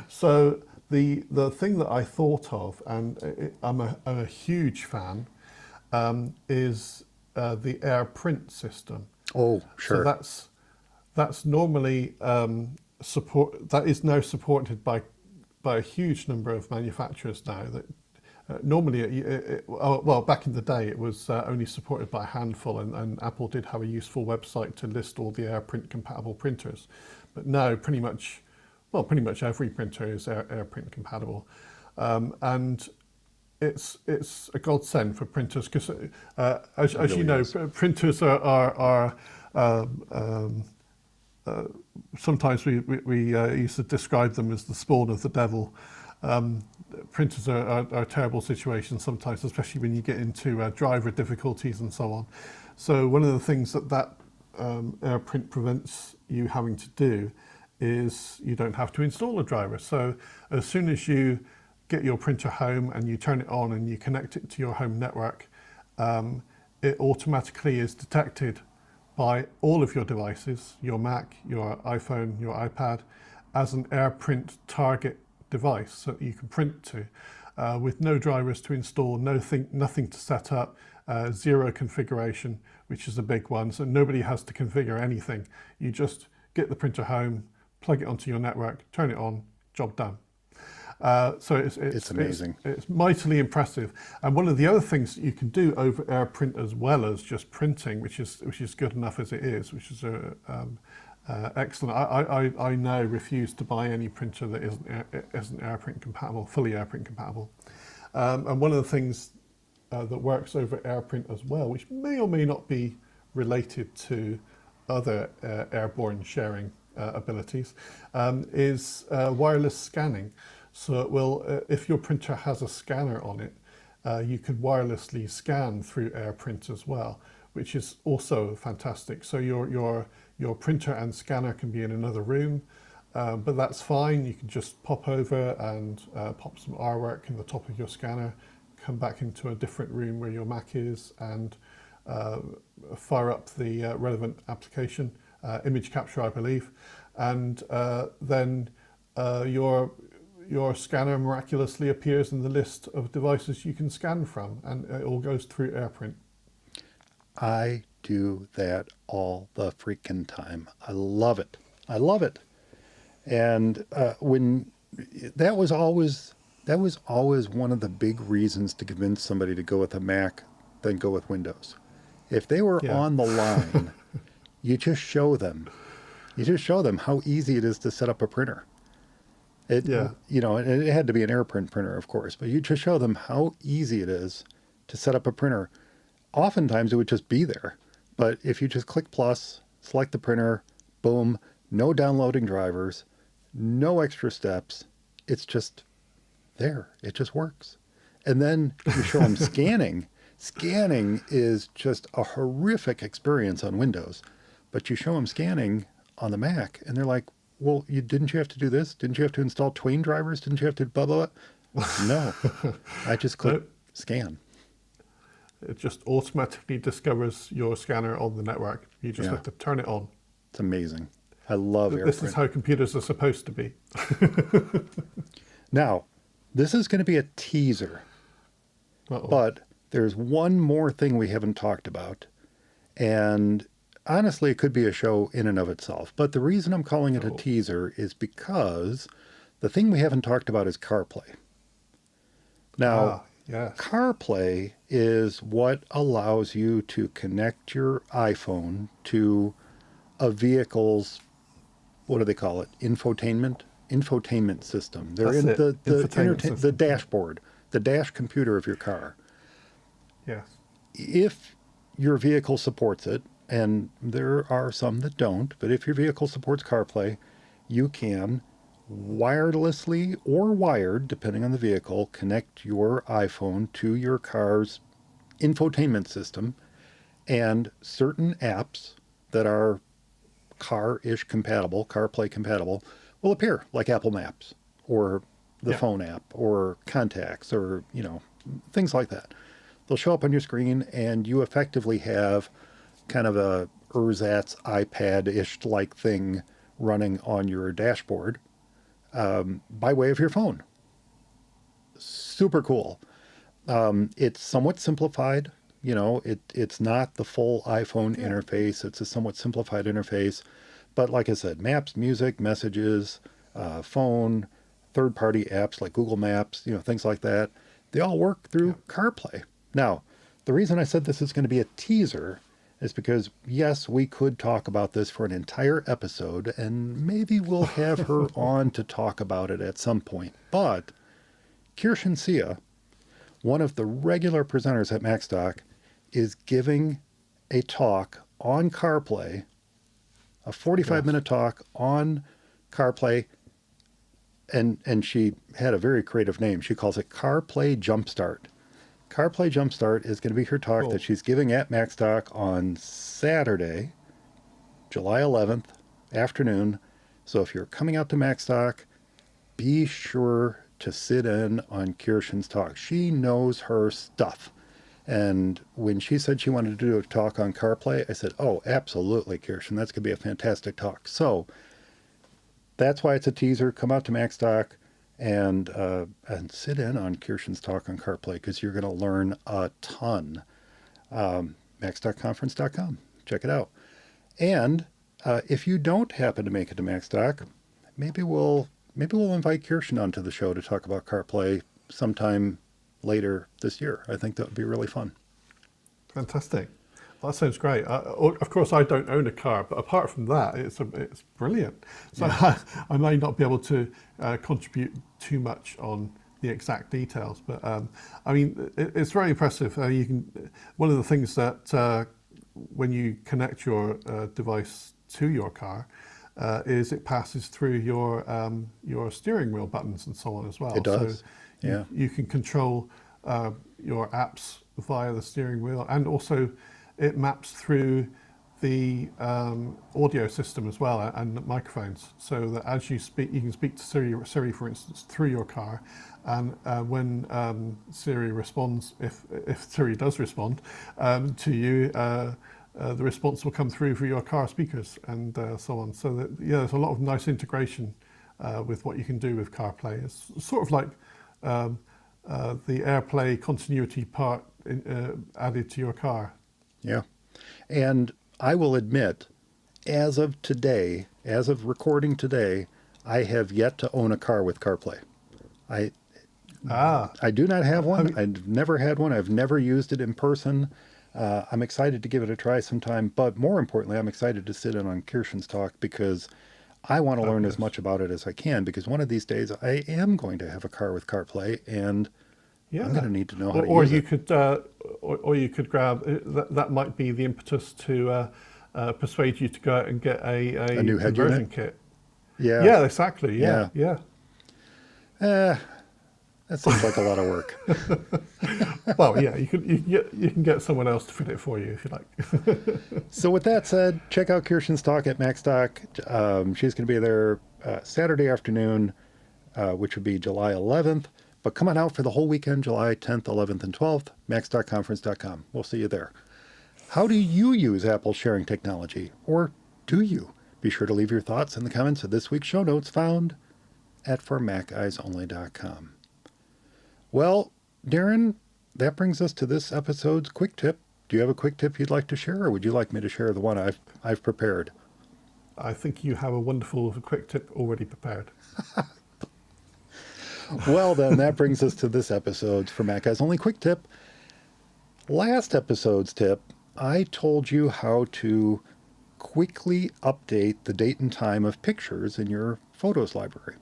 So the thing that I thought of, and I'm a huge fan, is the AirPrint system. Oh, sure. So that's normally that is now supported by a huge number of manufacturers now. That normally, well, back in the day, it was only supported by a handful, and Apple did have a useful website to list all the AirPrint compatible printers. But now, pretty much every printer is AirPrint compatible, and it's a godsend for printers because, as you know, printers are sometimes we used to describe them as the spawn of the devil. Printers are a terrible situation sometimes, especially when you get into driver difficulties and so on. So one of the things that AirPrint prevents you having to do is you don't have to install a driver. So as soon as you get your printer home and you turn it on and you connect it to your home network, it automatically is detected by all of your devices, your Mac, your iPhone, your iPad, as an AirPrint target device so that you can print to, with no drivers to install, nothing to set up, zero configuration, which is a big one. So nobody has to configure anything. You just get the printer home, plug it onto your network, turn it on, job done. So it's amazing. It's mightily impressive. And one of the other things that you can do over AirPrint as well as just printing, which is good enough as it is, which is excellent. I now refuse to buy any printer that isn't AirPrint compatible, fully AirPrint compatible. And one of the things that works over AirPrint as well, which may or may not be related to other airborne sharing abilities, is wireless scanning. So it will, if your printer has a scanner on it, you could wirelessly scan through AirPrint as well, which is also fantastic. So your printer and scanner can be in another room, but that's fine. You can just pop over and pop some artwork in the top of your scanner, come back into a different room where your Mac is, and fire up the relevant application, image capture, I believe, and then your scanner miraculously appears in the list of devices you can scan from, and it all goes through AirPrint. I do that all the freaking time. I love it. I love it. And when that was always one of the big reasons to convince somebody to go with a Mac than go with Windows. If they were on the line, you just show them how easy it is to set up a printer. You know, and it had to be an AirPrint printer, of course, but you just show them how easy it is to set up a printer. Oftentimes it would just be there, but if you just click plus, select the printer, boom, no downloading drivers, no extra steps, it's just there. It just works. And then you show them scanning. Scanning is just a horrific experience on Windows, but you show them scanning on the Mac, and they're like, well, didn't you have to do this? Didn't you have to install Twain drivers? Didn't you have to blah, blah, blah? No, I just click scan. It just automatically discovers your scanner on the network. You just have to turn it on. It's amazing. I love AirPrint. This is how computers are supposed to be. Now, this is going to be a teaser, Uh-oh. but there's one more thing we haven't talked about. And honestly, it could be a show in and of itself. But the reason I'm calling it a teaser is because the thing we haven't talked about is CarPlay. Now, Yes. CarPlay is what allows you to connect your iPhone to a vehicle's, what do they call it? Infotainment system. They're That's in it. Infotainment system. the dashboard, the dash computer of your car. Yes. If your vehicle supports it, and there are some that don't, but if your vehicle supports CarPlay, you can wirelessly or wired, depending on the vehicle, connect your iPhone to your car's infotainment system, and certain apps that are car-ish compatible, CarPlay compatible, will appear, like Apple Maps or the phone app or contacts or, things like that. They'll show up on your screen, and you effectively have kind of a ersatz iPad-ish like thing running on your dashboard by way of your phone. Super cool. It's somewhat simplified. It's not the full iPhone interface. It's a somewhat simplified interface. But like I said, maps, music, messages, phone, third-party apps like Google Maps, things like that, they all work through CarPlay. Now, the reason I said this is going to be a teaser is because, yes, we could talk about this for an entire episode, and maybe we'll have her on to talk about it at some point. But Kirsten Sia, one of the regular presenters at MacStock, is giving a talk on CarPlay, a 45-minute talk on CarPlay, and she had a very creative name. She calls it CarPlay Jumpstart. CarPlay Jumpstart is going to be her talk that she's giving at MacStock on Saturday, July 11th, afternoon. So if you're coming out to MacStock, be sure to sit in on Kirsten's talk. She knows her stuff. And when she said she wanted to do a talk on CarPlay, I said, oh, absolutely, Kirsten. That's going to be a fantastic talk. So that's why it's a teaser. Come out to MacStock and sit in on Kirsten's talk on CarPlay, because you're going to learn a ton. MacStockConference.com. Check it out. And if you don't happen to make it to MacStock, maybe we'll invite Kirsten onto the show to talk about CarPlay sometime later this year. I think that would be really fun. Fantastic. That sounds great. Of course, I don't own a car, but apart from that, it's brilliant. So I may not be able to contribute too much on the exact details, but it's very impressive. One of the things that when you connect your device to your car is it passes through your steering wheel buttons and so on as well. It does. So you can control your apps via the steering wheel, and also it maps through the audio system as well, and microphones, so that as you speak, you can speak to Siri, for instance, through your car, and when Siri responds, if Siri does respond to you, the response will come through your car speakers and so on. So that, there's a lot of nice integration with what you can do with CarPlay. It's sort of like the AirPlay continuity part added to your car. Yeah. And I will admit, as of recording today, I have yet to own a car with CarPlay. I do not have one. I've never had one. I've never used it in person. I'm excited to give it a try sometime, but more importantly, I'm excited to sit in on Kirsten's talk, because I want to learn as much about it as I can, because one of these days I am going to have a car with CarPlay, and I'm going to need to know how to use it. Or you could grab, that might be the impetus to persuade you to go out and get a new head conversion unit? kit. Yeah. Yeah, exactly. Yeah. That seems like a lot of work. Well, yeah, you can get someone else to fit it for you if you like. So with that said, check out Kirsten's talk at MacStock. She's going to be there Saturday afternoon, which would be July 11th. But come on out for the whole weekend, July 10th, 11th, and 12th, MacStockConference.com. We'll see you there. How do you use Apple's sharing technology? Or do you? Be sure to leave your thoughts in the comments of this week's show notes found at formaceyeesonly.com. Well, Darren, that brings us to this episode's quick tip. Do you have a quick tip you'd like to share, or would you like me to share the one I've prepared? I think you have a wonderful quick tip already prepared. Well, then, that brings us to this episode's For Mac Eyes Only quick tip. Last episode's tip, I told you how to quickly update the date and time of pictures in your photos library.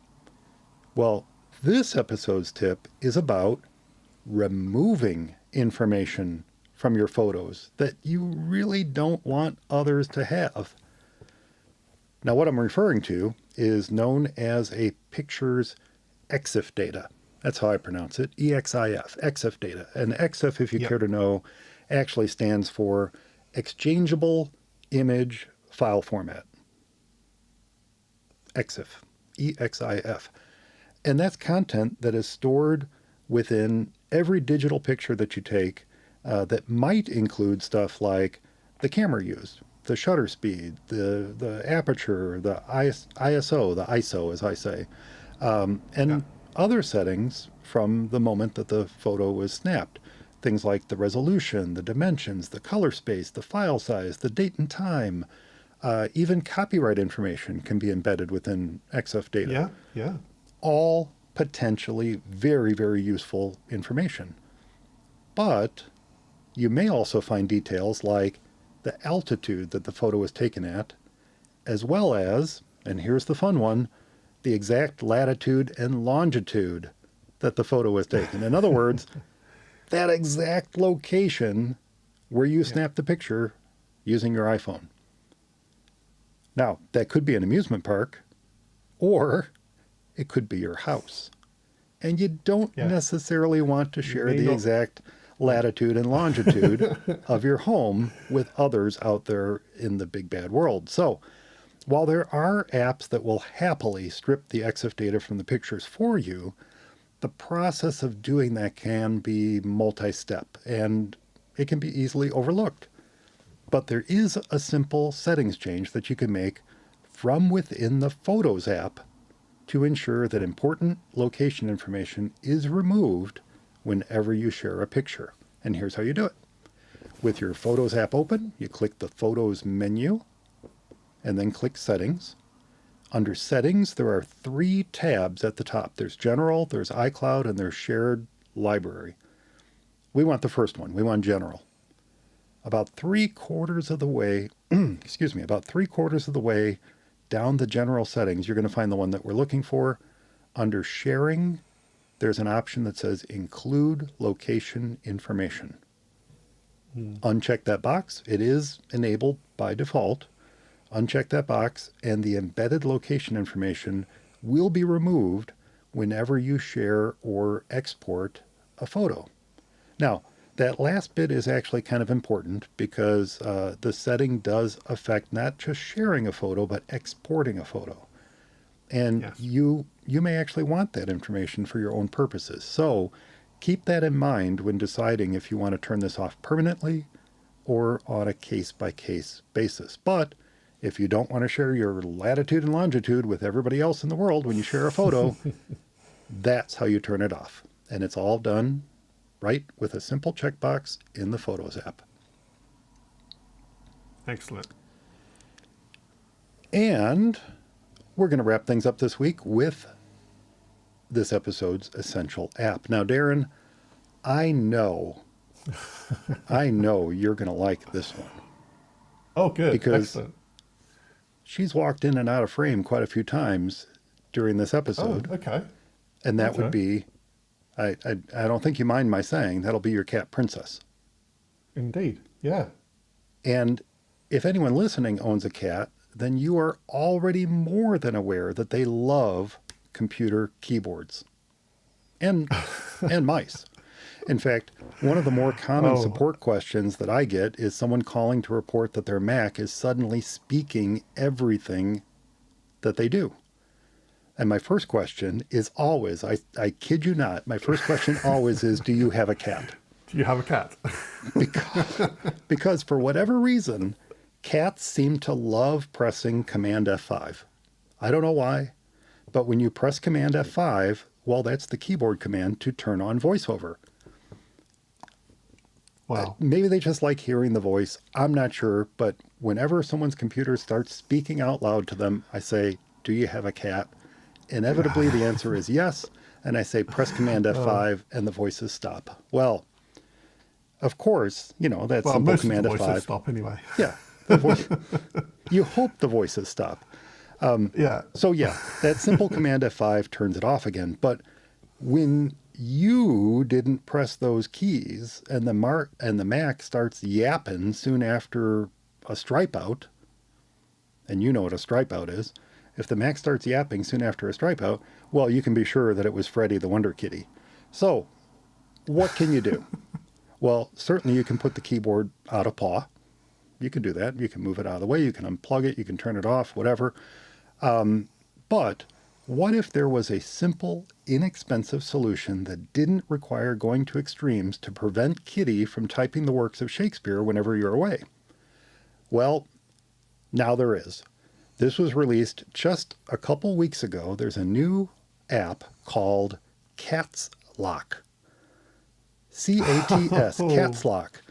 Well, this episode's tip is about removing information from your photos that you really don't want others to have. Now, what I'm referring to is known as a picture's EXIF data. That's how I pronounce it, EXIF, EXIF data. And EXIF, if you care to know, actually stands for Exchangeable Image File Format. EXIF, EXIF. And that's content that is stored within every digital picture that you take that might include stuff like the camera used, the shutter speed, the aperture, the ISO, the ISO as I say, and other settings from the moment that the photo was snapped. Things like the resolution, the dimensions, the color space, the file size, the date and time. Even copyright information can be embedded within EXIF data. Yeah. All potentially very, very useful information. But you may also find details like the altitude that the photo was taken at, as well as, and here's the fun one, the exact latitude and longitude that the photo was taken. In other words, that exact location where you snapped the picture using your iPhone. Now, that could be an amusement park, or it could be your house. And you don't necessarily want to share the exact latitude and longitude of your home with others out there in the big bad world. So, while there are apps that will happily strip the EXIF data from the pictures for you, the process of doing that can be multi-step, and it can be easily overlooked. But there is a simple settings change that you can make from within the Photos app to ensure that important location information is removed whenever you share a picture. And here's how you do it. With your Photos app open, you click the Photos menu, and then click Settings. Under Settings, there are 3 tabs at the top. There's General, there's iCloud, and there's Shared Library. We want the first one. We want General. About 3/4 of the way, about 3/4 of the way down the General settings, you're going to find the one that we're looking for. Under Sharing, there's an option that says Include Location Information. Uncheck that box. It is enabled by default. Uncheck that box, and the embedded location information will be removed whenever you share or export a photo. Now, that last bit is actually kind of important because the setting does affect not just sharing a photo, but exporting a photo. And you may actually want that information for your own purposes. So keep that in mind when deciding if you want to turn this off permanently or on a case-by-case basis. But if you don't want to share your latitude and longitude with everybody else in the world when you share a photo, that's how you turn it off. And it's all done right with a simple checkbox in the Photos app. Excellent. And we're going to wrap things up this week with this episode's essential app. Now, Darren, I know you're going to like this one. Oh, good. Because Excellent. She's walked in and out of frame quite a few times during this episode. Oh, okay. And that would be, I don't think you mind my saying, that'll be your cat Princess. Indeed, yeah. And if anyone listening owns a cat, then you are already more than aware that they love computer keyboards and mice. In fact, one of the more common support questions that I get is someone calling to report that their Mac is suddenly speaking everything that they do. And my first question is always, I kid you not, my first question always is, do you have a cat? Do you have a cat? Because for whatever reason, cats seem to love pressing Command F5. I don't know why, But when you press Command F5, well, that's the keyboard command to turn on VoiceOver. Wow. Maybe they just like hearing the voice. I'm not sure. But whenever someone's computer starts speaking out loud to them, I say, do you have a cat? Inevitably, the answer is yes. And I say, press Command F5, and the voices stop. Well, of course, that Well, simple most Command of the voices F5. stop anyway. Yeah. You hope the voices stop. Yeah. So yeah, that simple Command F5 turns it off again. But when you didn't press those keys and the Mac starts yapping soon after a stripe out, and you know what a stripe out is, if the Mac starts yapping soon after a stripe out, well, you can be sure that it was Freddy the Wonder Kitty. So what can you do? Well, certainly you can put the keyboard out of paw. You can do that. You can move it out of the way. You can unplug it. You can turn it off, whatever. But what if there was a simple, inexpensive solution that didn't require going to extremes to prevent Kitty from typing the works of Shakespeare whenever you're away? Well, now there is. This was released just a couple weeks ago. There's a new app called Cats Lock. C-A-T-S, Cats Lock.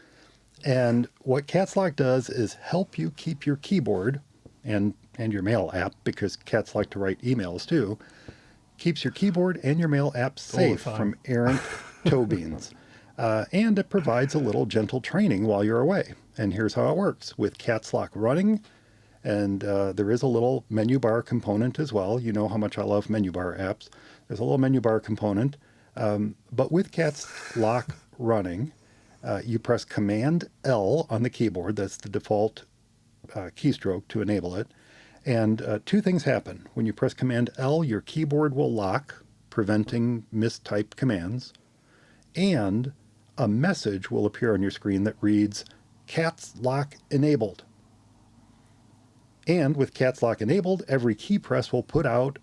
And what Cats Lock does is help you keep your keyboard and your mail app, because cats like to write emails too, keeps your keyboard and your mail app safe from errant toe beans. And it provides a little gentle training while you're away. And here's how it works. With Cats Lock running, and there is a little menu bar component as well. You know how much I love menu bar apps. There's a little menu bar component. But with Cats Lock running, you press Command L on the keyboard. That's the default keystroke to enable it. And two things happen. When you press Command L, your keyboard will lock, preventing mistyped commands. And a message will appear on your screen that reads, Cats Lock enabled. And with Cats Lock enabled, every key press will put out...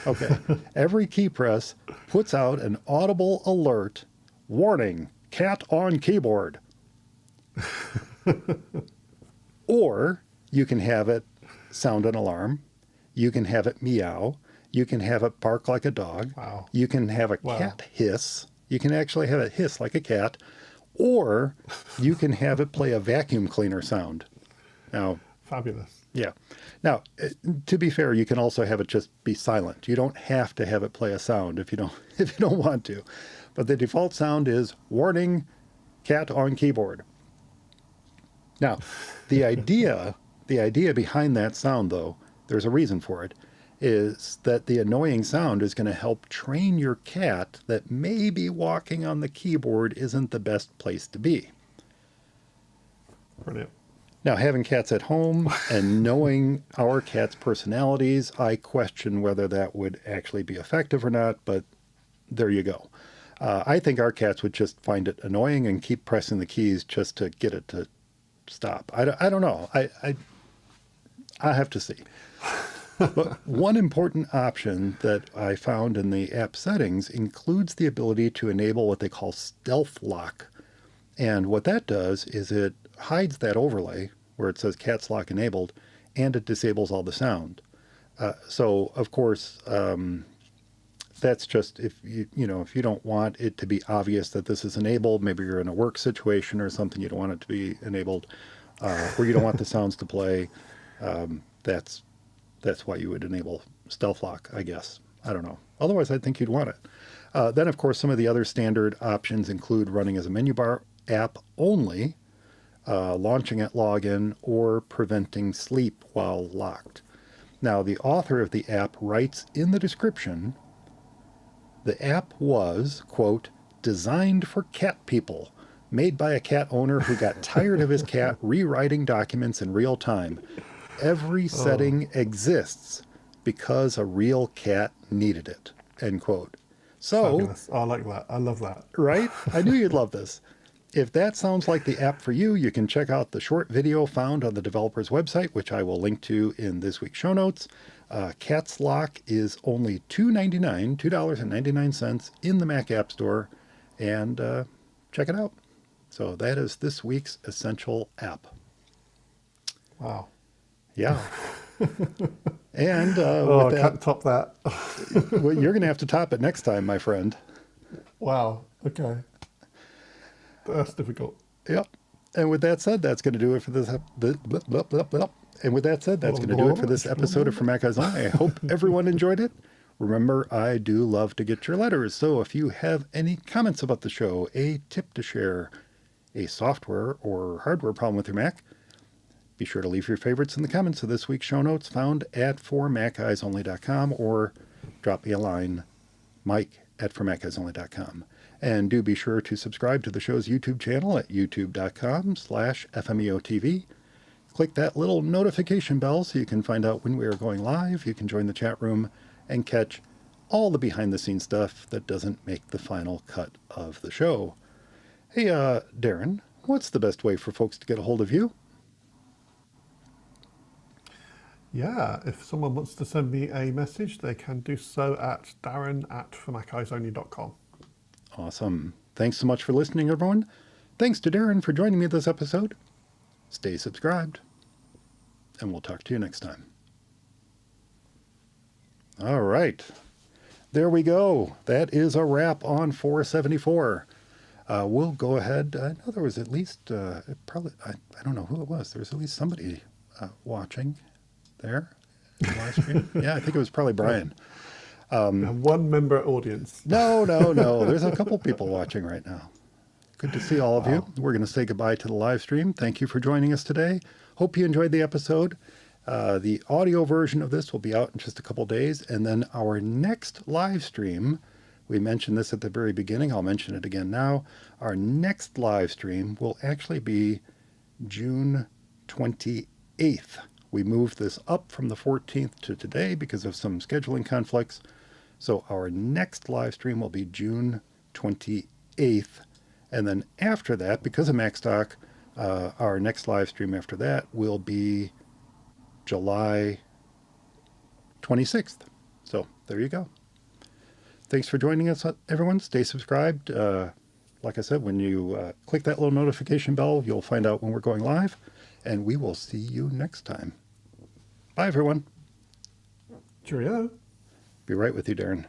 Okay. Every key press puts out an audible alert. Warning, cat on keyboard. Or you can have it sound an alarm. You can have it meow. You can have it bark like a dog. Wow. You can have a cat hiss. You can actually have it hiss like a cat. Or you can have it play a vacuum cleaner sound. Now, Fabulous. yeah. Now, to be fair, you can also have it just be silent. You don't have to have it play a sound if you don't want to. But the default sound is warning, cat on keyboard. Now, the idea behind that sound, though, there's a reason for it, is that the annoying sound is going to help train your cat that maybe walking on the keyboard isn't the best place to be. Brilliant. Now, having cats at home and knowing our cats' personalities, I question whether that would actually be effective or not, but there you go. I think our cats would just find it annoying and keep pressing the keys just to get it to stop. I don't know. I have to see. But one important option that I found in the app settings includes the ability to enable what they call stealth lock. And what that does is it hides that overlay where it says Cats Lock enabled, and it disables all the sound. So of course, that's just if you don't want it to be obvious that this is enabled. Maybe you're in a work situation or something, you don't want it to be enabled, or you don't want the sounds to play. That's why you would enable stealth lock, I guess. I don't know. Otherwise, I think you'd want it. Then, of course, some of the other standard options include running as a menu bar app only, launching at login, or preventing sleep while locked. Now, the author of the app writes in the description, the app was, quote, designed for cat people, made by a cat owner who got tired of his cat rewriting documents in real time. Every setting exists because a real cat needed it, end quote. So, fabulous. I like that. I love that. Right? I knew you'd love this. If that sounds like the app for you, you can check out the short video found on the developer's website, which I will link to in this week's show notes. Cats Lock is only $2.99 in the Mac App Store, and check it out. So that is this week's Essential App. Wow. Yeah. And Oh, with I that, can't top that. well, you're going to have to top it next time, my friend. Wow. Okay. That's difficult. Yep. And with that said, that's going to do it for this. And with that said, that's going to do it for this episode of For Mac Guys Only. I hope everyone enjoyed it. Remember, I do love to get your letters. So if you have any comments about the show, a tip to share, a software or hardware problem with your Mac, be sure to leave your favorites in the comments of this week's show notes found at formacguysonly.com or drop me a line, mike@formacguysonly.com. And do be sure to subscribe to the show's YouTube channel at youtube.com/FMEOTV. Click that little notification bell so you can find out when we are going live. You can join the chat room and catch all the behind-the-scenes stuff that doesn't make the final cut of the show. Hey, Darren, what's the best way for folks to get a hold of you? Yeah, if someone wants to send me a message, they can do so at darren@formaceyersonly.com. Awesome. Thanks so much for listening, everyone. Thanks to Darren for joining me this episode. Stay subscribed, and we'll talk to you next time. All right. There we go. That is a wrap on 474. We'll go ahead. I know there was at least, I don't know who it was. There was at least somebody watching there in the live stream. Yeah, I think it was probably Brian. One member audience. No. There's a couple people watching right now. Good to see all of you. We're going to say goodbye to the live stream. Thank you for joining us today. Hope you enjoyed the episode. The audio version of this will be out in just a couple days. And then our next live stream, we mentioned this at the very beginning. I'll mention it again now. Our next live stream will actually be June 28th. We moved this up from the 14th to today because of some scheduling conflicts. So our next live stream will be June 28th. And then after that, because of MacStock, our next live stream after that will be July 26th. So there you go. Thanks for joining us, everyone. Stay subscribed. Like I said, when you click that little notification bell, you'll find out when we're going live. And we will see you next time. Bye, everyone. Cheerio. Be right with you, Darren.